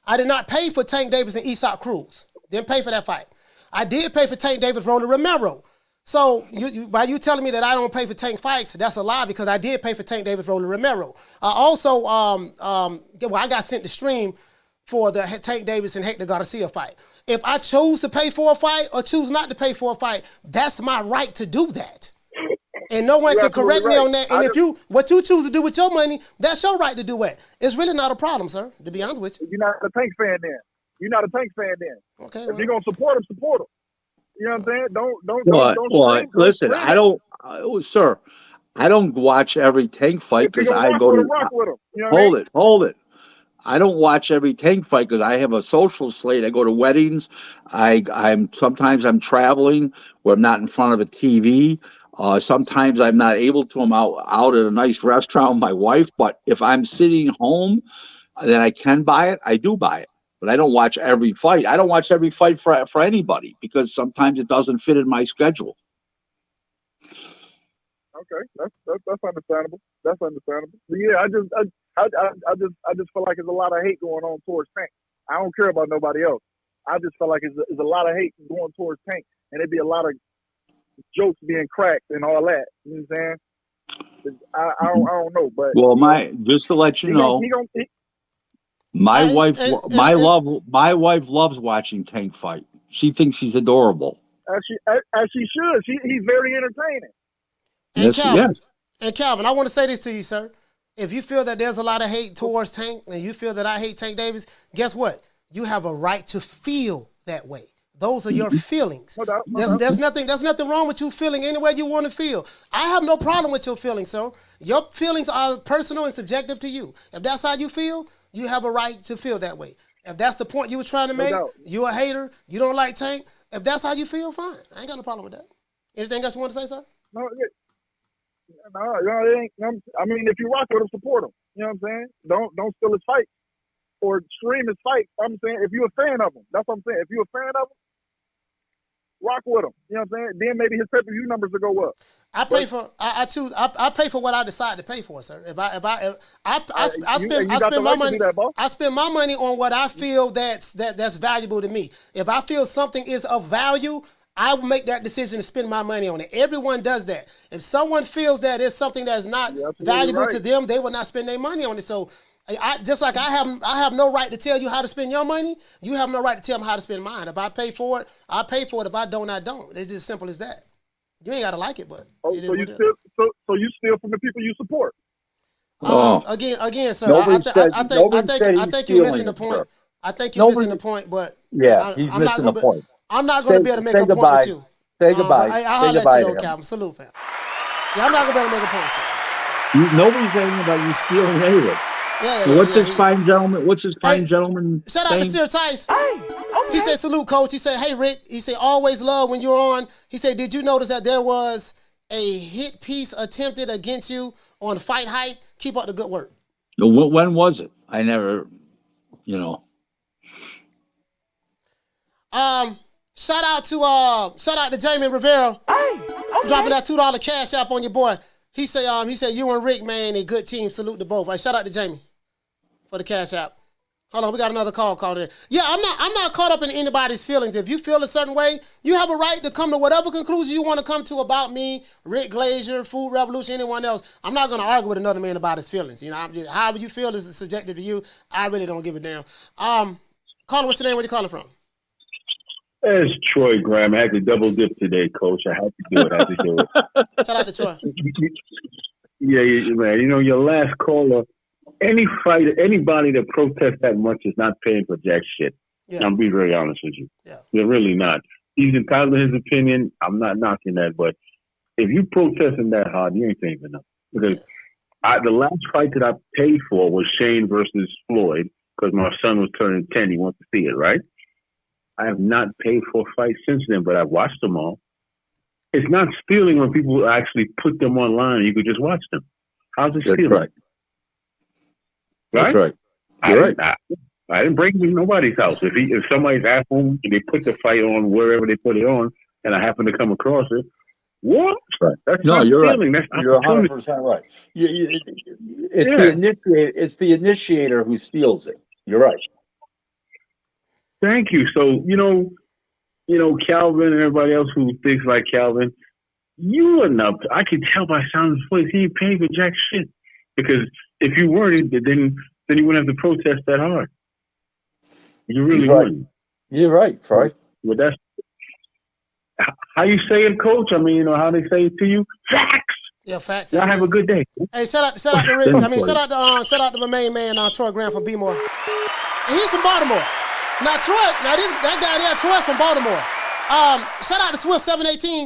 I did not pay for Tank Davis and Isaac Cruz. Didn't pay for that fight. I did pay for Tank Davis, Rolly Romero. So by you telling me that I don't pay for Tank fights, that's a lie because I did pay for Tank Davis, Rolly Romero. I also, I got sent the stream for the Tank Davis and Hector Garcia fight. If I choose to pay for a fight or choose not to pay for a fight, that's my right to do that. And no one can correct me on that. And what you choose to do with your money, that's your right to do it. It's really not a problem, sir, to be honest with you. You're not a Tank fan then. Okay. If you're going to support him, support him. You know what I'm saying? Don't. Listen, I don't, sir. I don't watch every Tank fight because I go to. Hold it. I don't watch every Tank fight because I have a social slate. I go to weddings. Sometimes I'm traveling where I'm not in front of a TV. Sometimes I'm not able to. I'm out at a nice restaurant with my wife. But if I'm sitting home, then I can buy it. I do buy it. But I don't watch every fight. I don't watch every fight for anybody because sometimes it doesn't fit in my schedule. Okay, that's understandable. But yeah, I just feel like there's a lot of hate going on towards Tank. I don't care about nobody else. I just feel like it's a lot of hate going towards Tank, and there'd be a lot of jokes being cracked and all that. You know what I'm saying? I don't know, but well, just to let you know, my wife loves watching Tank fight. She thinks he's adorable. As she should. He's very entertaining. And Calvin, I want to say this to you, sir. If you feel that there's a lot of hate towards Tank, and you feel that I hate Tank Davis, guess what? You have a right to feel that way. Those are your feelings. There's nothing wrong with you feeling any way you want to feel. I have no problem with your feelings, sir. Your feelings are personal and subjective to you. If that's how you feel, you have a right to feel that way. If that's the point you were trying to make, you a hater, you don't like Tank. If that's how you feel, fine. I ain't got no problem with that. Anything else you want to say, sir? No, it ain't. I mean, if you rock with him, support him. You know what I'm saying? Don't steal his fight or stream his fight. I'm saying if you're a fan of him, that's what I'm saying. If you're a fan of him, rock with him. You know what I'm saying? Then maybe his pay-per-view numbers will go up. I pay for what I decide to pay for, sir. I spend my money on what I feel that's valuable to me. If I feel something is of value, I will make that decision to spend my money on it. Everyone does that. If someone feels that it's something that's not valuable to them, they will not spend their money on it. So just like I have no right to tell you how to spend your money, you have no right to tell me how to spend mine. If I pay for it, I pay for it. If I don't, I don't. It's just as simple as that. You ain't got to like it, but so you steal from the people you support. Again, sir. I think you're missing the point. I think you're missing the point, but he's missing the point. I'm not going to be able to make a point with you. Say goodbye. I'll let you know, Calvin. Salute, fam. Yeah, I'm not going to be able to make a point with you. Nobody's saying about you stealing anything. What's his fine gentleman? Shout out to Sir Tice. He said, salute, coach. He said, hey, Rick. He said, always love when you're on. He said, did you notice that there was a hit piece attempted against you on Fight Hype? Keep up the good work. When was it? I never, Shout out to Jamie Rivera. Dropping that $2 cash app on your boy. He said you and Rick, man, a good team. Salute to both. Shout out to Jamie for the cash app. Hold on, we got another call called in. Yeah, I'm not caught up in anybody's feelings. If you feel a certain way, you have a right to come to whatever conclusion you want to come to about me, Rick Glaser, Food Revolution, anyone else. I'm not going to argue with another man about his feelings. I'm just, however you feel is subjective to you. I really don't give a damn. Caller, what's your name? Where you calling from? It's Troy Graham. I had to double dip today, Coach. I had to do it. Shout out to Troy. Yeah, man. Your last caller, any fighter, anybody that protests that much is not paying for jack shit. Yeah. I'll be very honest with you. Yeah. They're really not. He's entitled to his opinion. I'm not knocking that, but if you protesting that hard, you ain't paying for nothing. Because the last fight that I paid for was Shane versus Floyd because my son was turning 10. He wants to see it, right? I have not paid for a fight since then, but I've watched them all. It's not stealing when people actually put them online and you could just watch them. How's it stealing? Right. That's right. You're right. I didn't break into nobody's house. If somebody's at home and they put the fight on wherever they put it on, and I happen to come across it, what? Right. That's no, not you're stealing. right. That's you're 100% right. It's the initiator who steals it. You're right. Thank you. So, Calvin and everybody else who thinks like Calvin, you enough. I can tell by sound of his voice he ain't paying for jack shit. Because if you weren't, then you wouldn't have to protest that hard. You really wouldn't. You're right, Troy. Well, that's how you say it, Coach. I mean, how they say it to you. Facts. Yeah, facts. Y'all have a good day. Hey, shout out to Rick. Shout out to my main man, Troy Graham from B-More. And he's from Baltimore. Now that guy there, Troy's from Baltimore. Shout out to Swift 718.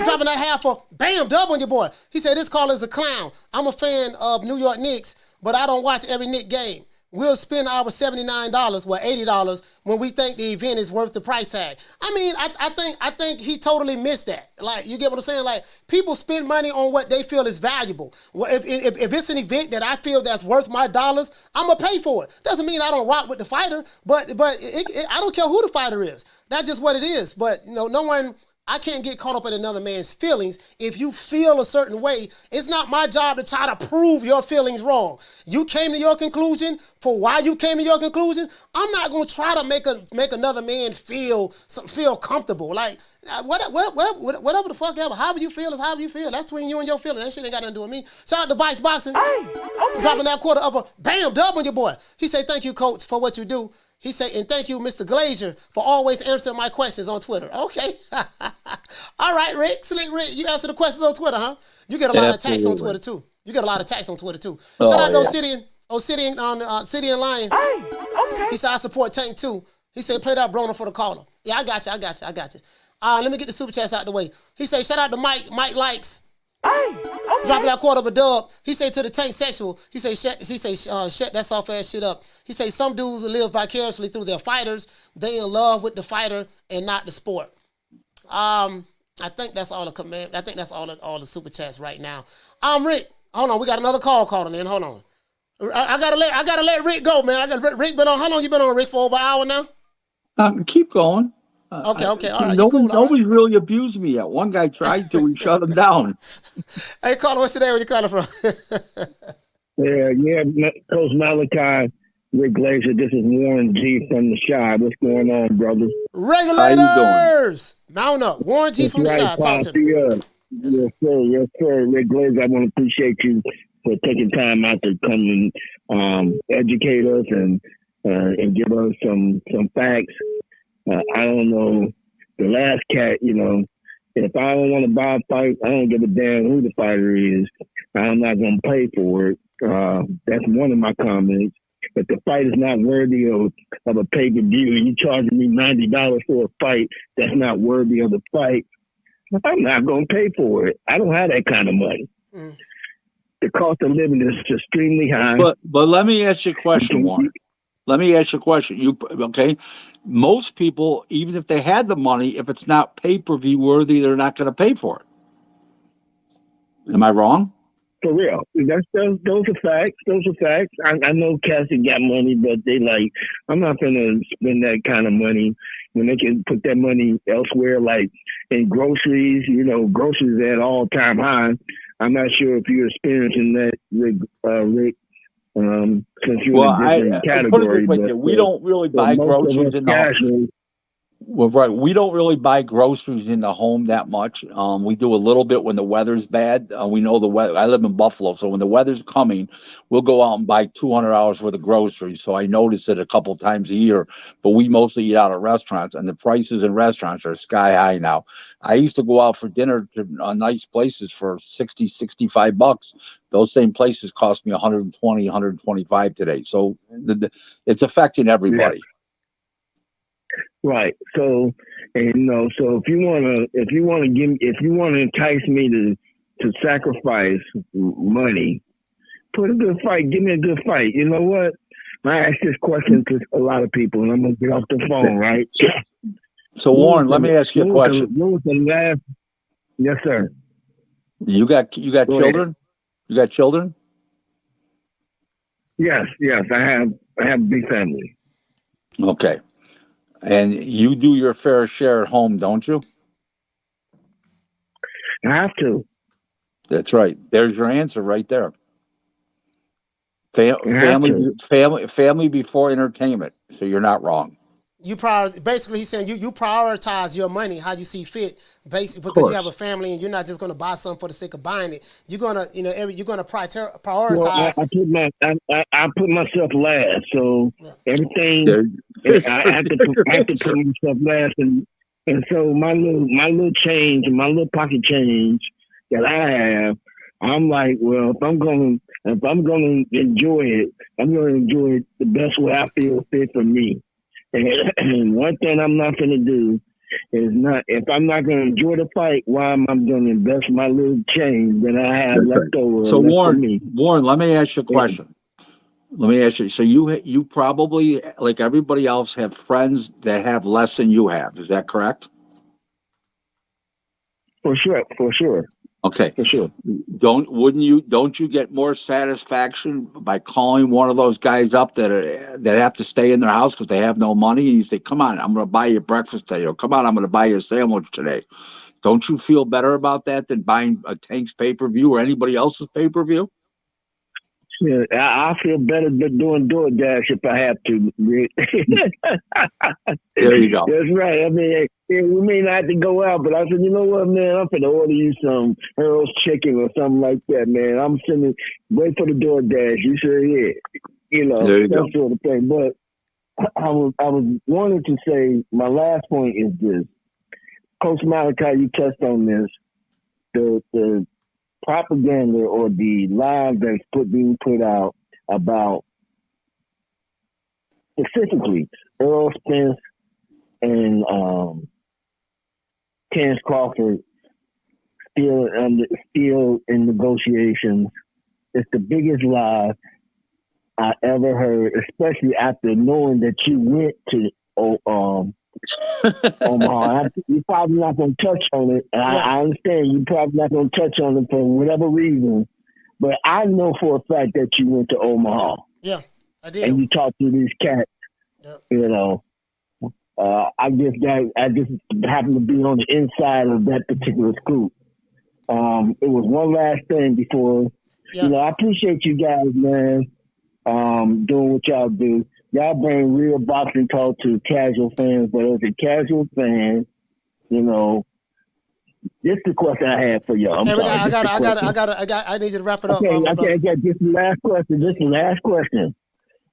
Dropping that half for bam dub on your boy. He said this caller is a clown. I'm a fan of New York Knicks, but I don't watch every Knicks game. We'll spend our $79, $80 when we think the event is worth the price tag. I mean, I think he totally missed that. Like, you get what I'm saying? Like, people spend money on what they feel is valuable. Well, if it's an event that I feel that's worth my dollars, I'm gonna pay for it. Doesn't mean I don't rock with the fighter, but I don't care who the fighter is. That's just what it is. But no one I can't get caught up in another man's feelings. If you feel a certain way, it's not my job to try to prove your feelings wrong. You came to your conclusion for why you came to your conclusion. I'm not going to try to make another man feel comfortable. Like, whatever the fuck ever. However you feel is however you feel. That's between you and your feelings. That shit ain't got nothing to do with me. Shout out to Vice Boxing. Hey, okay. Dropping that quarter of a bam dub on your boy. He say, thank you, coach, for what you do. He say, and thank you, Mr. Glaser, for always answering my questions on Twitter. Okay. All right, Rick. Slick Rick, you answer the questions on Twitter, huh? You get a lot of attacks on Twitter, too. Shout out to Obsidian on Obsidian Lion. Hey, okay. He said, I support Tank, too. He said, play that Broner for the caller. Yeah, I got you. Let me get the super chats out the way. He say, shout out to Mike Likes. Hey, okay. Dropping that quarter of a dub. He say to the Tank sexual. He say shut that soft ass shit up. He say some dudes live vicariously through their fighters. They in love with the fighter and not the sport. I think that's all the command. I think that's all the super chats right now. Rick, hold on. We got another call calling in. Hold on. I gotta let Rick go, man. Rick been on. How long you been on, Rick? For over an hour now. Keep going. Okay. All right. Nobody really abused me yet. One guy tried to. We shut him down. Hey, caller, what's today? Where you calling from? Yeah, Coach Malachi, Rick Glaser. This is Warren G from the Shy. What's going on, brothers? Regulators! Mount up. Warren G from the Shy. Talk to me. Yes, sir. Rick Glaser, I want to appreciate you for taking time out to come and educate us and give us some facts. I don't know. The last cat, if I don't want to buy a fight, I don't give a damn who the fighter is. I'm not going to pay for it. That's one of my comments. If the fight is not worthy of a pay-per-view, you charging me $90 for a fight that's not worthy of the fight, I'm not going to pay for it. I don't have that kind of money. The cost of living is extremely high. But let me ask you a question, Warren. Let me ask you a question. Okay? Most people, even if they had the money, if it's not pay-per-view worthy, they're not going to pay for it. Am I wrong? For real. Those are facts. I know Cassie got money, but they like, I'm not going to spend that kind of money when they can put that money elsewhere, like in groceries. Groceries at all-time high. I'm not sure if you're experiencing that, Rick. Since you're in a different category, we don't really buy groceries in the home. Well, right, we don't really buy groceries in the home that much. We do a little bit when the weather's bad. We know the weather. I live in Buffalo, so when the weather's coming, we'll go out and buy $200 worth of groceries. So I notice it a couple times a year. But we mostly eat out at restaurants, and the prices in restaurants are sky high now. I used to go out for dinner to nice places for $60-65. Those same places cost me $120, $125 today. So it's affecting everybody. Yeah. Right. So, so if you want to entice me to sacrifice money, put a good fight. Give me a good fight. You know what? I ask this question to a lot of people, and I'm gonna get off the phone. Right. So Warren, let me ask you a question. Yes, sir. You got children? You got children? Yes. I have a big family. Okay. And you do your fair share at home, don't you? I have to. That's right. There's your answer right there. Family before entertainment. So you're not wrong. Basically, he's saying you prioritize your money how you see fit, basically because you have a family and you're not just going to buy something for the sake of buying it. You're gonna, you're gonna prioritize. Well, I put myself last, so everything I have to put myself last, and so my little change, my little pocket change that I have, I'm like, well, if I'm gonna enjoy it, I'm gonna enjoy it the best way I feel fit for me. And one thing I'm not going to do is if I'm not going to enjoy the fight, why am I going to invest my little change that I have left over? So Warren, let me ask you a question. Let me ask you. So you probably, like everybody else, have friends that have less than you have. Is that correct? For sure. Okay. For sure. Don't you get more satisfaction by calling one of those guys up that have to stay in their house because they have no money, and you say, "Come on, I'm going to buy you breakfast today," or "Come on, I'm going to buy you a sandwich today." Don't you feel better about that than buying a Tank's pay-per-view or anybody else's pay-per-view? Yeah, I feel better than doing DoorDash if I have to. There you go. That's right. I mean, we may not have to go out, but I said, you know what, man, I'm finna order you some Earl's chicken or something like that, man. I'm sending, wait for the DoorDash. You sure? Yeah. You know, that sort of thing. But I was wanting to say, my last point is this. Coach Malachi, you touched on this. The propaganda or the lies that's being put out about specifically Earl Spence and Terrence Crawford still in negotiations. It's the biggest lie I ever heard, especially after knowing that you went to Omaha. You're probably not going to touch on it. And I understand you're probably not going to touch on it for whatever reason. But I know for a fact that you went to Omaha. Yeah, I did. And you talked to these cats. Yep. You know, I just happened to be on the inside of that particular scoop. It was one last thing before. You know, I appreciate you guys, man, doing what y'all do. Y'all bring real boxing talk to casual fans, but as a casual fan, you know, this is the question I have for y'all. I need you to wrap it up. Okay, this is the last question.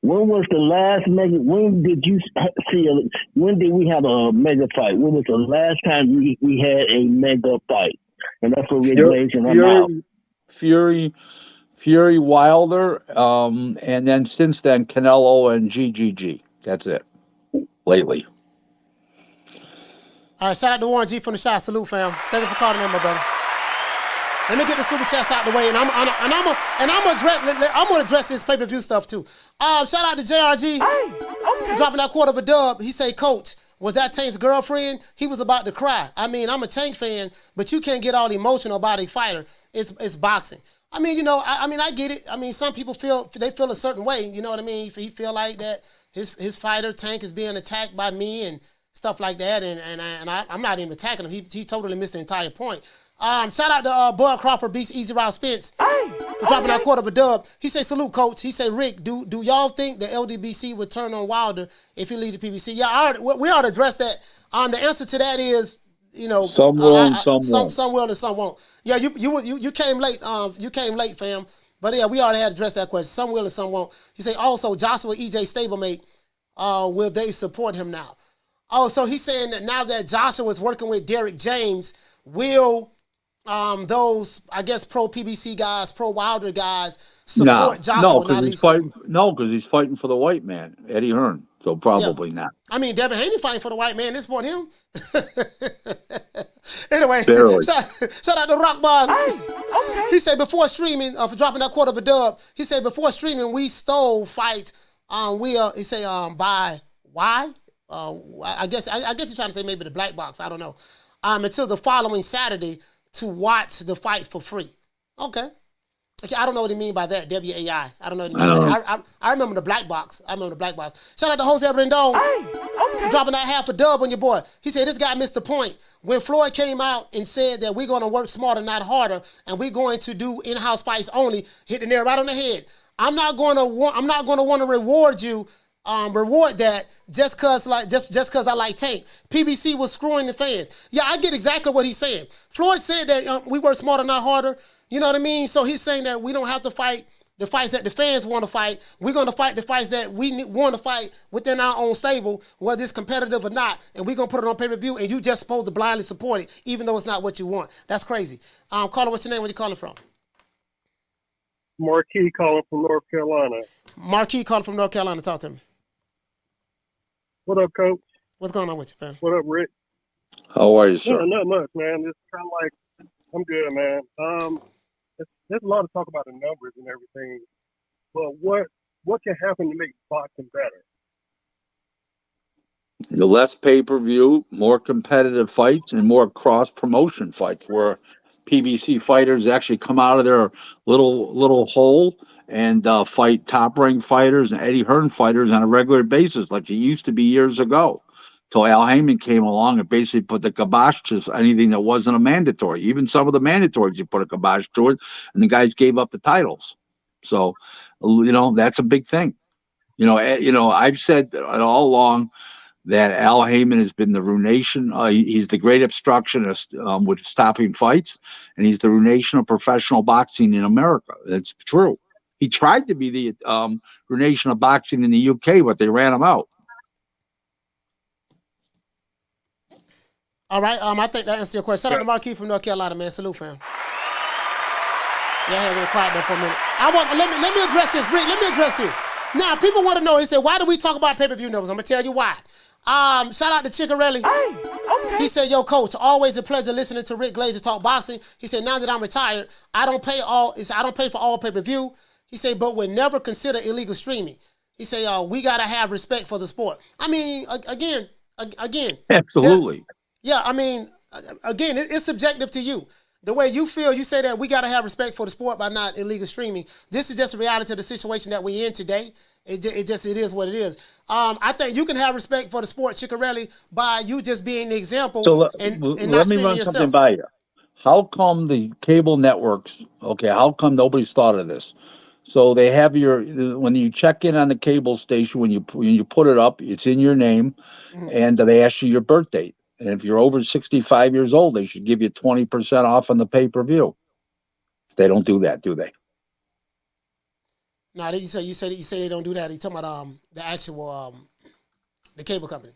When was the last mega? When did you see? When did we have a mega fight? When was the last time we had a mega fight? And that's what we're blazing. I'm out. Fury Wilder, and then since then Canelo and GGG. That's it. Lately. All right, shout out to Warren G from the shot. Salute, fam. Thank you for calling in, my brother. Let me get the super chats out the way, and I'm gonna address this pay-per-view stuff too. Shout out to JRG. Okay. Dropping that quarter of a dub. He say, "Coach, was that Tank's girlfriend?" He was about to cry. I mean, I'm a Tank fan, but you can't get all emotional about a fighter. It's boxing. I mean, you know, I get it. I mean, some people feel a certain way. You know what I mean? He feel like that his fighter Tank is being attacked by me and stuff like that. And I'm not even attacking him. He totally missed the entire point. Shout out to Bud Crawford beats Easy Route Spence for dropping that quarter of a dub. He say, "Salute, coach." He say, "Rick, do y'all think the LDBC would turn on Wilder if he lead the PBC?" Yeah, we ought to address that. The answer to that is, you know, some will and some won't. Some will and some won't. Yeah, you came late. You came late, fam. But yeah, we already had to address that question. Some will and some won't. He say also Joshua EJ stablemate. Will they support him now? Oh, so he's saying that now that Joshua is working with Derek James, will those, I guess, pro PBC guys, pro Wilder guys support Joshua? No, because he's fighting for the white man, Eddie Hearn. So probably not. I mean, Devin Haney fighting for the white man. They support him. Anyway, shout out to Rockball. Okay. He said before streaming, for dropping that quarter of a dub, he said before streaming, we stole fights. He say by why? I guess he's trying to say maybe the black box. I don't know. Until the following Saturday to watch the fight for free. Okay, I don't know what he mean by that. WAI. I don't know what he mean by that. I remember the black box. Shout out to Jose Rendon. Okay. Dropping that half a dub on your boy. He said this guy missed the point. When Floyd came out and said that we're going to work smarter, not harder, and we're going to do in-house fights only, hit the nail right on the head. I'm not going to want to reward you, reward that just cause I like Tank. PBC was screwing the fans. Yeah, I get exactly what he's saying. Floyd said that we work smarter, not harder. You know what I mean? So he's saying that we don't have to fight the fights that the fans want to fight. We're going to fight the fights that we want to fight within our own stable, whether it's competitive or not, and we're going to put it on pay-per-view, and you just supposed to blindly support it, even though it's not what you want. That's crazy. Caller, what's your name? Where you calling from? Marquis calling from North Carolina. Marquis calling from North Carolina. Talk to me. What up, Coach? What's going on with you, fam? What up, Rick? How are you, sir? Not much, man. It's kind of like, I'm good, man. There's a lot of talk about the numbers and everything, but what can happen to make boxing better? The less pay-per-view, more competitive fights, and more cross-promotion fights, where PBC fighters actually come out of their little hole and fight top-ranked fighters and Eddie Hearn fighters on a regular basis, like it used to be years ago. Till Al Haymon came along and basically put the kibosh to anything that wasn't a mandatory. Even some of the mandatories, you put a kibosh to it, and the guys gave up the titles. So, that's a big thing. I've said all along that Al Haymon has been the ruination. He's the great obstructionist with stopping fights, and he's the ruination of professional boxing in America. That's true. He tried to be the ruination of boxing in the UK, but they ran him out. All right, I think that answers your question. Shout out to Marquis from North Carolina, man. Salute, fam. Yeah, I been quiet there for a minute. Let me address this, Rick. Let me address this. Now, people want to know. He said, "Why do we talk about pay-per-view numbers?" I'm gonna tell you why. Shout out to Chickarelli. Okay. He said, "Yo, coach, always a pleasure listening to Rick Glaser talk boxing." He said, "Now that I'm retired, I don't pay for all pay-per-view." He said, "But would never consider illegal streaming." He said, "We gotta have respect for the sport." I mean, again. Absolutely. Yeah, I mean, again, it's subjective to you. The way you feel, you say that we got to have respect for the sport by not illegal streaming. This is just a reality of the situation that we're in today. It is what it is. I think you can have respect for the sport, Chickarelli, by you just being the example. So and let not me run yourself. something by you. How come the cable networks, how come nobody's thought of this? So they have when you check in on the cable station, when you put it up, it's in your name, and they ask you your birth date. And if you're over 65 years old, they should give you 20% off on the pay-per-view. They don't do that, do they? No, you say they don't do that. You're talking about the actual the cable company.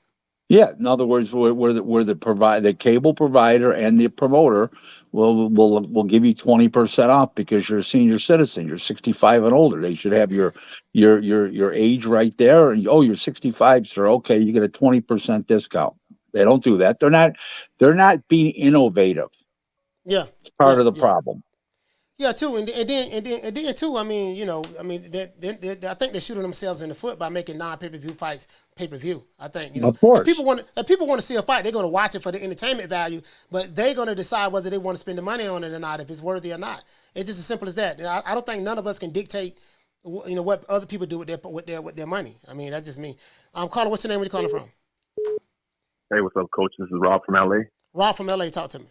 Yeah, in other words, the cable provider and the promoter will give you 20% off because you're a senior citizen. You're 65 and older. They should have your age right there. And you're 65, sir. Okay, you get a 20% discount. They don't do that. They're not being innovative. Yeah, it's part of the problem. Yeah, too, and then too. I mean, I think they're shooting themselves in the foot by making non-pay-per-view fights pay-per-view. I think, of course, if people want to see a fight, they're going to watch it for the entertainment value, but they're going to decide whether they want to spend the money on it or not, if it's worthy or not. It's just as simple as that. I don't think none of us can dictate, what other people do with their money. I mean, that's just me. Carla, what's your name? Where you calling from? Hey, what's up, Coach? This is Rob from LA. Rob from LA, talk to me.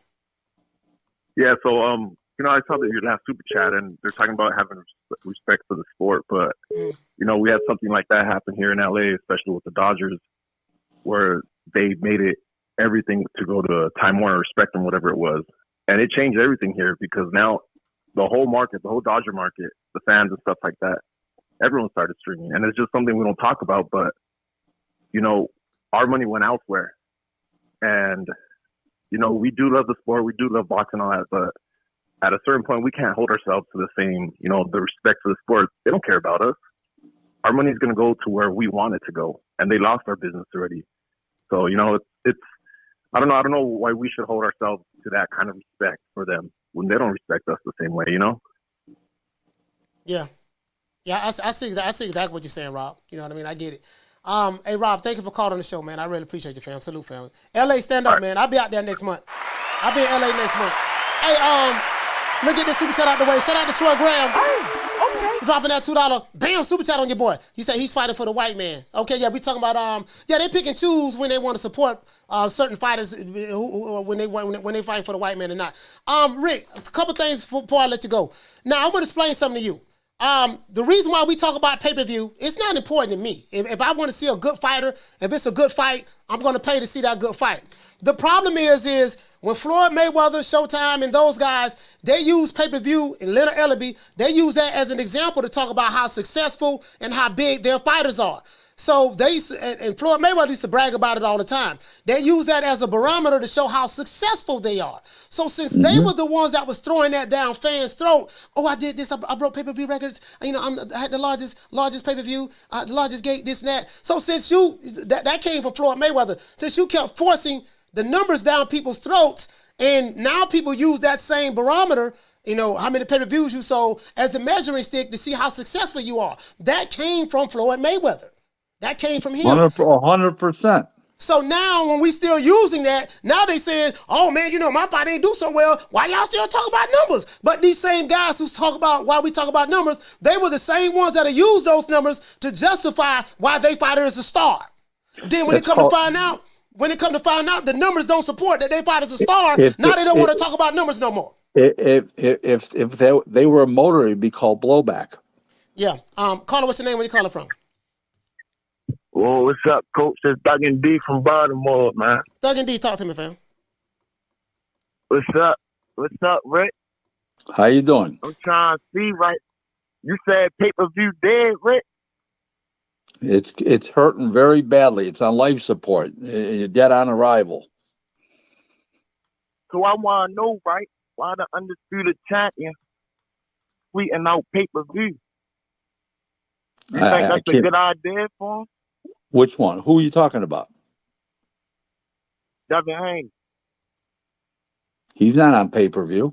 Yeah, so I saw that your last super chat, and they're talking about having respect for the sport, but we had something like that happen here in LA, especially with the Dodgers, where they made it everything to go to Time Warner or Spectrum, whatever it was, and it changed everything here because now the whole market, the whole Dodger market, the fans and stuff like that, everyone started streaming, and it's just something we don't talk about, but our money went elsewhere. And, we do love the sport. We do love boxing and all that. But at a certain point, we can't hold ourselves to the same, the respect for the sport. They don't care about us. Our money's going to go to where we want it to go. And they lost our business already. So, it's I don't know why we should hold ourselves to that kind of respect for them when they don't respect us the same way, Yeah. Yeah, I see exactly what you're saying, Rob. You know what I mean? I get it. Hey, Rob, thank you for calling the show, man. I really appreciate you, fam. Salute, fam. LA, stand up, man. I'll be out there next month. I'll be in LA next month. Hey, let me get this super chat out the way. Shout out to Troy Graham. Okay. Dropping that $2. Bam, super chat on your boy. You say he's fighting for the white man. Okay, yeah, we talking about, they pick and choose when they want to support certain fighters when they fight for the white man or not. Rick, a couple things before I let you go. Now, I'm going to explain something to you. The reason why we talk about pay-per-view, it's not important to me. If I want to see a good fighter, if it's a good fight, I'm going to pay to see that good fight. The problem is when Floyd Mayweather, Showtime, and those guys, they use pay-per-view, and Leonard Ellaby, they use that as an example to talk about how successful and how big their fighters are. So and Floyd Mayweather used to brag about it all the time. They use that as a barometer to show how successful they are. So since they were the ones that was throwing that down fans' throat, I did this, I broke pay-per-view records, I had the largest pay-per-view, the largest gate, this and that. So since that came from Floyd Mayweather, since you kept forcing the numbers down people's throats, and now people use that same barometer, how many pay-per-views you sold, as a measuring stick to see how successful you are. That came from Floyd Mayweather. That came from him. 100%. So now when we still using that, now they saying, oh man, you know, my fight ain't do so well. Why y'all still talk about numbers? But these same guys who talk about why we talk about numbers, they were the same ones that use those numbers to justify why they fighter is a star. Then when it come to find out, the numbers don't support that they fight as a star, now they don't want to talk about numbers no more. If they were a motor, it'd be called blowback. Yeah. Caller, what's your name? Where you calling from? Whoa, what's up, Coach? It's Doug and D from Baltimore, man. Doug and D, talk to me, fam. What's up? What's up, Rick? How you doing? I'm trying to see, right? You said pay-per-view dead, Rick? It's hurting very badly. It's on life support. You're dead on arrival. So I want to know, right, why the undisputed champion tweeting out pay-per-view? You think that's a good idea for him? Which one? Who are you talking about? Devin Haney. He's not on pay-per-view.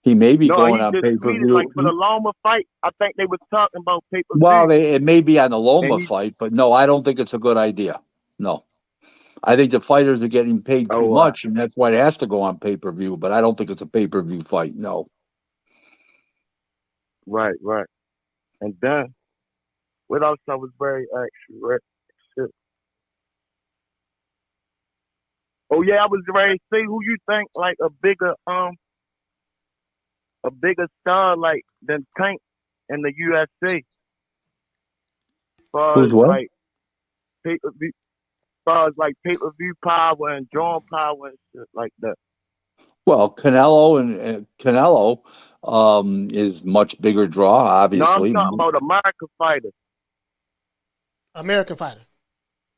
He may be going on pay-per-view. Like for the Loma fight, I think they were talking about pay-per-view. Well, it may be on the Loma fight, but no, I don't think it's a good idea. No. I think the fighters are getting paid too much, and that's why it has to go on pay-per-view, but I don't think it's a pay-per-view fight, no. Right. And then, what else I was very actually, right? Shit. Oh yeah, I was ready to say who you think like a bigger star like than Tank in the UFC. Who's what? Like pay-per-view, as far as like pay-per-view power and drawing power and shit like that. Well, Canelo is much bigger draw, obviously. No, I'm talking about American fighters. American fighter.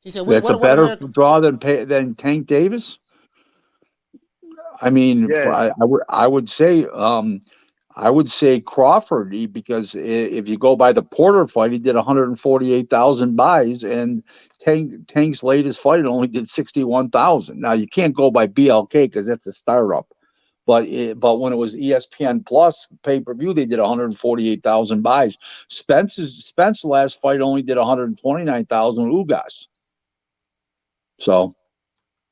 He said, "That's a better draw than Tank Davis." I mean, yeah. I would say Crawford, because if you go by the Porter fight, he did 148,000 buys, and Tank's latest fight only did 61,000. Now you can't go by BLK because that's a startup, but when it was ESPN Plus pay-per-view, they did 148,000 buys. Spence's last fight only did 129,000 Ugas. So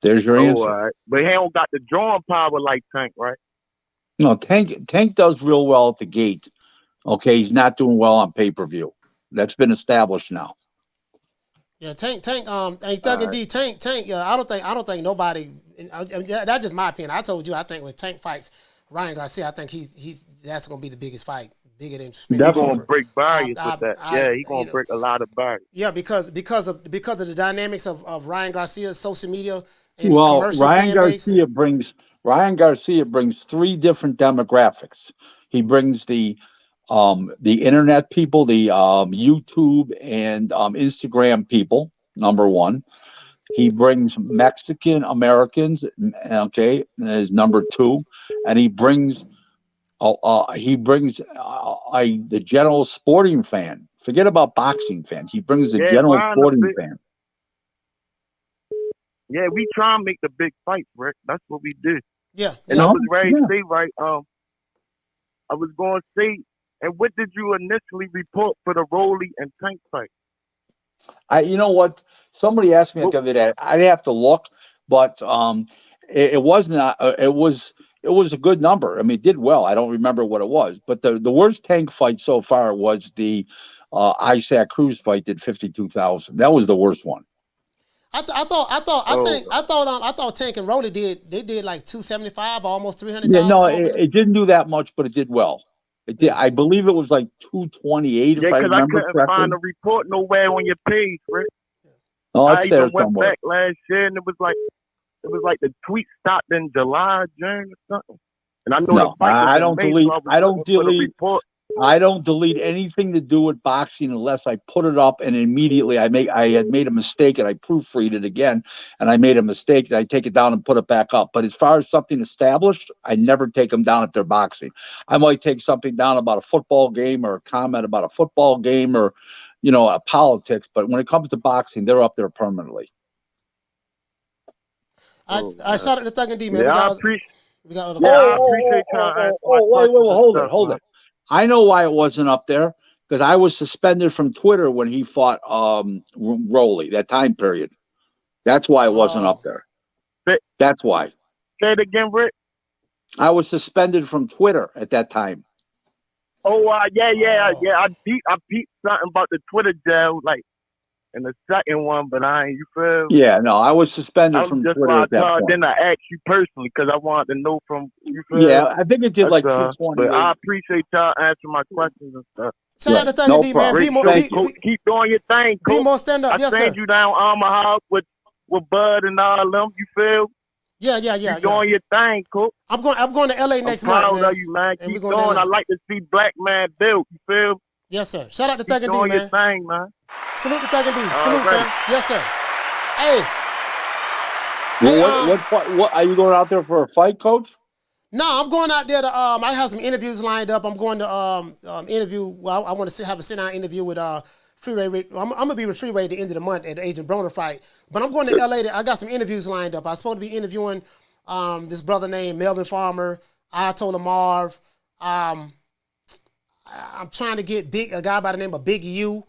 there's your answer. Right. But he don't got the drawing power like Tank, right? No, Tank does real well at the gate. Okay, he's not doing well on pay-per-view. That's been established now. Yeah, Tank, Thug and D, Tank. I don't think nobody. That's just my opinion. I told you, I think when Tank fights Ryan Garcia, I think that's going to be the biggest fight, bigger than. He's going to break barriers with that. Yeah, he's going to break a lot of barriers. Yeah, because of the dynamics of Ryan Garcia's social media. And well, Ryan Garcia brings three different demographics. He brings the internet people, the YouTube and Instagram people, number one. He brings Mexican Americans, okay, as number two, and he brings the general sporting fan. Forget about boxing fans. He brings the general sporting fan. Yeah, we try and make the big fights, Rick. That's what we do. Yeah. And I was ready to say, right, I was going to say, and what did you initially report for the Rolly and Tank fight? You know what? Somebody asked me the other day. I'd have to look, but it was not. It was a good number. I mean, it did well. I don't remember what it was, but the worst Tank fight so far was the Isaac Cruz fight. Did 52,000. That was the worst one. I thought Tank and Rolly did like 275, almost 300,000. Yeah, no, it didn't do that much, but it did well. It did. I believe it was like 228. Yeah, if I remember couldn't correctly. Find a report nowhere on your page, Rick. Oh, it's there even went somewhere. back last year, and it was like the tweet stopped in July, June, or something. And I know No, I don't delete anything to do with boxing unless I put it up and immediately I had made a mistake and I proofread it again and I made a mistake and I take it down and put it back up. But as far as something established, I never take them down if they're boxing. I might take something down about a football game or a comment about a football game or, a politics. But when it comes to boxing, they're up there permanently. I shot at the Thug and D, man. Yeah, I appreciate y'all. Wait, hold it. I know why it wasn't up there because I was suspended from Twitter when he fought Rolly, that time period. That's why it wasn't up there. That's why. Say it again, Rick. I was suspended from Twitter at that time. Oh, yeah. I peeped something about the Twitter jail, like, in the second one, but I ain't, you feel? Yeah, no, I was suspended from just Twitter at that point. Then I asked you personally because I wanted to know from you. Feel? Yeah, I think it did like 220. But I appreciate y'all answering my questions and stuff. Shout out to Thunder D, man. Keep doing your thing, Coach. D-Mo, stand up. Yes, sir. I sent you down Armor House with Bud and all them. You feel? Yeah. You doing your thing, Coach. I'm going to LA next month, man. Proud of you, man. Keep going. I like to see black man build. You feel? Yes, sir. Shout out to Thunder D, man. Doing your thing, man. Salute to Thunder D. Salute, fam. Yes, sir. Hey. Well, what are you going out there for a fight, Coach? No, I'm going out there to I have some interviews lined up. I'm going to interview. Well, I want to have a sit-down interview with Freeway. I'm gonna be with Freeway at the end of the month at the Agent Broner fight. But I'm going to LA. I got some interviews lined up. I was supposed to be interviewing this brother named Melvin Farmer, Ayatollah Marv. I'm trying to get a guy by the name of Big U.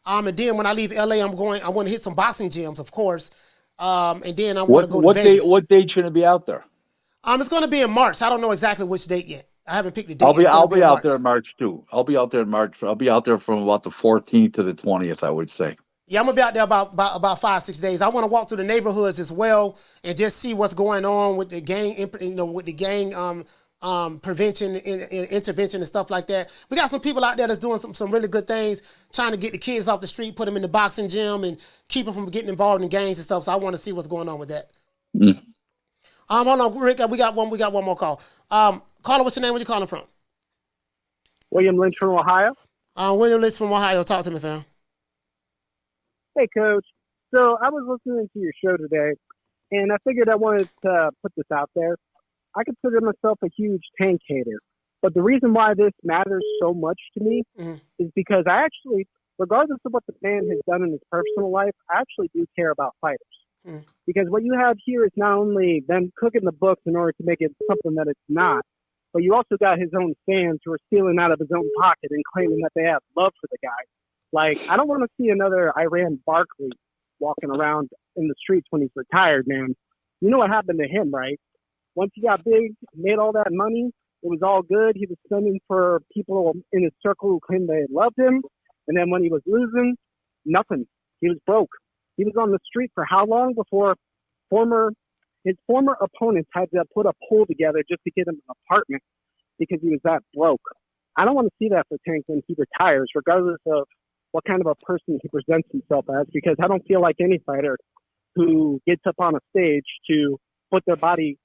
And then when I leave LA, I want to hit some boxing gyms, of course. And then I want to go to Vegas. What date should it be out there? It's going to be in March. I don't know exactly which date yet. I haven't picked the date. I'll be out there in March too. I'll be out there in March. I'll be out there from about the 14th to the 20th, I would say. Yeah, I'm gonna be out there about 5-6 days. I want to walk through the neighborhoods as well and just see what's going on with the gang, prevention and intervention and stuff like that. We got some people out there that's doing some really good things, trying to get the kids off the street, put them in the boxing gym, and keep them from getting involved in gangs and stuff. So I want to see what's going on with that. Mm. Hold on, Rick. We got one more call. Caller, what's your name? Where you calling from? William Lynch from Ohio. William Lynch from Ohio. Talk to me, fam. Hey, Coach. So I was listening to your show today, and I figured I wanted to put this out there. I consider myself a huge tank hater, but the reason why this matters so much to me is because I actually, regardless of what the man has done in his personal life, I actually do care about fighters. Because what you have here is not only them cooking the books in order to make it something that it's not, but you also got his own fans who are stealing out of his own pocket and claiming that they have love for the guy. Like, I don't want to see another Iran Barkley walking around in the streets when he's retired, man. You know what happened to him, right? Once he got big, made all that money, it was all good. He was spending for people in his circle who claimed they loved him. And then when he was losing, nothing. He was broke. He was on the street for how long before his former opponents had to put a poll together just to get him an apartment because he was that broke. I don't want to see that for Tank when he retires, regardless of what kind of a person he presents himself as, because I don't feel like any fighter who gets up on a stage to put their body,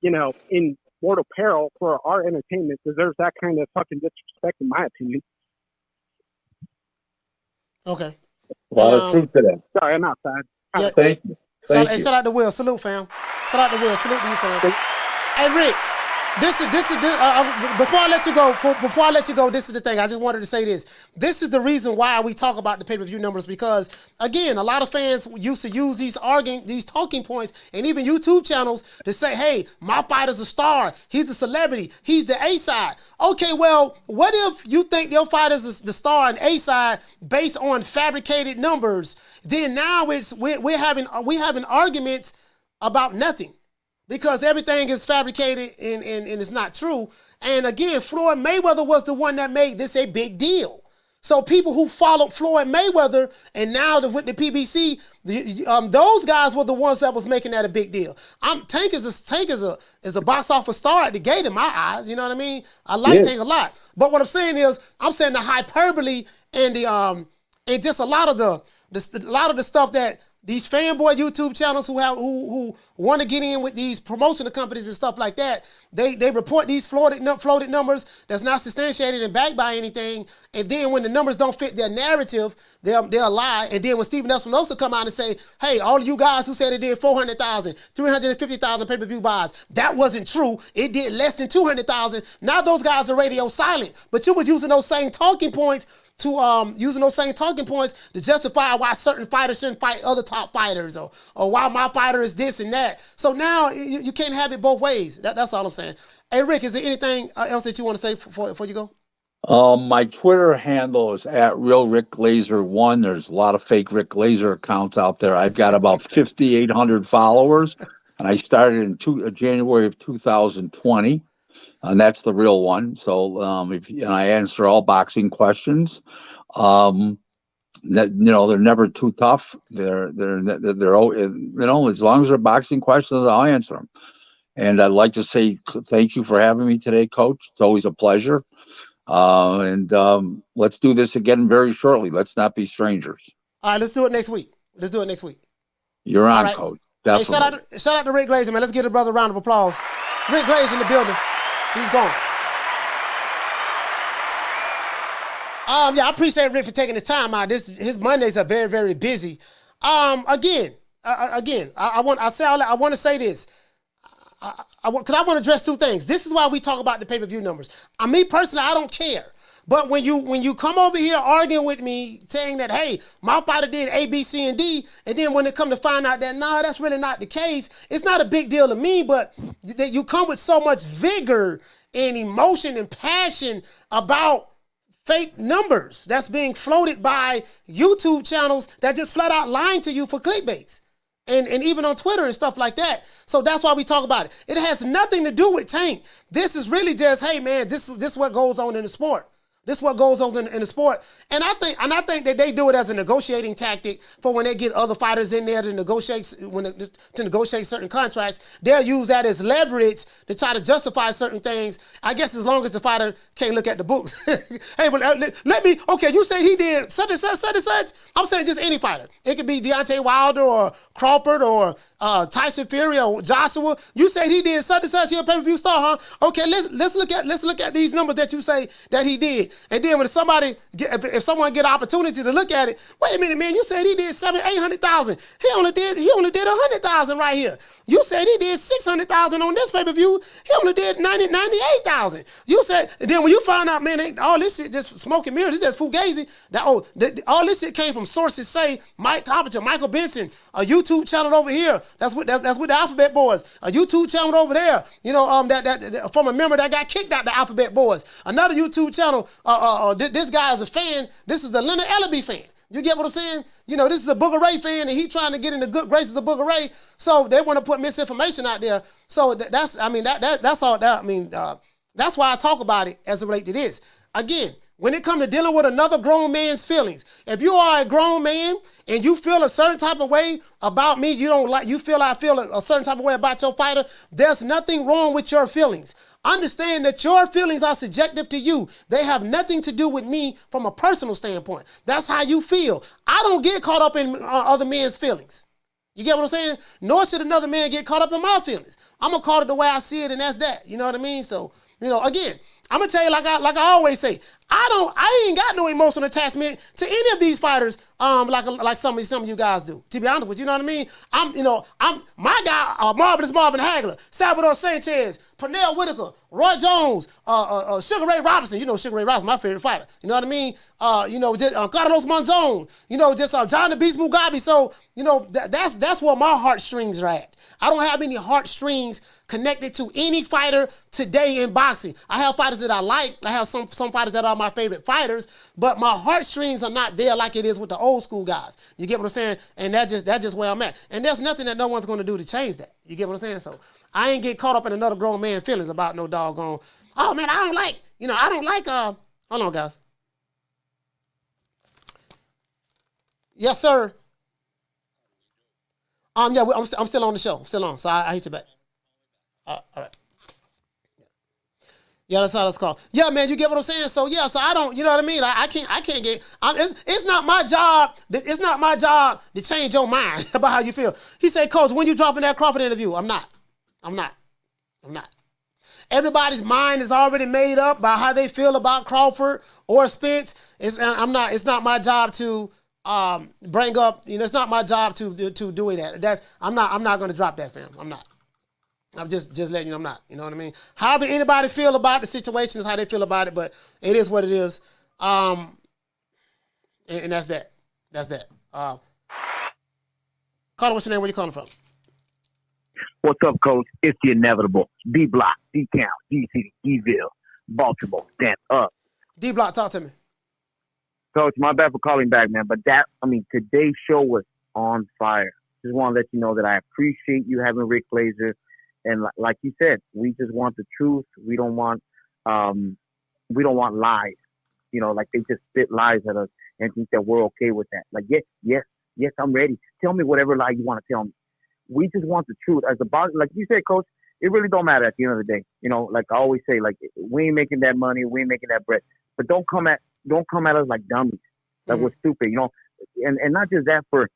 in mortal peril for our entertainment deserves that kind of fucking disrespect, in my opinion. Okay. A lot of truth to that. Sorry, I'm outside. Yeah. Thank you. Shout out to Will. Salute, fam. Shout out to Will. Salute to you, fam. Hey, Rick. This is before I let you go, this is the thing. I just wanted to say this. This is the reason why we talk about the pay-per-view numbers, because again, a lot of fans used to use these talking points and even YouTube channels to say, hey, my fighter's a star. He's a celebrity. He's the A-side. Okay, well, what if you think your fighter's the star and A-side based on fabricated numbers? Then now we're having arguments about nothing, because everything is fabricated and it's not true. And again, Floyd Mayweather was the one that made this a big deal. So people who followed Floyd Mayweather and now with the PBC, those guys were the ones that was making that a big deal. Tank is a box office star at the gate in my eyes. You know what I mean? I like Tank a lot. But what I'm saying is, I'm saying the hyperbole and and just a lot of the stuff that these fanboy YouTube channels who want to get in with these promotional companies and stuff like that, they report these floated numbers that's not substantiated and backed by anything, and then when the numbers don't fit their narrative, they'll lie. And then when Stephen Espinosa come out and say, hey, all of you guys who said it did 400,000, 350,000 pay-per-view buys, that wasn't true. It did less than 200,000. Now those guys are radio silent, but you were using those same talking points to justify why certain fighters shouldn't fight other top fighters, or why my fighter is this and that. So now you can't have it both ways. That's all I'm saying. Hey, Rick, is there anything else that you want to say before you go? My Twitter handle is at Real Rick Glaser 1. There's a lot of fake Rick Glaser accounts out there. I've got about 5,800 followers, and I started in January of 2020, and that's the real one. So and I answer all boxing questions. They're never too tough. They're as long as they're boxing questions, I'll answer them. And I'd like to say thank you for having me today, Coach. It's always a pleasure. And let's do this again very shortly. Let's not be strangers. All right, let's do it next week. You're on, right. Coach. Definitely. Hey, shout out to Rick Glaser, man. Let's give the brother a round of applause. Rick Glaser in the building. He's gone. I appreciate Rick for taking his time out. His Mondays are very, very busy. I want to say this. Because I want to address two things. This is why we talk about the pay-per-view numbers. Me personally, I don't care. But when you come over here arguing with me, saying that, hey, my fighter did A, B, C, and D, and then when they come to find out that, no, that's really not the case, it's not a big deal to me, but that you come with so much vigor and emotion and passion about fake numbers that's being floated by YouTube channels that just flat out lying to you for clickbaits. And even on Twitter and stuff like that. So that's why we talk about it. It has nothing to do with Tank. This is really just, hey man, this is what goes on in the sport. This is what goes on in the sport. And I think that they do it as a negotiating tactic for when they get other fighters in there to negotiate certain contracts. They'll use that as leverage to try to justify certain things. I guess as long as the fighter can't look at the books. Hey, but you say he did such and such. I'm saying just any fighter. It could be Deontay Wilder or Crawford or Tyson Fury or Joshua. You say he did such and such. You're a pay-per-view star, huh? Okay, let's look at these numbers that you say that he did. And then when if someone get an opportunity to look at it, wait a minute, man, you said he did 800,000. He only did 100,000 right here. You said he did 600,000 on this pay-per-view. He only did 98,000. You said, and then when you find out, man, all this shit just smoke and mirrors, it's just fugazi. All this shit came from sources say Mike Coppinger, Michael Benson, a YouTube channel over here. That's with the Alphabet Boys. A YouTube channel over there. That from a member that got kicked out the Alphabet Boys. Another YouTube channel. This guy is a fan. This is the Leonard Ellaby fan. You get what I'm saying? This is a Booger Ray fan, and he's trying to get in the good graces of Booger Ray. So they want to put misinformation out there. So that's all. That's why I talk about it as it relates to this. Again, when it comes to dealing with another grown man's feelings, if you are a grown man and you feel a certain type of way about me, I feel a certain type of way about your fighter, there's nothing wrong with your feelings. Understand that your feelings are subjective to you. They have nothing to do with me from a personal standpoint. That's how you feel. I don't get caught up in other men's feelings. You get what I'm saying? Nor should another man get caught up in my feelings. I'm going to call it the way I see it, and that's that. You know what I mean? So, again, I'm going to tell you like I always say, I ain't got no emotional attachment to any of these fighters like some of you guys do. To be honest with you, know what I mean? I'm my guy, Marvelous Marvin Hagler, Salvador Sanchez, Pernell Whitaker, Roy Jones, Sugar Ray Robinson. Sugar Ray Robinson, my favorite fighter. You know what I mean? Carlos Monzon. John the Beast Mugabe. So, that's where my heartstrings are at. I don't have any heartstrings connected to any fighter today in boxing. I have fighters that I like. I have some fighters that are my favorite fighters, but my heartstrings are not there like it is with the old school guys. You get what I'm saying? And that's just where I'm at. And there's nothing that no one's going to do to change that. You get what I'm saying? So I ain't get caught up in another grown man feelings about no doggone, oh man, I don't like, hold on guys. Yes, sir. Yeah, I'm still on the show. I'm still on, so I hit you back. All right. Yeah, that's how that's called. Yeah, man, you get what I'm saying? So yeah, so I don't, you know what I mean? I can't get. It's not my job. It's not my job to change your mind about how you feel. He said, Coach, when you dropping that Crawford interview? I'm not. Everybody's mind is already made up by how they feel about Crawford or Spence. It's not my job to bring up. It's not my job to do that. I'm not going to drop that, fam. I'm not. I'm just letting you know I'm not. You know what I mean? However anybody feel about the situation is how they feel about it, but it is what it is. And that's that. That's that. Carter, what's your name? Where you calling from? What's up, Coach? It's the inevitable. D-Block, D-Town, D-City, D-Ville, Baltimore, stand up. D-Block, talk to me. Coach, my bad for calling back, man. But today's show was on fire. Just want to let you know that I appreciate you having Rick Glaser. And like you said, we just want the truth. We don't want lies. You know, like they just spit lies at us and think that we're okay with that. Like, yes, I'm ready. Tell me whatever lie you want to tell me. We just want the truth. As a boxer, like you said, Coach, it really don't matter at the end of the day. You know, like I always say, like we ain't making that money, we ain't making that bread. But don't come at us like dummies, like we're stupid. You know, and not just that, for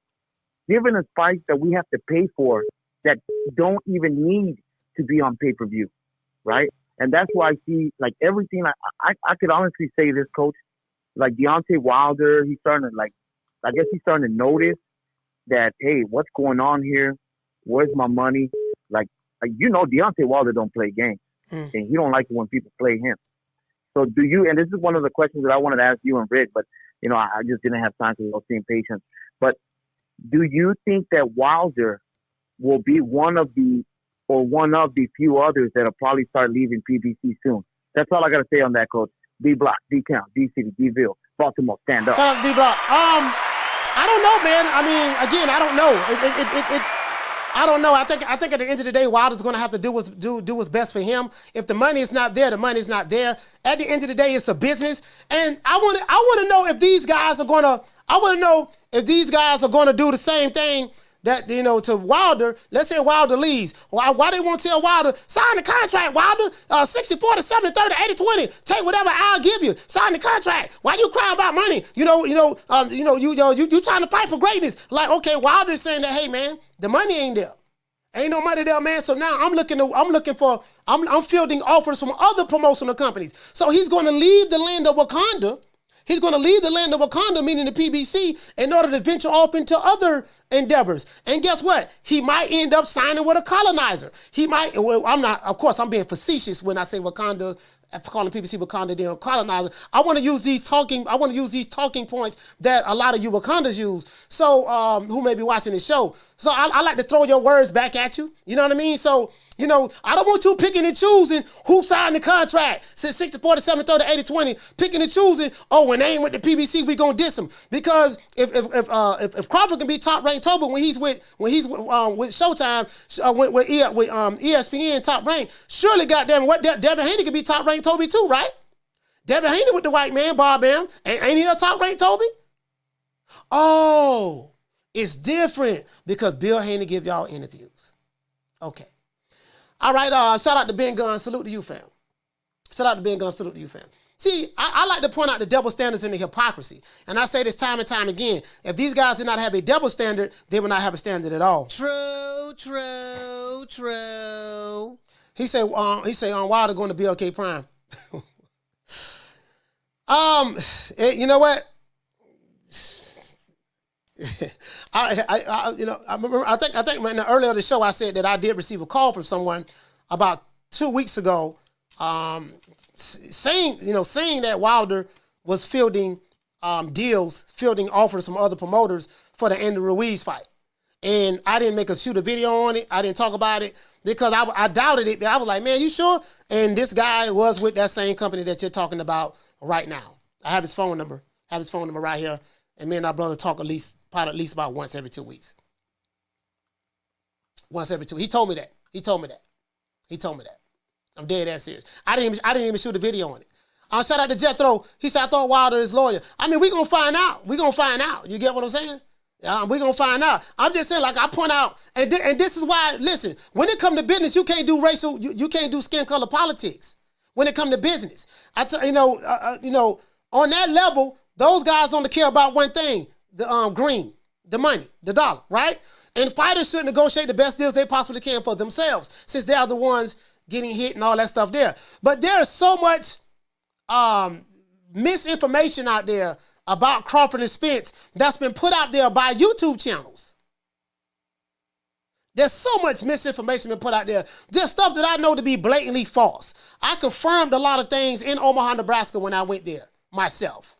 giving us fights that we have to pay for that don't even need to be on pay-per-view, right? And that's why I see, like, everything. I could honestly say this, Coach, like Deontay Wilder, he's starting to notice that, hey, what's going on here? Where's my money? Like Deontay Wilder don't play games, and he don't like it when people play him. So do you, and this is one of the questions that I wanted to ask you and Rick, but, you know, I just didn't have time because I was being patient. But do you think that Wilder will be one of the few others that'll probably start leaving PBC soon? That's all I got to say on that, Coach. D-Block, D-Count, D-City, D-Ville, Baltimore, stand up. Shout out to D-Block. I don't know, man. I mean, again, I don't know. I don't know. I think at the end of the day, Wilder's going to have to do what's best for him. If the money is not there, the money's not there. At the end of the day, it's a business, and I want to know if these guys are going to. I want to know if these guys are going to do the same thing that, you know, to Wilder. Let's say Wilder leaves. Why they won't tell Wilder, sign the contract, Wilder? 60-40, 70-30, 80-20. Take whatever I'll give you. Sign the contract. Why you crying about money? You trying to fight for greatness. Like, okay, Wilder is saying that, hey man, the money ain't there. Ain't no money there, man. So now I'm fielding offers from other promotional companies. So he's going to leave the land of Wakanda. He's going to leave the land of Wakanda, meaning the PBC, in order to venture off into other endeavors. And guess what? He might end up signing with a colonizer. He might, well, I'm being facetious when I say Wakanda, calling PBC Wakanda, then colonizer. I want to use these talking points that a lot of you Wakandas use. So, who may be watching this show. So I like to throw your words back at you. You know what I mean? So, you know, I don't want you picking and choosing who signed the contract. Since 60-40, 70-30, 80-20, picking and choosing, when they ain't with the PBC, we gonna diss them. Because if Crawford can be top ranked Toby when he's with Showtime, with ESPN top ranked, surely goddamn Devin Haney can be top ranked Toby too, right? Devin Haney with the white man, Bob Bam. Ain't he a top ranked Toby? Oh, it's different because Bill Haney give y'all interviews. Okay. All right, shout out to Ben Gunn. Salute to you, fam. Shout out to Ben Gunn. Salute to you, fam. See, I like to point out the double standards and the hypocrisy. And I say this time and time again. If these guys did not have a double standard, they would not have a standard at all. True. He said Wilder going to BLK Prime. You know what? I think earlier in the show I said that I did receive a call from someone about 2 weeks ago, saying that Wilder was fielding offers from other promoters for the Andy Ruiz fight, and I didn't shoot a video on it. I didn't talk about it because I doubted it. I was like, man, you sure? And this guy was with that same company that you're talking about right now. I have his phone number. Right here, and me and our brother talk at least about once every 2 weeks. Once every 2 weeks. He told me that. I'm dead ass serious. I didn't even shoot a video on it. Shout out to Jethro. He said, I thought Wilder is lawyer. I mean, we're going to find out. You get what I'm saying? We're going to find out. I'm just saying, like I point out, and this is why, listen, when it comes to business, you can't do racial, you can't do skin color politics. When it comes to business. On that level, those guys only care about one thing, the green, the money, the dollar, right? And fighters should negotiate the best deals they possibly can for themselves, since they are the ones getting hit and all that stuff there. But there is so much misinformation out there about Crawford and Spence that's been put out there by YouTube channels. There's so much misinformation been put out there. There's stuff that I know to be blatantly false. I confirmed a lot of things in Omaha, Nebraska when I went there myself.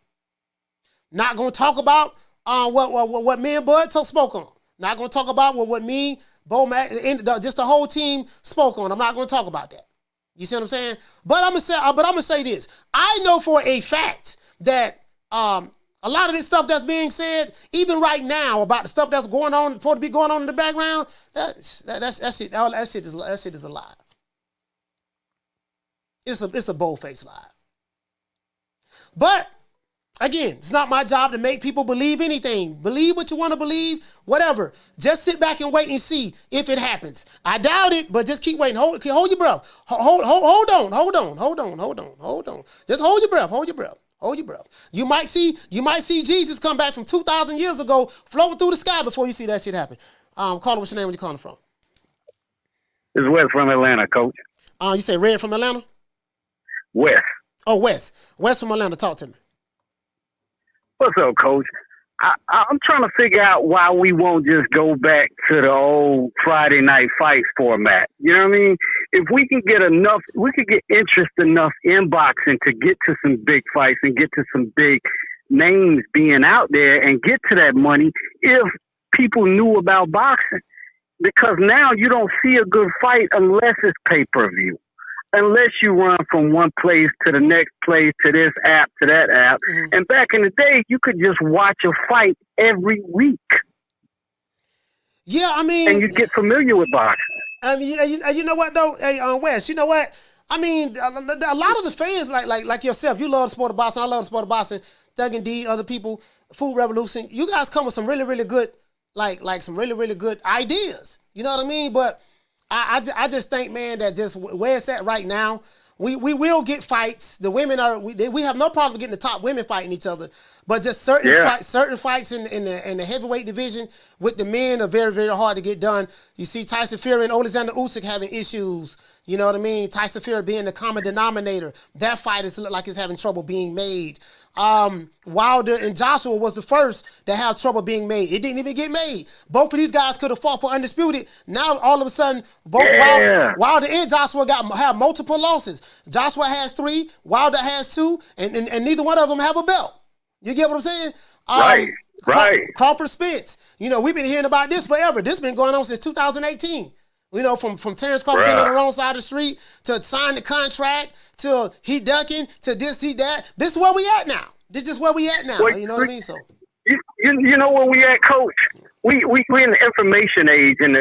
Not going to talk about what me and Bud spoke on. Not going to talk about what me, Bo Mac, just the whole team spoke on. I'm not going to talk about that. You see what I'm saying? But I'm gonna say this. I know for a fact that a lot of this stuff that's being said, even right now, about the stuff that's going on, supposed to be going on in the background, that shit is a lie. It's a bold-faced lie. But again, it's not my job to make people believe anything. Believe what you want to believe, whatever. Just sit back and wait and see if it happens. I doubt it, but just keep waiting. Hold your breath. Hold on. Just hold your breath. Hold your breath. You might see Jesus come back from 2,000 years ago, floating through the sky before you see that shit happen. Caller, what's your name? Where you calling from? It's Wes from Atlanta, Coach. You say Red from Atlanta? Wes. Oh, Wes. Wes from Atlanta. Talk to me. What's up, Coach? I'm trying to figure out why we won't just go back to the old Friday night fights format. You know what I mean? If we can get interest enough in boxing to get to some big fights and get to some big names being out there and get to that money, if people knew about boxing. Because now you don't see a good fight unless it's pay-per-view. Unless you run from one place to the next place, to this app, to that app. Mm-hmm. And back in the day, you could just watch a fight every week. Yeah, I mean... And you get familiar with boxing. I mean, you know what, though? Hey, Wes, you know what? I mean, a lot of the fans, like yourself, you love the sport of boxing, I love the sport of boxing, Thug and D, other people, Food Revolution, you guys come with some really, really good, like some really, really good ideas. You know what I mean? But... I just think, man, that just where it's at right now, we will get fights. The women we have no problem getting the top women fighting each other, but just certain fights in the heavyweight division with the men are very, very hard to get done. You see Tyson Fury and Alexander Usyk having issues. You know what I mean? Tyson Fury being the common denominator. That fight is like it's having trouble being made. Wilder and Joshua was the first to have trouble being made. It didn't even get made. Both of these guys could have fought for undisputed. Now all of a sudden, both Wilder and Joshua have multiple losses. Joshua has 3, Wilder has 2, and neither one of them have a belt. You get what I'm saying? Right. Crawford Spence. You know, we've been hearing about this forever. This been going on since 2018. You know, from Terrence Crawford being on the wrong side of the street to sign the contract to he ducking to this, he that. This is where we at now. This is where we at now. You know what I mean? So you know where we at, Coach? We in the information age, and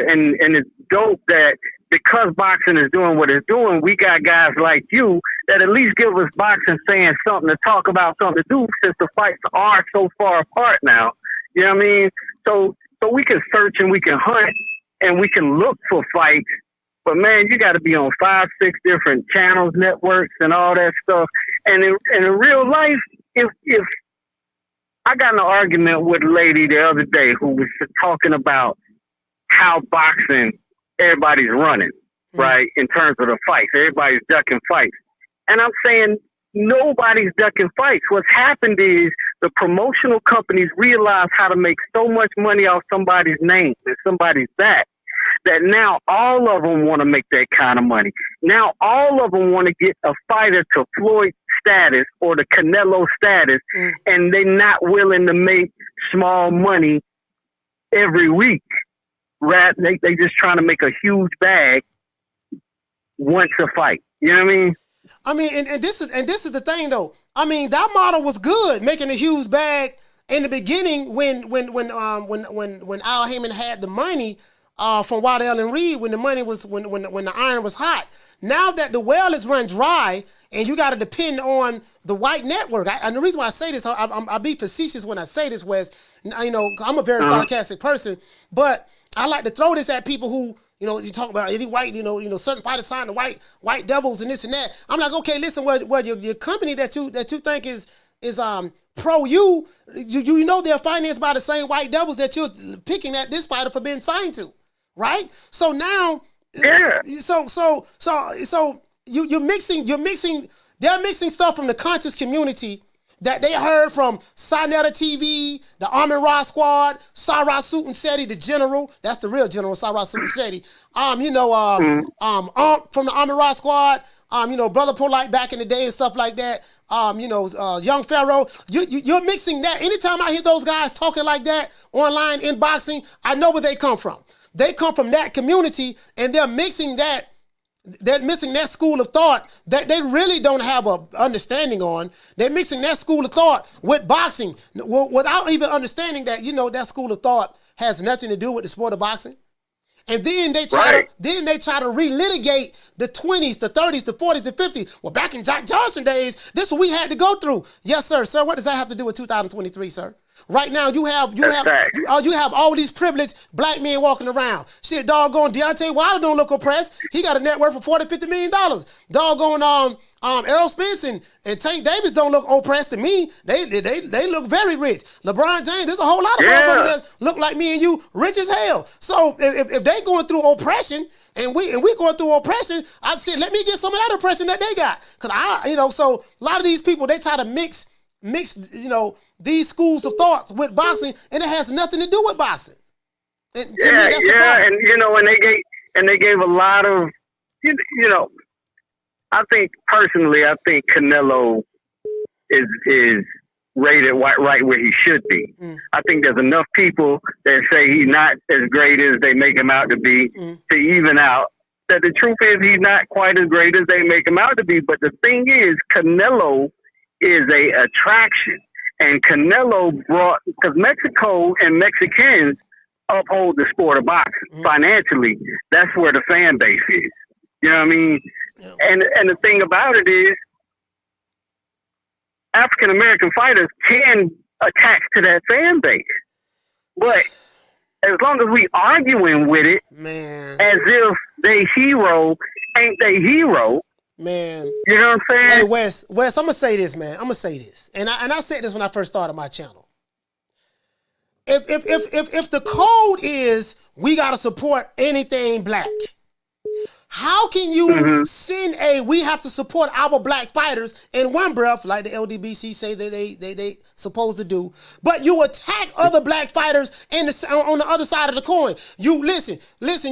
it's dope that because boxing is doing what it's doing, we got guys like you that at least give us boxing saying something to talk about, something to do, since the fights are so far apart now. You know what I mean? So we can search and we can hunt. And we can look for fights, but man, you got to be on 5, 6 different channels, networks, and all that stuff. And in real life, if I got in an argument with a lady the other day who was talking about how boxing everybody's running, right, in terms of the fights, everybody's ducking fights, and I'm saying nobody's ducking fights. What's happened is the promotional companies realize how to make so much money off somebody's name and somebody's back that now all of them want to make that kind of money. Now all of them want to get a fighter to Floyd status or the Canelo status, and they're not willing to make small money every week. They just trying to make a huge bag once a fight. You know what I mean? I mean, and this is the thing though. I mean, that model was good, making a huge bag in the beginning when Al Haymon had the money from Wilder and Reed, when the money was when the iron was hot. Now that the well is run dry and you got to depend on the white network. And the reason why I say this, I'll be facetious when I say this, Wes. You know, I'm a very sarcastic person, but I like to throw this at people who, you know, you talk about any white, you know, certain fighters sign the white devils and this and that. I'm like, okay, listen, what your company that you think is pro you know they're financed by the same white devils that you're picking at this fighter for being signed to, right? So now, so you're mixing. They're mixing stuff from the conscious community that they heard from Sinetta TV, the Armin Ra Squad, Sarah Sutanseti, the general. That's the real general, Sarah Sutanseti. From the Armin Ra Squad. Brother Polite back in the day and stuff like that. Young Pharaoh. You're mixing that. Anytime I hear those guys talking like that online in boxing, I know where they come from. They come from that community, and they're mixing that They're missing that school of thought that they really don't have a understanding on. They're mixing that school of thought with boxing without even understanding that, that school of thought has nothing to do with the sport of boxing. And then they try to relitigate the 20s, the 30s, the 40s, the 50s. Well, back in Jack Johnson days, this is what we had to go through. Yes, sir. Sir, what does that have to do with 2023, sir? Right now, you have all these privileged black men walking around. Shit, doggone Deontay Wilder don't look oppressed. He got a net worth of $40, $50 million. Doggone Errol Spence and Tank Davis don't look oppressed to me. They look very rich. LeBron James, there's a whole lot of motherfuckers that look like me and you, rich as hell. So if they going through oppression and we going through oppression, I said let me get some of that oppression that they got. Cause so a lot of these people they try to mix these schools of thought with boxing, and it has nothing to do with boxing. And to me, that's the problem. And they gave a lot of I think Canelo is rated right where he should be. I think there's enough people that say he's not as great as they make him out to be to even out that the truth is he's not quite as great as they make him out to be. But the thing is, Canelo is a attraction. And Canelo because Mexico and Mexicans uphold the sport of boxing financially. That's where the fan base is. You know what I mean? And the thing about it is, African American fighters can attach to that fan base, but as long as we arguing with it, as if they hero ain't they hero. Man, you know what I'm saying? Hey, Wes, I'm gonna say this, man. I'm gonna say this, and I said this when I first started my channel. If the code is we gotta support anything black, how can you send we have to support our black fighters in one breath, like the LDBC say that they supposed to do, but you attack other black fighters on the other side of the coin? You listen,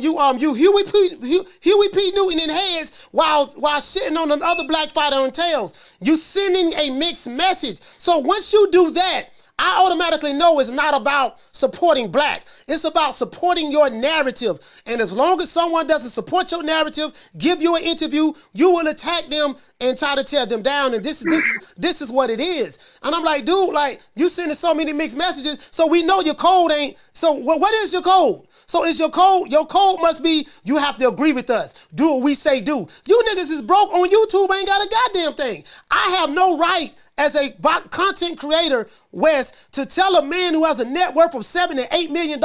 you Huey P. Newton in heads while shitting on another black fighter on tails. You sending a mixed message. So once you do that, I automatically know it's not about supporting black. It's about supporting your narrative. And as long as someone doesn't support your narrative, give you an interview, you will attack them and try to tear them down. And this is what it is. And I'm like, dude, like you sending so many mixed messages, so we know your code ain't. So what is your code? So is your code must be you have to agree with us. Do what we say do. You niggas is broke on YouTube, ain't got a goddamn thing. I have no right as a content creator, Wes, to tell a man who has a net worth of $7 to $8 million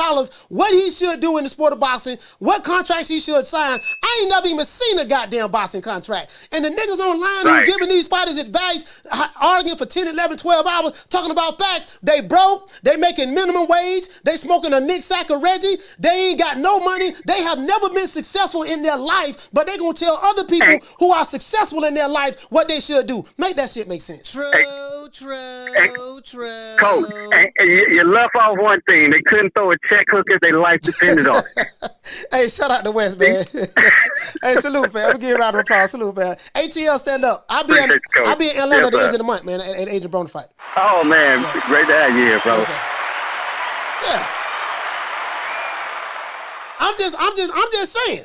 what he should do in the sport of boxing, what contracts he should sign. I ain't never even seen a goddamn boxing contract. And the niggas online who giving these fighters advice, arguing for 10, 11, 12 hours, talking about facts, they broke, they making minimum wage, they smoking a Nick Sack or Reggie, they ain't got no money, they have never been successful in their life, but they gonna tell other people who are successful in their life what they should do. Make that shit make sense. True. Coach, and you left off one thing. They couldn't throw a check hook if their life depended on it. Hey, shout out to West, man. Hey, salute, man. I'm give you a round of applause. Salute, man. ATL, stand up. I'll be in Atlanta at the end of the month, man, at Agent Broner fight. Oh, man. Great to have you here, bro. Yeah. I'm just saying.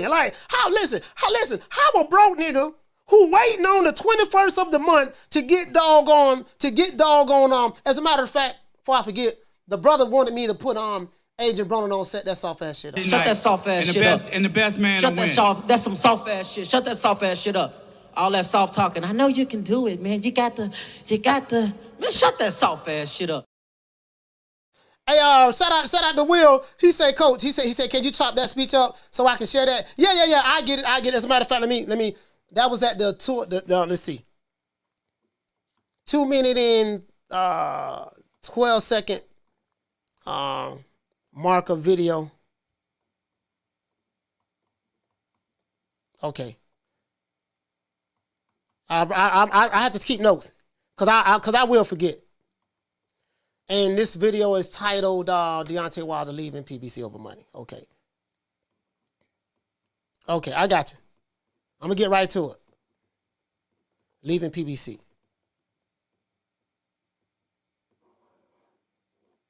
Like, how a broke nigga who waiting on the 21st of the month to get doggone, as a matter of fact, before I forget, the brother wanted me to put Agent Broner on set that soft ass shit up. Shut that soft ass shit up. And the best man to win. That's some soft ass shit. Shut that soft ass shit up. All that soft talking. I know you can do it, man. You got to, man, shut that soft ass shit up. Hey, shout out to Will. He said, Coach, he said, can you chop that speech up so I can share that? Yeah. I get it. As a matter of fact, let me. That was at the tour. Let's see. 2 minute and 12 second mark of video. Okay. I have to keep notes because I will forget. And this video is titled Deontay Wilder leaving PBC over money. Okay, I got you. I'm going to get right to it. Leaving PBC.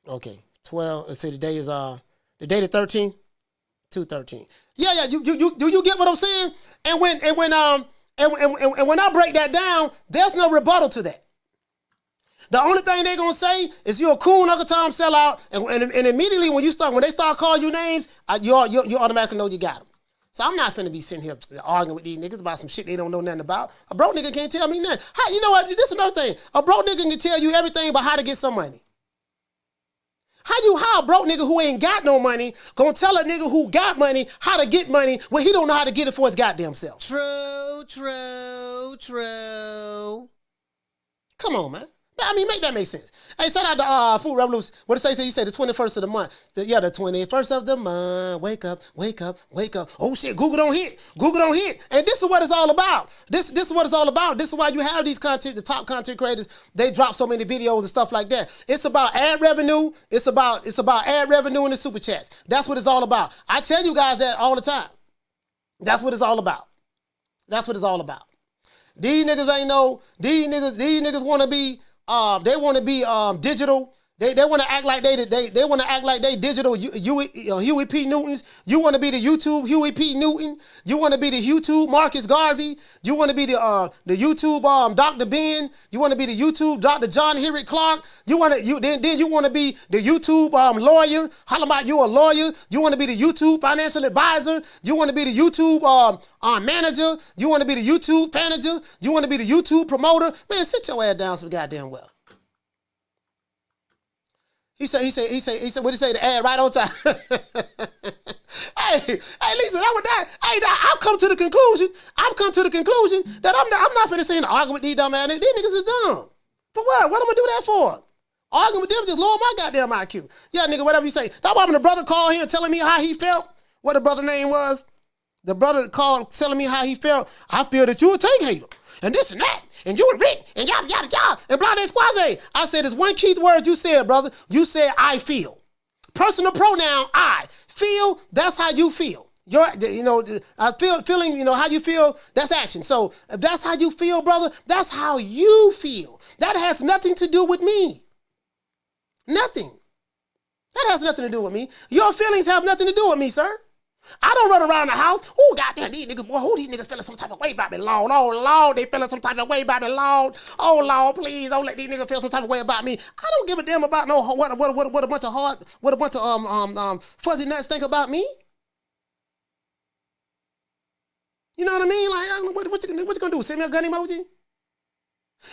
Okay, 12. Let's say the day is the 13th. 213. Yeah. You get what I'm saying? And when I break that down, there's no rebuttal to that. The only thing they're gonna say is you're a coon, Uncle Tom sellout, and immediately when they start calling you names, you automatically know you got them. So I'm not finna be sitting here arguing with these niggas about some shit they don't know nothing about. A broke nigga can't tell me nothing. You know what? This is another thing. A broke nigga can tell you everything about how to get some money. How a broke nigga who ain't got no money gonna tell a nigga who got money how to get money when he don't know how to get it for his goddamn self? True. Come on, man. I mean, make that make sense. Hey, shout out to Food Revolution. What did it say? You say the 21st of the month. The 21st of the month. Wake up. Oh, shit, Google don't hit. And this is what it's all about. This is what it's all about. This is why you have these the top content creators. They drop so many videos and stuff like that. It's about ad revenue. It's about ad revenue and the super chats. That's what it's all about. I tell you guys that all the time. That's what it's all about. These niggas ain't know. These niggas want to be. They want to be digital. They want to act like they want to act like they digital Huey P. Newtons. You want to be the YouTube Huey P. Newton. You want to be the YouTube Marcus Garvey. You want to be the YouTube Dr. Ben. You want to be the YouTube Dr. John Henrik Clark. Then you want to be the YouTube lawyer. How about you a lawyer? You want to be the YouTube financial advisor. You want to be the YouTube manager. You want to be the YouTube manager. You want to be the YouTube promoter. Man, sit your ass down some goddamn well. He said, what did he say? The ad right on time. Hey, Lisa, I've come to the conclusion that I'm not finna sit and argue with these dumb ass niggas. These niggas is dumb. For what? What am I do that for? Arguing with them just lower my goddamn IQ. Yeah, nigga, whatever you say. That why when the brother called here telling me how he felt, what the brother name was, the brother called telling me how he felt, I feel that you a tank hater. And this and that, and you and Rick, and yada, yada, yada, and blah, blah, squaze. I said, there's one key word you said, brother. You said, I feel. Personal pronoun, I. Feel, that's how you feel. Feeling, how you feel, that's action. So if that's how you feel, brother, that's how you feel. That has nothing to do with me. Nothing. That has nothing to do with me. Your feelings have nothing to do with me, sir. I don't run around the house. Oh, goddamn, these niggas, boy, these niggas feeling some type of way about me, Lord. Oh, Lord, they feeling some type of way about me, Lord. Oh, Lord, please don't let these niggas feel some type of way about me. I don't give a damn about what a bunch of fuzzy nuts think about me. You know what I mean? Like, what you gonna do? Send me a gun emoji?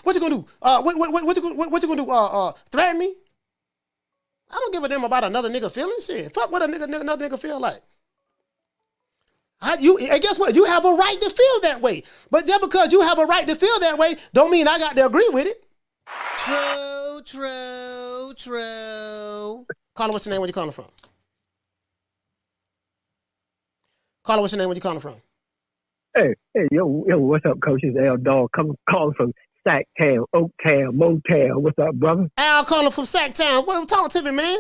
What you gonna do? What you gonna do? Threaten me? I don't give a damn about another nigga feeling shit. Fuck what another nigga feel like. And guess what? You have a right to feel that way. But just because you have a right to feel that way, don't mean I got to agree with it. True. Caller, what's your name? Where you calling from? Caller, what's your name? Where you calling from? Hey, yo, what's up, coach? It's L Dog. Calling from Sacktown, Oaktown, Motown. What's up, brother? Al calling from Sacktown. Well, talk to me, man.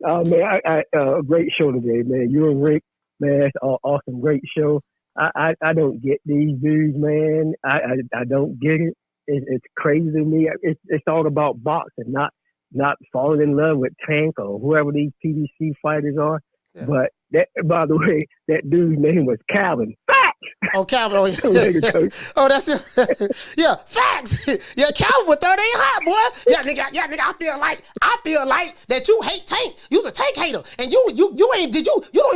Man, I great show today, man. You and Rick, man, that's awesome, great show. I don't get these dudes, man. I don't get it. It's crazy to me. It's all about boxing, not falling in love with Tank or whoever these PBC fighters are. Yeah. But by the way, that dude's name was Calvin. Oh, Calvin. Oh, yeah. Oh, that's it. Yeah, facts. Yeah, Calvin with 30 ain't hot, boy. Yeah, nigga, I feel like that you hate Tank. You's a Tank hater. And you don't even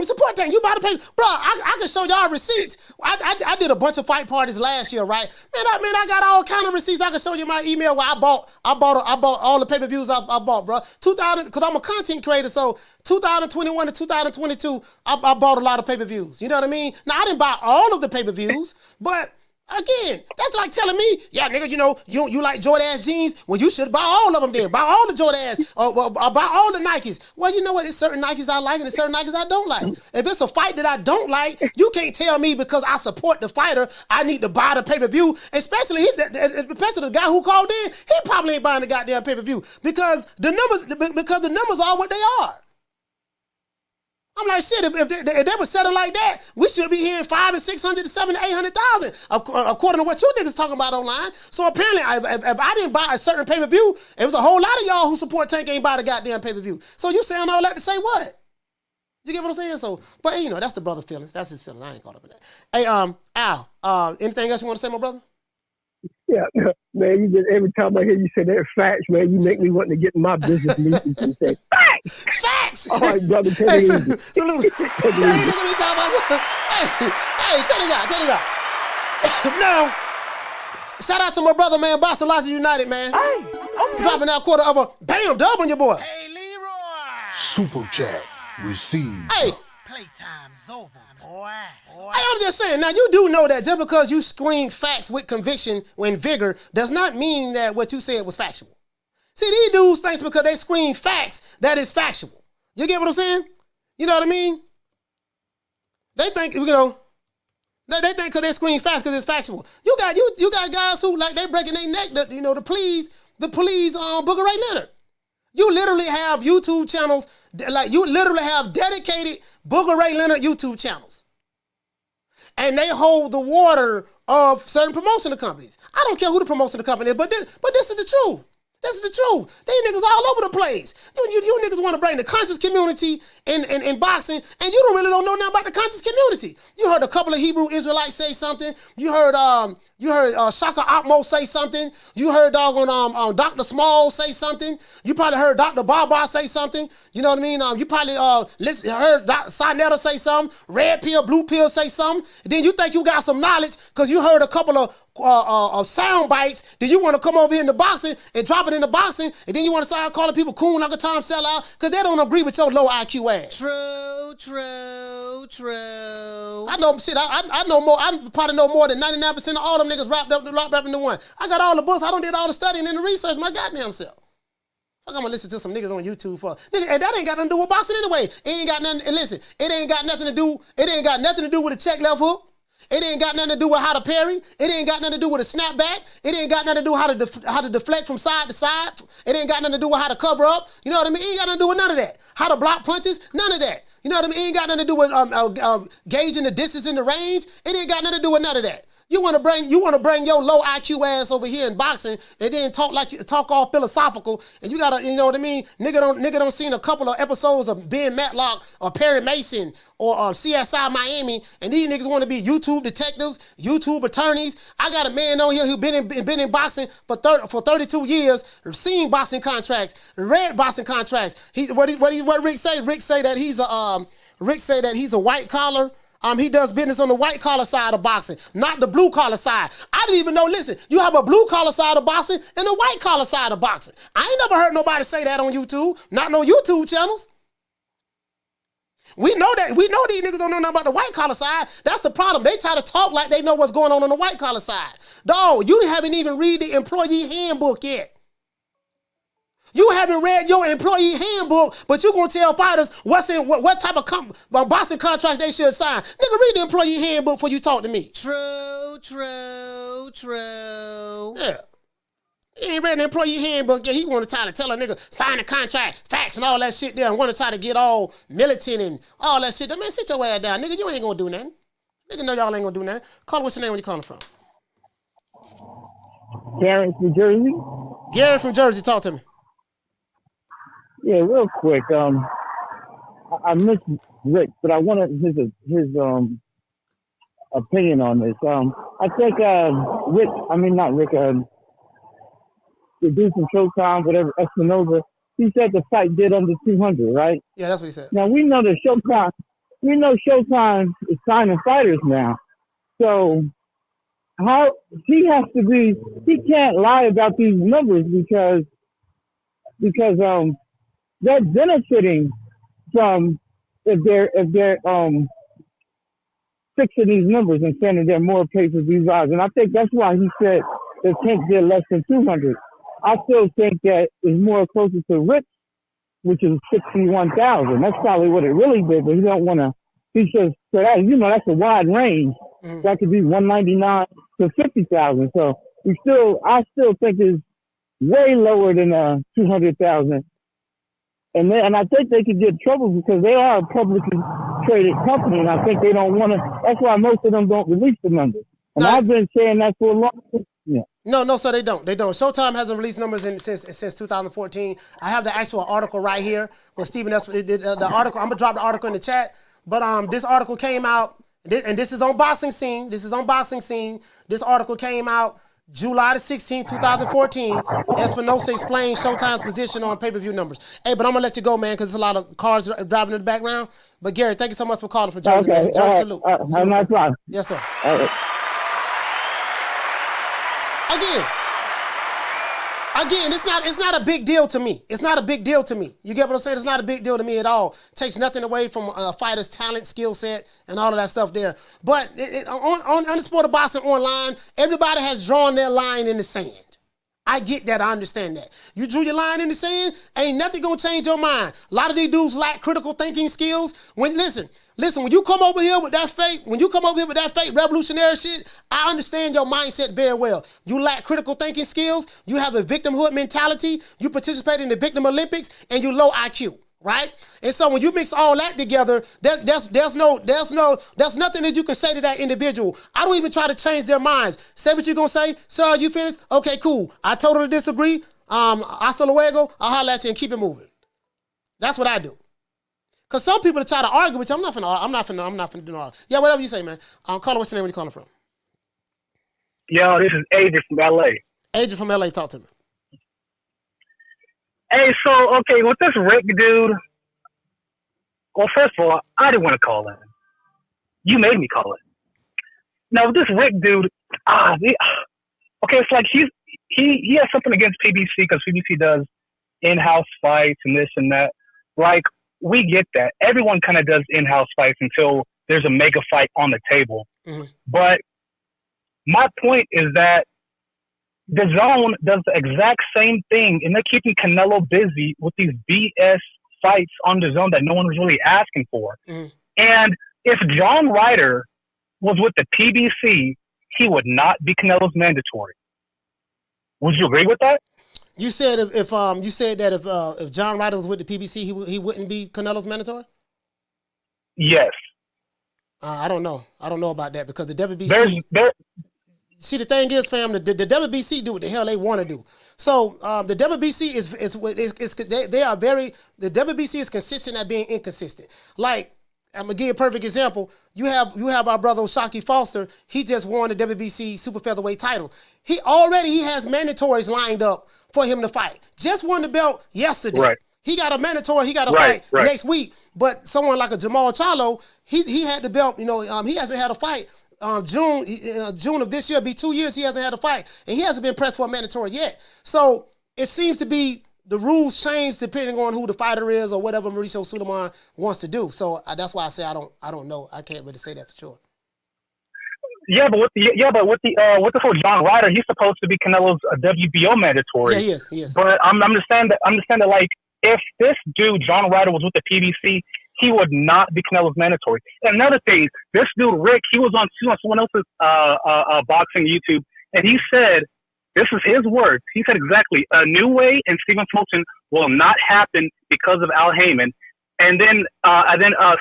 support Tank. You about to pay. Bro, I can show y'all receipts. I did a bunch of fight parties last year, right? Man, I got all kind of receipts. I can show you my email where I bought all the pay-per-views I bought, bro. 2000, because I'm a content creator, so 2021 to 2022, I bought a lot of pay-per-views. You know what I mean? Now, I didn't buy all of the pay-per-views, but again, that's like telling me, yeah, nigga, you like Jordan-ass jeans? Well, you should buy all of them then. Buy all the Jordan-ass, or buy all the Nikes. Well, you know what? There's certain Nikes I like and there's certain Nikes I don't like. If it's a fight that I don't like, you can't tell me because I support the fighter, I need to buy the pay-per-view. Especially the guy who called in, he probably ain't buying the goddamn pay-per-view because the numbers are what they are. I'm like, shit, if they were settled like that, we should be hearing 500 and 600 to 700 to 800,000, according to what you niggas talking about online. So apparently, if I didn't buy a certain pay-per-view, it was a whole lot of y'all who support Tank ain't buy the goddamn pay-per-view. So you saying all that to say what? You get what I'm saying? So, but you know, that's the brother feelings. That's his feelings. I ain't caught up in that. Hey, Al, anything else you want to say, my brother? Yeah, man, you just every time I hear you say that facts, man, you make me want to get in my business meetings and say facts. Facts. All right, brother, take it easy. Hey, check it out. Now, shout out to my brother, man, Boston Logic United, man. Hey, okay. Dropping that quarter of a bam dub on your boy. Hey, Leroy. Super chat received. Hey. Playtime's over, boy. Hey, I'm just saying, now you do know that just because you scream facts with conviction and vigor does not mean that what you said was factual. See, these dudes think because they scream facts, that is factual. You get what I'm saying? You know what I mean? They think, you know, they think because they scream facts because it's factual. You got guys who, like, they breaking their neck, you know, to please Booker Ray Leonard. You literally have YouTube channels, like you literally have dedicated Booker Ray Leonard YouTube channels. And they hold the water of certain promotional companies. I don't care who the promotional company is, but this is the truth. This is the truth. These niggas all over the place. You niggas want to bring the conscious community in boxing, and you don't know nothing about the conscious community. You heard a couple of Hebrew Israelites say something. You heard Shaka Akmo say something. You heard Dr. Small say something. You probably heard Dr. Barbar say something. You know what I mean? You probably heard Dr. Sinetta say something. Red pill, blue pill say something. And then you think you got some knowledge because you heard a couple of sound bites. Then you want to come over here in the boxing and drop it in the boxing, and then you want to start calling people coon, Uncle Tom sellout because they don't agree with your low IQ ass. True. I know shit. I know more. I probably know more than 99% of all them niggas wrapped up into one. I got all the books. I don't did all the studying and the research my goddamn self. I'm gonna listen to some niggas on YouTube for nigga, and that ain't got nothing to do with boxing anyway. It ain't got nothing. And listen, it ain't got nothing to do with a check left hook. It ain't got nothing to do with how to parry. It ain't got nothing to do with a snapback. It ain't got nothing to do with how to deflect from side to side. It ain't got nothing to do with how to cover up. You know what I mean? It ain't got nothing to do with none of that. How to block punches, none of that. You know what I mean? It ain't got nothing to do with gauging the distance in the range. It ain't got nothing to do with none of that. You want to bring your low IQ ass over here in boxing and then talk all philosophical, and you gotta, you know what I mean? Nigga don't seen a couple of episodes of Ben Matlock or Perry Mason or CSI Miami, and these niggas want to be YouTube detectives, YouTube attorneys. I got a man on here who been in boxing for 32 years, seen boxing contracts, read boxing contracts. What Rick say? Rick say that he's a white collar. He does business on the white collar side of boxing, not the blue collar side. I didn't even know, listen, you have a blue collar side of boxing and a white collar side of boxing. I ain't never heard nobody say that on YouTube, not no YouTube channels. We know these niggas don't know nothing about the white collar side. That's the problem. They try to talk like they know what's going on the white collar side. Dog, you haven't even read the employee handbook yet. You haven't read your employee handbook, but you gonna tell fighters what type of boxing contract they should sign. Nigga, read the employee handbook before you talk to me. True. Yeah. He ain't read the employee handbook yet. He want to try to tell a nigga sign a contract, facts and all that shit there, and want to try to get all militant and all that shit. Man, sit your ass down, nigga. You ain't gonna do nothing. Nigga know y'all ain't gonna do nothing. Call what's your name when you calling from? Garrett from Jersey. Garrett from Jersey, talk to me. Yeah, real quick. I missed Rick, but I wanted his opinion on this. I think the dude from Showtime, whatever, Espinosa, he said the fight did under 200, right? Yeah, that's what he said. Now we know that Showtime is signing fighters now, so how he can't lie about these numbers because they're benefiting from if they're fixing these numbers and saying that there are more pay-per-view odds. And I think that's why he said that Tank did less than 200. I still think that is more closer to Rick, which is 61,000. That's probably what it really did, but he don't want to. He says, so that, that's a wide range. That could be 199 to 50,000. So I still think it's way lower than 200,000. And I think they could get trouble because they are a publicly traded company, and I think they don't want to. That's why most of them don't release the numbers. And I've been saying that for a long time. Yeah. No, sir, they don't. They don't. Showtime hasn't released numbers since 2014. I have the actual article right here where Stephen did the article. I'm gonna drop the article in the chat. But this article came out, and this is on Boxing Scene. This article came out July the 16th, 2014. Espinosa explains Showtime's position on pay-per-view numbers. Hey, but I'm gonna let you go, man, because there's a lot of cars driving in the background. But Gary, thank you so much for calling for Jersey. Okay, Man. Jersey, salute. Have a nice one. Yes, sir. Again, it's not a big deal to me. It's not a big deal to me. You get what I'm saying? It's not a big deal to me at all. Takes nothing away from a fighter's talent, skill set, and all of that stuff there. But on the sport of boxing online, everybody has drawn their line in the sand. I get that. I understand that. You drew your line in the sand, ain't nothing gonna change your mind. A lot of these dudes lack critical thinking skills. Listen, when you come over here with that fake revolutionary shit, I understand your mindset very well. You lack critical thinking skills, you have a victimhood mentality, you participate in the Victim Olympics, and you low IQ. Right? And so when you mix all that together, there's nothing that you can say to that individual. I don't even try to change their minds. Say what you're gonna say. Sir, are you finished? Okay, cool. I totally disagree. Hasta luego. I'll holler at you and keep it moving. That's what I do. Cause some people try to argue with you. I'm not finna do all. Yeah, whatever you say, man. Caller, what's your name? Where you calling from? Yo, this is Adrian from LA. Adrian from LA, talk to me. Hey, so, okay, with this Rick dude, well, first of all, I didn't want to call in. You made me call in. Now, with this Rick dude, okay, it's like he has something against PBC because PBC does in-house fights and this and that. Like, we get that. Everyone kind of does in-house fights until there's a mega fight on the table. Mm-hmm. But my point is that the Zone does the exact same thing, and they're keeping Canelo busy with these BS fights on the Zone that no one was really asking for. Mm. And if John Ryder was with the PBC, he would not be Canelo's mandatory. Would you agree with that? You said if John Ryder was with the PBC, he wouldn't be Canelo's mandatory? Yes. I don't know. I don't know about that because the WBC. See, the thing is, fam, the WBC do what the hell they want to do. So the WBC the WBC is consistent at being inconsistent. Like, I'm gonna give you a perfect example. You have our brother Shaki Foster. He just won the WBC super featherweight title. He has mandatories lined up for him to fight. Just won the belt yesterday. Right. He got a mandatory. He got a fight next week. But someone like a Jamal Charlo, he had the belt. He hasn't had a fight. June of this year, be 2 years, he hasn't had a fight. And he hasn't been pressed for a mandatory yet. So it seems to be the rules change depending on who the fighter is or whatever Mauricio Sulaiman wants to do. So that's why I say I don't know. I can't really say that for sure. Yeah, but with the whole John Ryder, he's supposed to be Canelo's WBO mandatory. Yeah, he is. But I'm understand that like if this dude John Ryder was with the PBC, he would not be Canelo's mandatory. And another thing, this dude Rick, he was on someone else's boxing YouTube, and he said, this is his words. He said exactly, a new way and Stephen Fulton will not happen because of Al Haymon. And then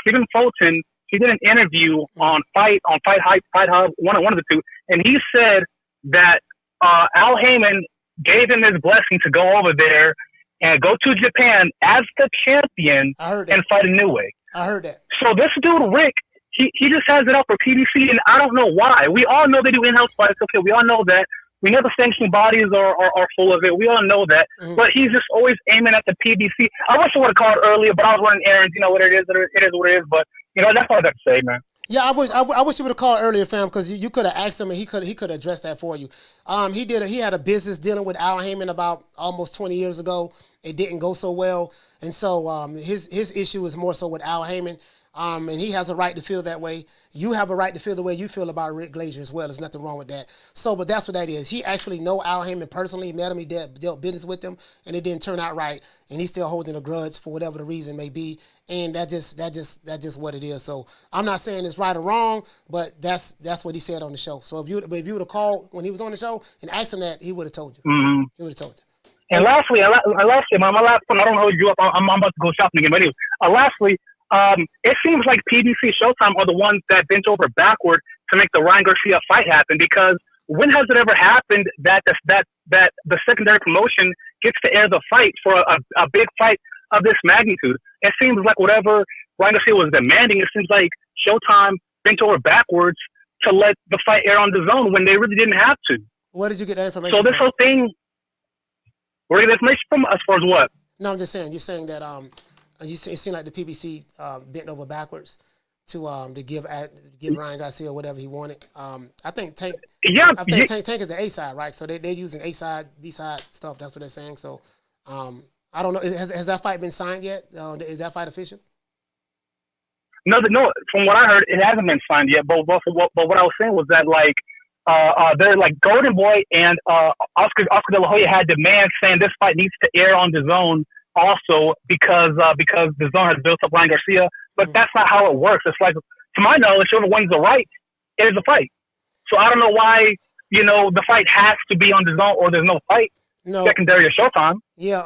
Stephen Fulton, he did an interview on Fight Hub, one of the two, and he said that Al Haymon gave him his blessing to go over there and go to Japan as the champion and fight a new way. I heard that. So this dude Rick, he just has it up for PBC, and I don't know why. We all know they do in-house fights. Okay, we all know that. We know the sanctioning bodies are full of it. We all know that. Mm-hmm. But he's just always aiming at the PBC. I wish I would have called earlier, but I was running errands. You know what it is. It is what it is. But, that's all I got to say, man. Yeah, I wish you would have called earlier, fam, because you could have asked him and he could have addressed that for you. He had a business dealing with Al Haymon about almost 20 years ago. It didn't go so well. And so his issue is more so with Al Haymon. And he has a right to feel that way. You have a right to feel the way you feel about Rick Glaser as well. There's nothing wrong with that. So, but that's what that is. He actually know Al Haymon personally. He met him. He dealt business with him, and it didn't turn out right. And he's still holding a grudge for whatever the reason may be. And that's just what it is. So I'm not saying it's right or wrong, but that's what he said on the show. So if you would have called when he was on the show and asked him that, he would have told you. Mm-hmm. He would have told you. And lastly, my last one, I don't know who you up. I'm about to go shopping again. But anyway, lastly, it seems like PBC Showtime are the ones that bent over backward to make the Ryan Garcia fight happen, because when has it ever happened that the secondary promotion gets to air the fight for a big fight of this magnitude? It seems like whatever Ryan Garcia was demanding, it seems like Showtime bent over backwards to let the fight air on DAZN when they really didn't have to. Where did you get that information So this from? whole thing, where did the information from as far as what? No, I'm just saying. You're saying that it seemed like the PBC bent over backwards to give Ryan Garcia whatever he wanted. I think Tank. Yeah, I think Tank is the A side, right? So they're using A side, B side stuff. That's what they're saying. So I don't know. Has that fight been signed yet? Is that fight official? No. From what I heard, it hasn't been signed yet. But what I was saying was that like they're like Golden Boy and Oscar De La Hoya had demands saying this fight needs to air on DAZN also because DAZN has built up Ryan Garcia. But that's not how it works. It's like, to my knowledge, whoever wins the right is the fight. So I don't know why the fight has to be on DAZN or there's no fight. No. Secondary or Showtime. Yeah,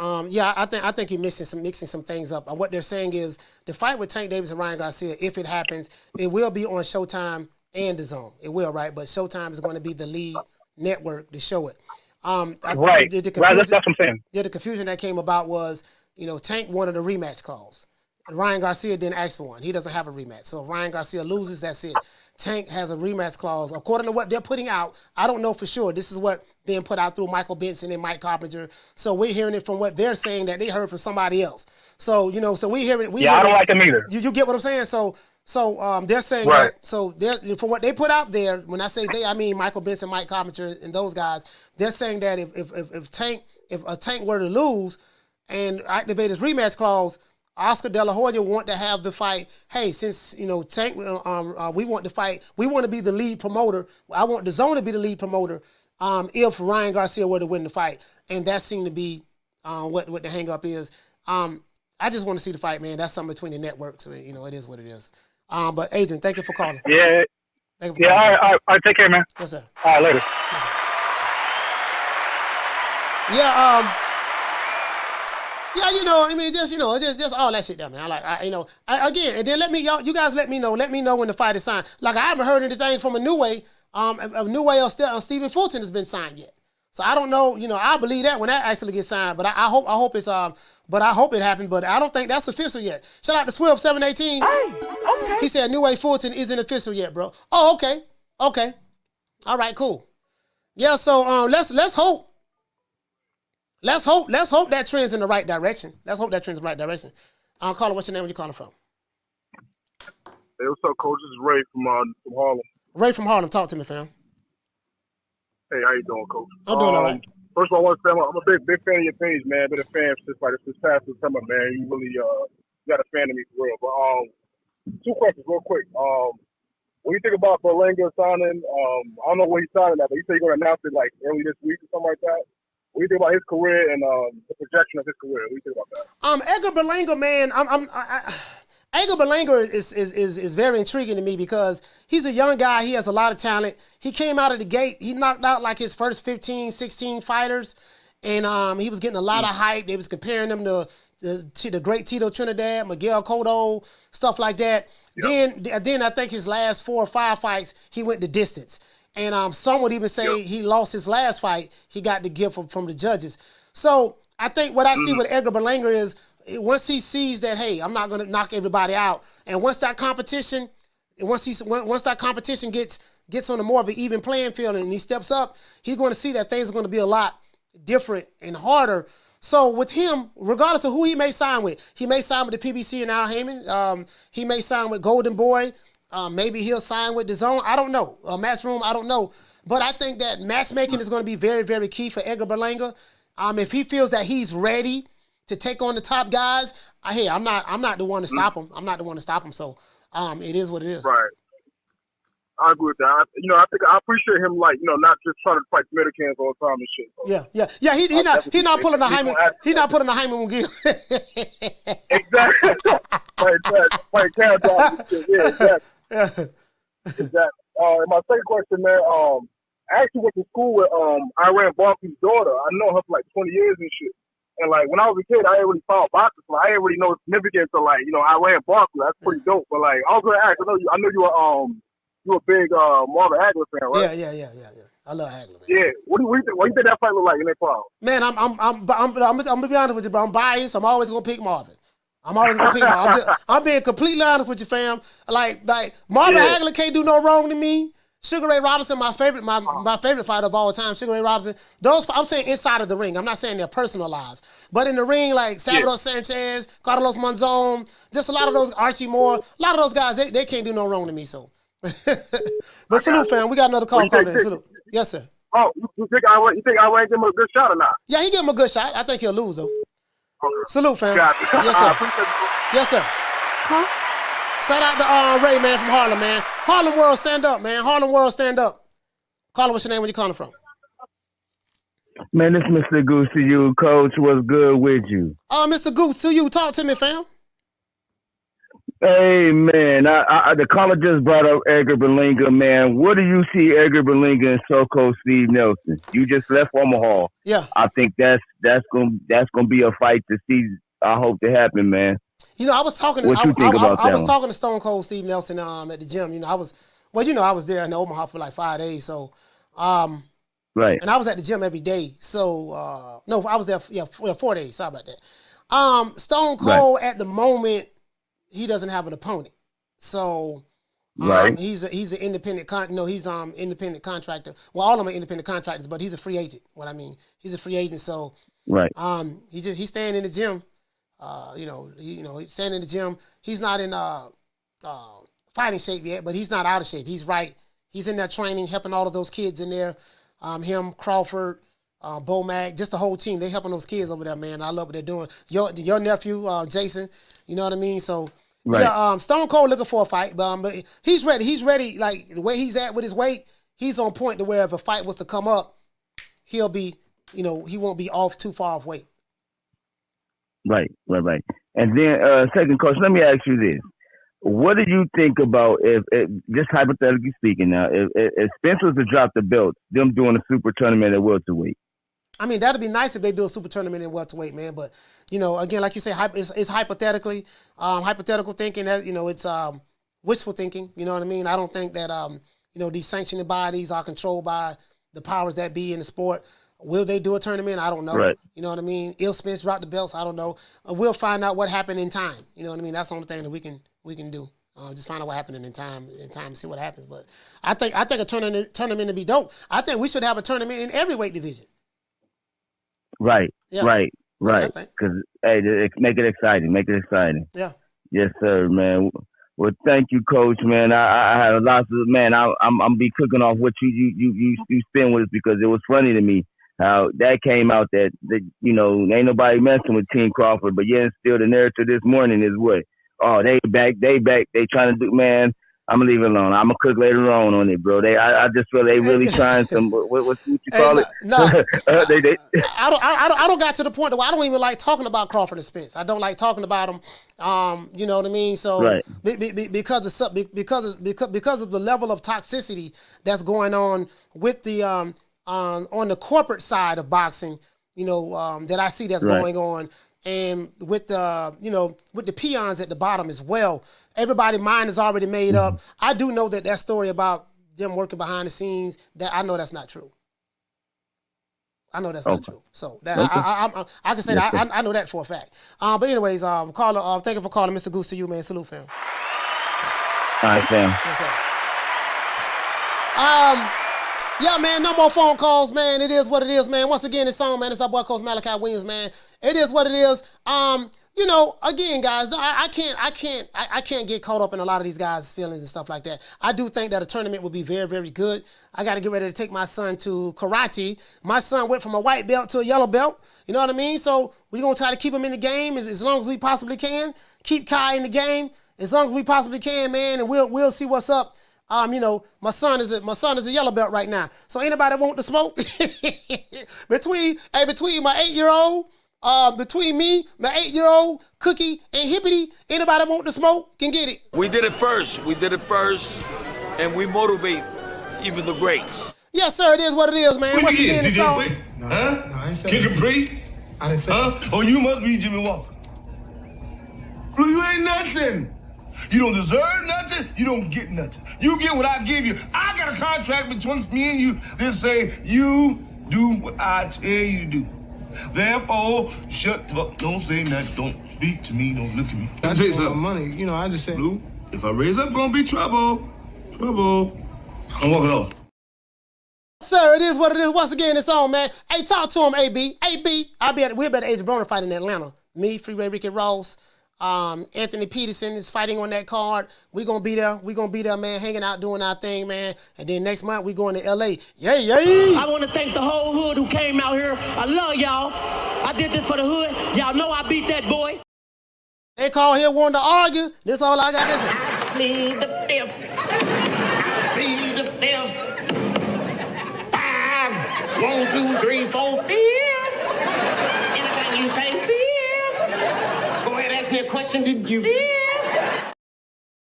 I think you're mixing some things up. What they're saying is the fight with Tank Davis and Ryan Garcia, if it happens, it will be on Showtime and DAZN. It will, right? But Showtime is going to be the lead network to show it. Right. That's what I'm saying. Yeah, the confusion that came about was, Tank wanted a rematch clause. And Ryan Garcia didn't ask for one. He doesn't have a rematch. So if Ryan Garcia loses, that's it. Tank has a rematch clause. According to what they're putting out, I don't know for sure. This is what being put out through Michael Benson and Mike Coppinger. So we're hearing it from what they're saying that they heard from somebody else. So, so we hear it. I don't like them either. You get what I'm saying? So they're saying right. that. So from what they put out there, when I say they, I mean Michael Benson, Mike Coppinger, and those guys. They're saying that if Tank were to lose and activate his rematch clause, Oscar De La Hoya want to have the fight. Hey, since Tank, we want the fight. We want to be the lead promoter. I want DAZN to be the lead promoter. If Ryan Garcia were to win the fight, and that seemed to be what the hang up is. I just want to see the fight, man. That's something between the networks. I mean, it is what it is. But Adrian, thank you for calling. Yeah. All right. Take care, man. Yes, sir. All right, later. Yes, sir. Yeah. Yeah, just all that shit there, man. Again, and then you guys let me know when the fight is signed. Like, I haven't heard anything from a New Way or Stephen Fulton has been signed yet. So I don't know, I believe that when that actually gets signed, but I hope it's, but I hope it happens, but I don't think that's official yet. Shout out to Swift 718. Hey, okay. He said New Way Fulton isn't official yet, bro. Oh, okay. Okay. All right, cool. Yeah, so let's hope. Let's hope that trend's in the right direction. Caller, what's your name? Where you calling from? Hey, what's up, Coach? This is Ray from Harlem. Ray from Harlem. Talk to me, fam. Hey, how you doing, Coach? I'm doing all right. First of all, I want to say I'm a big fan of your page, man. Been a fan since this past September, man. You really got a fan of me for real. But 2 questions real quick. What do you think about Berlanga signing? I don't know where he's signing at, but he said he's going to announce it like early this week or something like that. What do you think about his career and the projection of his career? What do you think about that? Edgar Berlanga, man, Edgar Berlanga is very intriguing to me because he's a young guy. He has a lot of talent. He came out of the gate. He knocked out like his first 15, 16 fighters, and he was getting a lot of hype. They was comparing him to the great Tito Trinidad, Miguel Cotto, stuff like that. Yep. Then I think his last 4 or 5 fights, he went the distance. And some would even say he lost his last fight. He got the gift from the judges. So I think what I see with Edgar Berlanga is once he sees that, hey, I'm not going to knock everybody out, and once that competition gets on a more of an even playing field and he steps up, he's going to see that things are going to be a lot different and harder. So with him, regardless of who he may sign with, he may sign with the PBC and Al Haymon. He may sign with Golden Boy. Maybe he'll sign with DAZN. I don't know. Matchroom, I don't know. But I think that matchmaking is going to be very, very key for Edgar Berlanga. If he feels that he's ready to take on the top guys, I'm not the one to stop him. I'm not the one to stop him. So it is what it is. Right. I agree with that. I think I appreciate him, not just trying to fight Dominicans all the time and shit. So. Yeah. He's not pulling the Haymon. He's not pulling the Haymon McGill. Exactly. Playing character. Yeah, exactly. Exactly. And my second question, man. I actually went to school with Iran Barkley's daughter. I know her for like 20 years and shit. And like when I was a kid, I didn't really follow boxing, so I didn't really know the significance of Iran Barkley. That's pretty dope. But like I was gonna ask, I know you were you a big Marvin Hagler fan, right? Yeah. I love Hagler, man. Yeah. What do you think that fight look like in that crowd? Man, I'm gonna be honest with you, bro. I'm biased. I'm always gonna pick Marvin. I'm being completely honest with you, fam. Like Marvin Hagler can't do no wrong to me. Sugar Ray Robinson, my favorite fighter of all time. Sugar Ray Robinson. I'm saying inside of the ring. I'm not saying their personal lives, but in the ring, like Salvador Sanchez, Carlos Monzon, just a lot of those Archie Moore, a lot of those guys, they can't do no wrong to me. So, but salute, fam. We got another call coming in. Salute. Yes, sir. Oh, you think I ain't give him a good shot or not? Yeah, he give him a good shot. I think he'll lose though. Okay. Salute, fam. Yes, sir. Yes, sir. Huh? Shout out to Ray, man, from Harlem, man. Harlem World, stand up, man. Harlem World, stand up. Caller, what's your name? Where you calling from? Man, this is Mr. Goose to you, Coach. What's good with you? Mr. Goose to you. Talk to me, fam. Hey, man. The caller just brought up Edgar Berlanga, man. What do you see Edgar Berlanga and so-called Steve Nelson? You just left Omaha. Yeah. I think that's gonna be a fight to see. I hope to happen, man. You know, I was talking to talking to Stone Cold Steve Nelson at the gym. You know, I was there in Omaha for like 5 days. So right. And I was at the gym every day. So no, I was there 4 days. Sorry about that. Stone Cold at the moment, he doesn't have an opponent. So he's an independent independent contractor. Well, all of them are independent contractors, but he's a free agent. What I mean, he's a free agent. So he's staying in the gym. He's staying in the gym. He's not in fighting shape yet, but he's not out of shape. He's right. He's in there training, helping all of those kids in there. Him, Crawford, Bomac, just the whole team. They helping those kids over there, man. I love what they're doing. Your nephew, Jason, you know what I mean? So Stone Cold looking for a fight, but he's ready. He's ready. Like the way he's at with his weight, he's on point to where if a fight was to come up, he'll be, he won't be too far off weight. Right. And then, second question, let me ask you this. What do you think about if just hypothetically speaking now, if Spence was to drop the belt, them doing a super tournament at welterweight? I mean, that'd be nice if they do a super tournament in welterweight, man. But, again, like you say, it's hypothetically, hypothetical thinking. That, it's wishful thinking. You know what I mean? I don't think that, these sanctioning bodies are controlled by the powers that be in the sport. Will they do a tournament? I don't know. Right. You know what I mean? If Spence dropped the belts, I don't know. We'll find out what happened in time. You know what I mean? That's the only thing that we can do. Just find out what happened in time and see what happens. But I think a tournament to be dope. I think we should have a tournament in every weight division. Right. Yeah. Right. Because make it exciting. Yeah. Yes, sir, man. Well, thank you, Coach, man. I had lots of I'm be cooking off what you spin with us because it was funny to me how that came out that ain't nobody messing with Team Crawford, but yeah, still the narrative this morning is what? Oh, they back, they trying to do, man. I'm gonna leave it alone. I'm gonna cook later on it, bro. I just feel they really trying some. What you call it? No, I don't got to the point where I don't even like talking about Crawford and Spence. I don't like talking about them. You know what I mean? So because of the level of toxicity that's going on with the on the corporate side of boxing, that I see that's going on, and with the with the peons at the bottom as well. Everybody's mind is already made up. I do know that story about them working behind the scenes, that I know that's not true. I know that's not true. So I can say that I know that for a fact. But anyways, caller, thank you for calling, Mr. Goose to you, man. Salute, fam. All right, fam. Yes, sir. Yeah, man, no more phone calls, man. It is what it is, man. Once again, it's on, man. It's our boy, Coach Malachi Williams, man. It is what it is. Again, guys, I can't get caught up in a lot of these guys' feelings and stuff like that. I do think that a tournament would be very, very good. I got to get ready to take my son to karate. My son went from a white belt to a yellow belt. You know what I mean? So we're going to try to keep him in the game as long as we possibly can. Keep Kai in the game as long as we possibly can, man, and we'll see what's up. My son is a yellow belt right now. So anybody want to smoke? between my 8-year-old, between me, my 8-year-old, Cookie, and Hippity, anybody want to smoke can get it. We did it first, and we motivate even the greats. Yes, sir, it is what it is, man. Once again, it's on. No, I ain't saying Kick Capri? I didn't say that. Oh, you must be Jimmy Walker. Well, you ain't nothing. You don't deserve nothing. You don't get nothing. You get what I give you. I got a contract between me and you that say you do what I tell you to do. Therefore, shut the fuck. Don't say nothing. Don't speak to me. Don't look at me. Can I tell you something? Money, you know, I just said, Blue, if I raise up, gonna be trouble. Trouble. I'm walking off. Sir, it is what it is. Once again, it's on, man. Hey, talk to him, AB. AB, we'll be at the Age of Broner fight in Atlanta. Me, Freeway Ricky Ross, Anthony Peterson is fighting on that card. We're going to be there. We're going to be there, man, hanging out, doing our thing, man. And then next month, we going to L.A. Yay, yay. I want to thank the whole hood who came out here. I love y'all. I did this for the hood. Y'all know I beat that boy. They call here wanting to argue. This all I got to say. I plead the fifth. I plead the fifth. 1, 2, 3, 4, 5. Anything you say, 5. Go ahead, ask me a question. Did you? You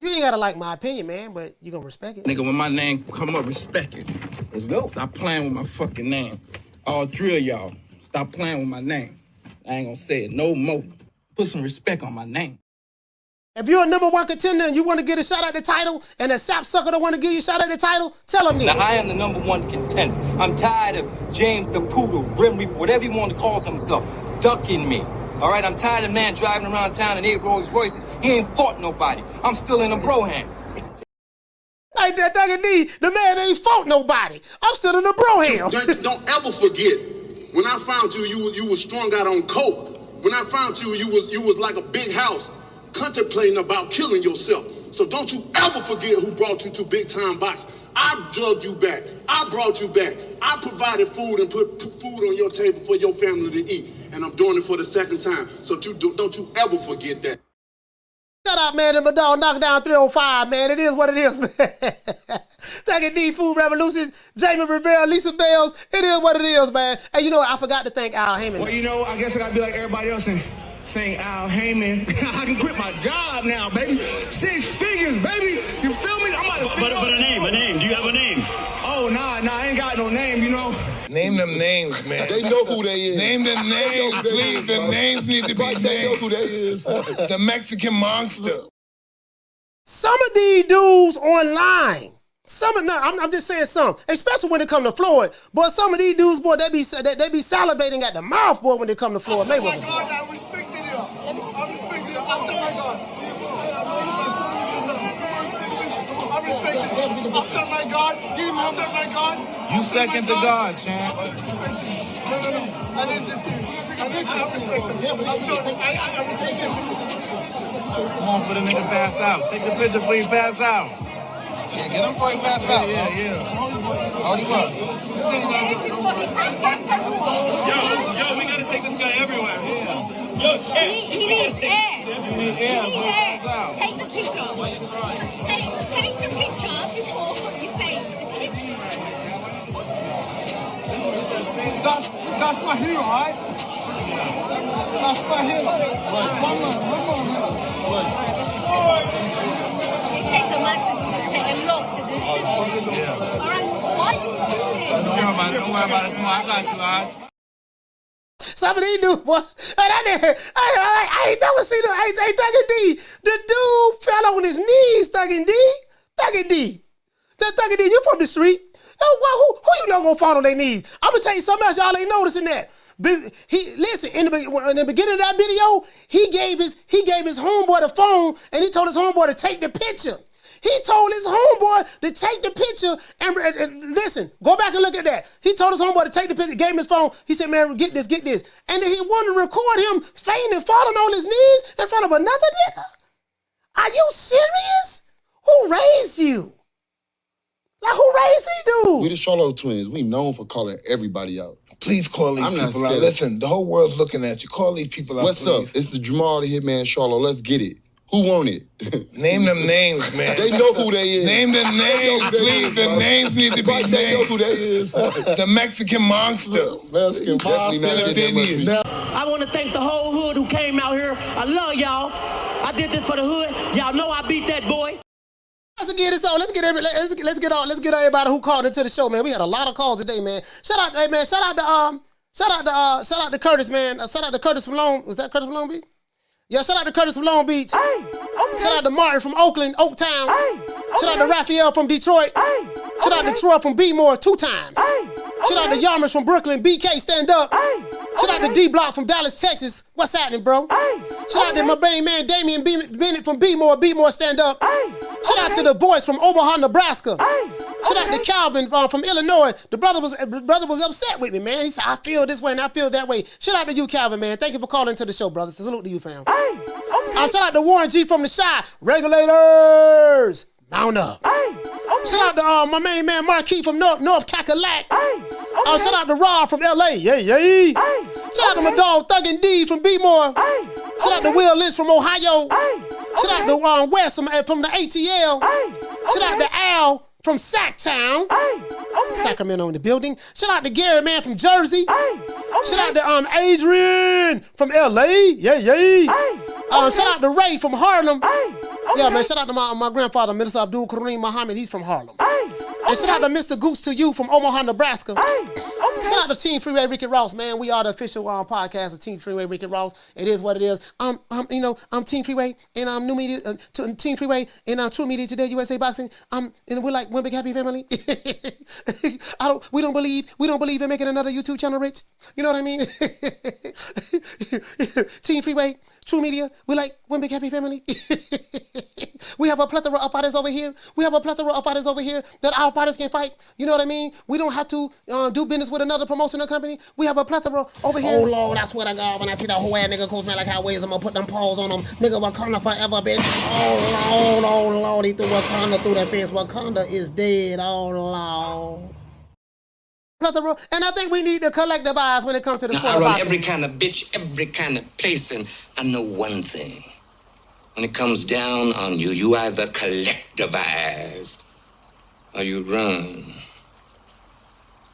ain't gotta like my opinion, man, but you gonna respect it. Nigga, when my name come up, respect it. Let's go. Stop playing with my fucking name. All three of y'all, stop playing with my name. I ain't gonna say it no more. Put some respect on my name. If you're a #1 contender and you want to get a shot at the title, and a sapsucker don't want to give you a shot at the title, tell him this. Now, I am the #1 contender. I'm tired of James the Poodle, Grim Reaper, whatever you want to call himself, ducking me. All right, I'm tired of man driving around town and eight Rolls Royces. He ain't fought nobody. I'm still in a bro hand. Like that Thugger D, the man ain't fought nobody. I'm still in the bro hand. Don't ever forget, when I found you, you was strung out on coke. When I found you, you was like a big house, contemplating about killing yourself. So don't you ever forget who brought you to Big Time Box. I drugged you back. I brought you back. I provided food and put food on your table for your family to eat. And I'm doing it for the second time. So don't you ever forget that. Shut up, man. And my dog knocked down 305, man. It is what it is, man. Thugger D, Food Revolution, Jamie Rivera, Lisa Bells. It is what it is, man. And you know what? I forgot to thank Al Haymon. Well, you know, I guess I gotta be like everybody else and thank Al Haymon. I can quit my job now, baby. 6 figures, baby. You feel me? I'm about to but a name. Do you have a name? Oh, nah, I ain't got no name, you know. Name them names, man. They know who they is. Name them names, please. The names need to be named. They know who they is. The Mexican monster. Some of these dudes online, I'm just saying some, especially when it come to Floyd. But some of these dudes, boy, they be salivating at the mouth, boy, when they come to Floyd Mayweather. Oh my God, I respect it. I respect it. Oh my God. I respect it. After my God, give him after my God. You second to God, champ. No. I didn't listen. I respect him. I'm sorry. I respect him. Come on for the nigga pass out. Take the picture before you pass out. Yeah, get him before he pass out. Yeah. Hold him up. Yo, we gotta take this guy everywhere. Yeah. Yo, Chef. He needs air. You need air. He needs air. Take the picture. Take the picture before you face the picture. That's my hero, right? That's my hero. One more. It takes a man to take a lot to do it. All right, why you pushing? Don't worry about it. I got you, all right? Some of these dudes, boy, and I ain't never seen them. Hey, Thugger D, the dude fell on his knees, Thugger D. The Thugger D, you from the street. Who you know gonna fall on their knees? I'm gonna tell you something else, y'all ain't noticing that. Listen, in the beginning of that video, he gave his homeboy the phone, and he told his homeboy to take the picture. He told his homeboy to take the picture, and listen, go back and look at that. He told his homeboy to take the picture, gave him his phone. He said, man, get this. And then he wanted to record him fainting, falling on his knees in front of another nigga. Are you serious? Who raised you? Like, who raised these dudes? We the Charlotte twins. We known for calling everybody out. Please call these people out. Listen, the whole world's looking at you. Call these people out, What's up? It's the Jamal the Hitman Charlotte. Let's get it. Who want it? Name them names, man. They know who they is. Name them names, please. The names need to be named. They know who they is. The Mexican monster. Mexican monster. I want to thank the whole hood who came out here. I love y'all. I did this for the hood. Y'all know I beat that boy. Let's get this on. Let's get everybody who called into the show, man. We had a lot of calls today, man. Shout out to Curtis, man. Shout out to Curtis Malone. Was that Curtis Malone, B? Yeah, shout out to Curtis from Long Beach. Shout out to Martin from Oakland, Oaktown. Shout out to Raphael from Detroit. Shout out to Troy from B-More 2 times. Shout out to Yarmers from Brooklyn, BK, stand up. Shout out to D-Block from Dallas, Texas. What's happening, bro? Shout out to my main man, Damian Bennett from B-More, stand up. Shout out to the voice from Omaha, Nebraska. Shout out to Calvin from Illinois. The brother was upset with me, man. He said, I feel this way and I feel that way. Shout out to you, Calvin, man. Thank you for calling to the show, brothers. Salute to you, fam. Shout out to Warren G from the Shy. Regulators, mount up. Shout out to my main man, Marquis from North Cackalack. Shout out to Rob from LA. Yeah. Shout out to my dog, Thuggin' D from B-More. Shout out to Will Lynch from Ohio. Shout out to Wes from the ATL. Shout out to Al from Sacktown. Sacramento in the building. Shout out to Gary, man, from Jersey. Shout out to Adrian from LA. Yeah. Shout out to Ray from Harlem. Yeah, man, shout out to my grandfather, Minister Abdul Kareem Muhammad. He's from Harlem. And shout out to Mr. Goose to you from Omaha, Nebraska. Shout out to Team Freeway Ricky Ross, man. We are the official podcast of Team Freeway Ricky Ross. It is what it is. I'm Team Freeway and I'm New Media, Team Freeway and True Media Today, USA Boxing. And we're like one big happy family. We don't believe in making another YouTube channel rich. You know what I mean? Team Freeway, True Media, we're like one big happy family. We have a plethora of fighters over here. That our fighters can fight. You know what I mean? We don't have to do business with another promotional company. We have a plethora over here. Oh, Lord, I swear to God, when I see that whole ass nigga coach man like how ways, I'm going to put them paws on them. Nigga, Wakanda forever, bitch. Oh, Lord, he threw Wakanda through that fence. Wakanda is dead. Oh, Lord. Plethora. And I think we need to collectivize when it comes to the sport I of run boxing. every kind of bitch, every kind of place, and I know one thing. When it comes down on you, you either collectivize or you run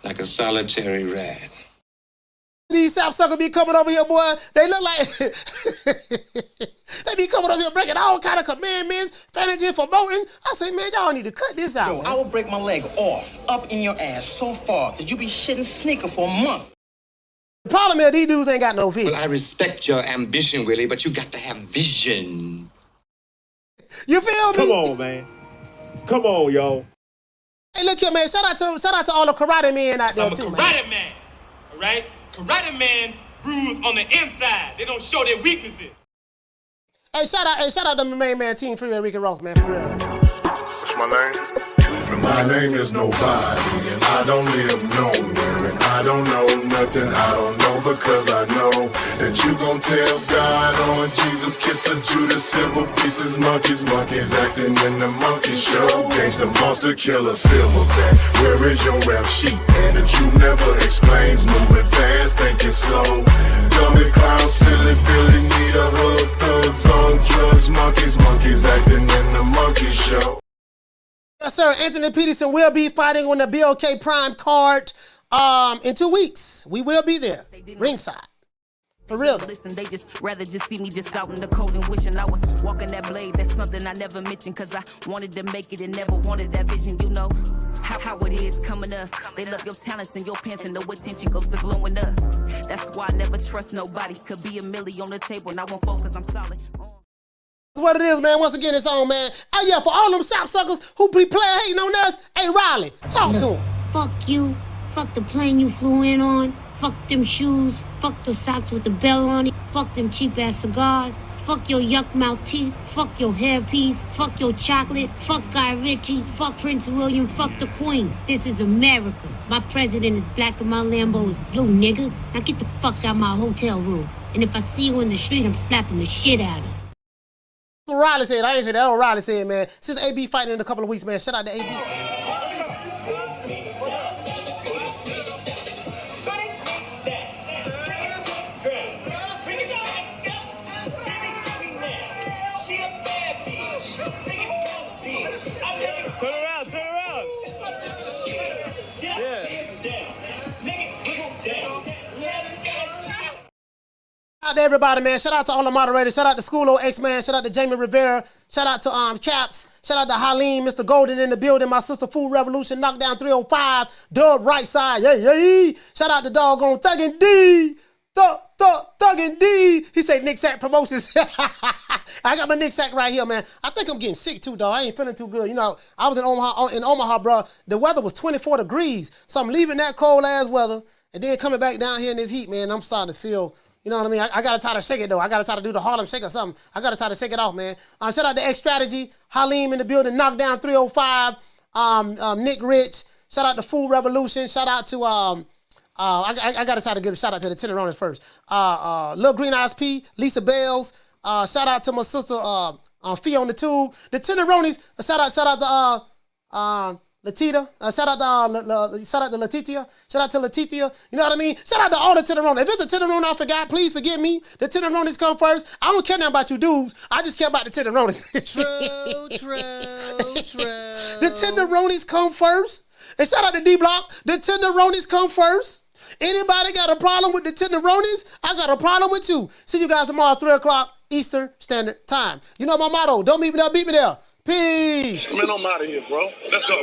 like a solitary rat. These sapsuckers be coming over here, boy. They look like they be coming over here breaking all kind of commandments, fantasy for promoting. I say, man, y'all need to cut this out. So I will break my leg off, up in your ass so far that you be shitting sneaker for a month. The problem is these dudes ain't got no vision. Well, I respect your ambition, Willie, but you got to have vision. You feel me? Come on, man. Come on, yo. Hey, look here, man. Shout out to all the karate men out there, too, man. I'm a karate man, all right? Karate man bruise on the inside. They don't show their weaknesses. Hey, shout out to my main man, Team Freeway Ricky Ross, man, for real. What's my name? My name is nobody, and I don't live nowhere, and I don't know nothing. I don't know because I know that you gon' tell God on Jesus, kiss a Judas, silver pieces, monkeys acting in the monkey show. Gangsta monster killer, silverback. Where is your rap sheet that you never explains? Moving fast, thinking slow. Dummy clown, silly Billy, need a hug. Thugs on drugs, monkeys acting in the monkey show. Yes, sir. Anthony Peterson will be fighting on the BLK Prime card in 2 weeks. We will be there, ringside. For real. Listen, they just rather just see me just out in the cold and wishing I was walking that blade. That's something I never mentioned because I wanted to make it and never wanted that vision. You know how it is coming up. They love your talents and your pants and no attention goes to glowing up. That's why I never trust nobody. Could be a milli on the table and I won't focus. I'm solid. That's what it is, man. Once again, it's on, man. Oh, yeah, for all them sapsuckers who be playing hating on us, hey, Riley, talk to him. Fuck you. Fuck the plane you flew in on. Fuck them shoes. Fuck the socks with the bell on it. Fuck them cheap-ass cigars. Fuck your yuck-mouth teeth. Fuck your hairpiece. Fuck your chocolate. Fuck Guy Ritchie. Fuck Prince William. Fuck the Queen. This is America. My president is black and my Lambo is blue, nigga. Now get the fuck out my hotel room. And if I see you in the street, I'm slapping the shit out of you. Riley said, I ain't said that. What Riley said, man. Since AB fighting in a couple of weeks, man. Shout out to AB. Turn around. Shout out to everybody, man. Shout out to all the moderators. Shout out to School X, man. Shout out to Jamie Rivera. Shout out to Caps. Shout out to Haleen, Mr. Golden in the building. My sister Food Revolution, Knockdown 305. Dub right side. Yeah. Shout out to doggone Thuggin' D. Thuggin' D. He say Nick Sack Promotions. I got my Nick Sack right here, man. I think I'm getting sick too, dog. I ain't feeling too good. You know, I was in Omaha, bro. The weather was 24 degrees. So I'm leaving that cold ass weather and then coming back down here in this heat, man. I'm starting to feel, you know what I mean? I got to try to shake it, though. I got to try to do the Harlem Shake or something. I got to try to shake it off, man. Shout out to X Strategy. Halim in the building. Knockdown 305. Nick Rich. Shout out to Food Revolution. Shout out to... I got to try to give a shout out to the Tenderonis first. Lil Green Eyes P, Lisa Bells. Shout out to my sister Fee on the Tube. The Tenderonis. Shout out to Latita. Shout out to Letitia. Shout out to Letitia. You know what I mean? Shout out to all the Tenderonis. If it's a Tenderoni I forgot, please forgive me. The Tenderonis come first. I don't care now about you dudes. I just care about the Tenderonis. True. The Tenderonis come first. And shout out to D-Block. The Tenderonis come first. Anybody got a problem with the Tenderonis? I got a problem with you. See you guys tomorrow, 3 o'clock Eastern Standard Time. You know my motto. Don't meet me there, beat me there. Peace. Man, I'm out of here, bro. Let's go.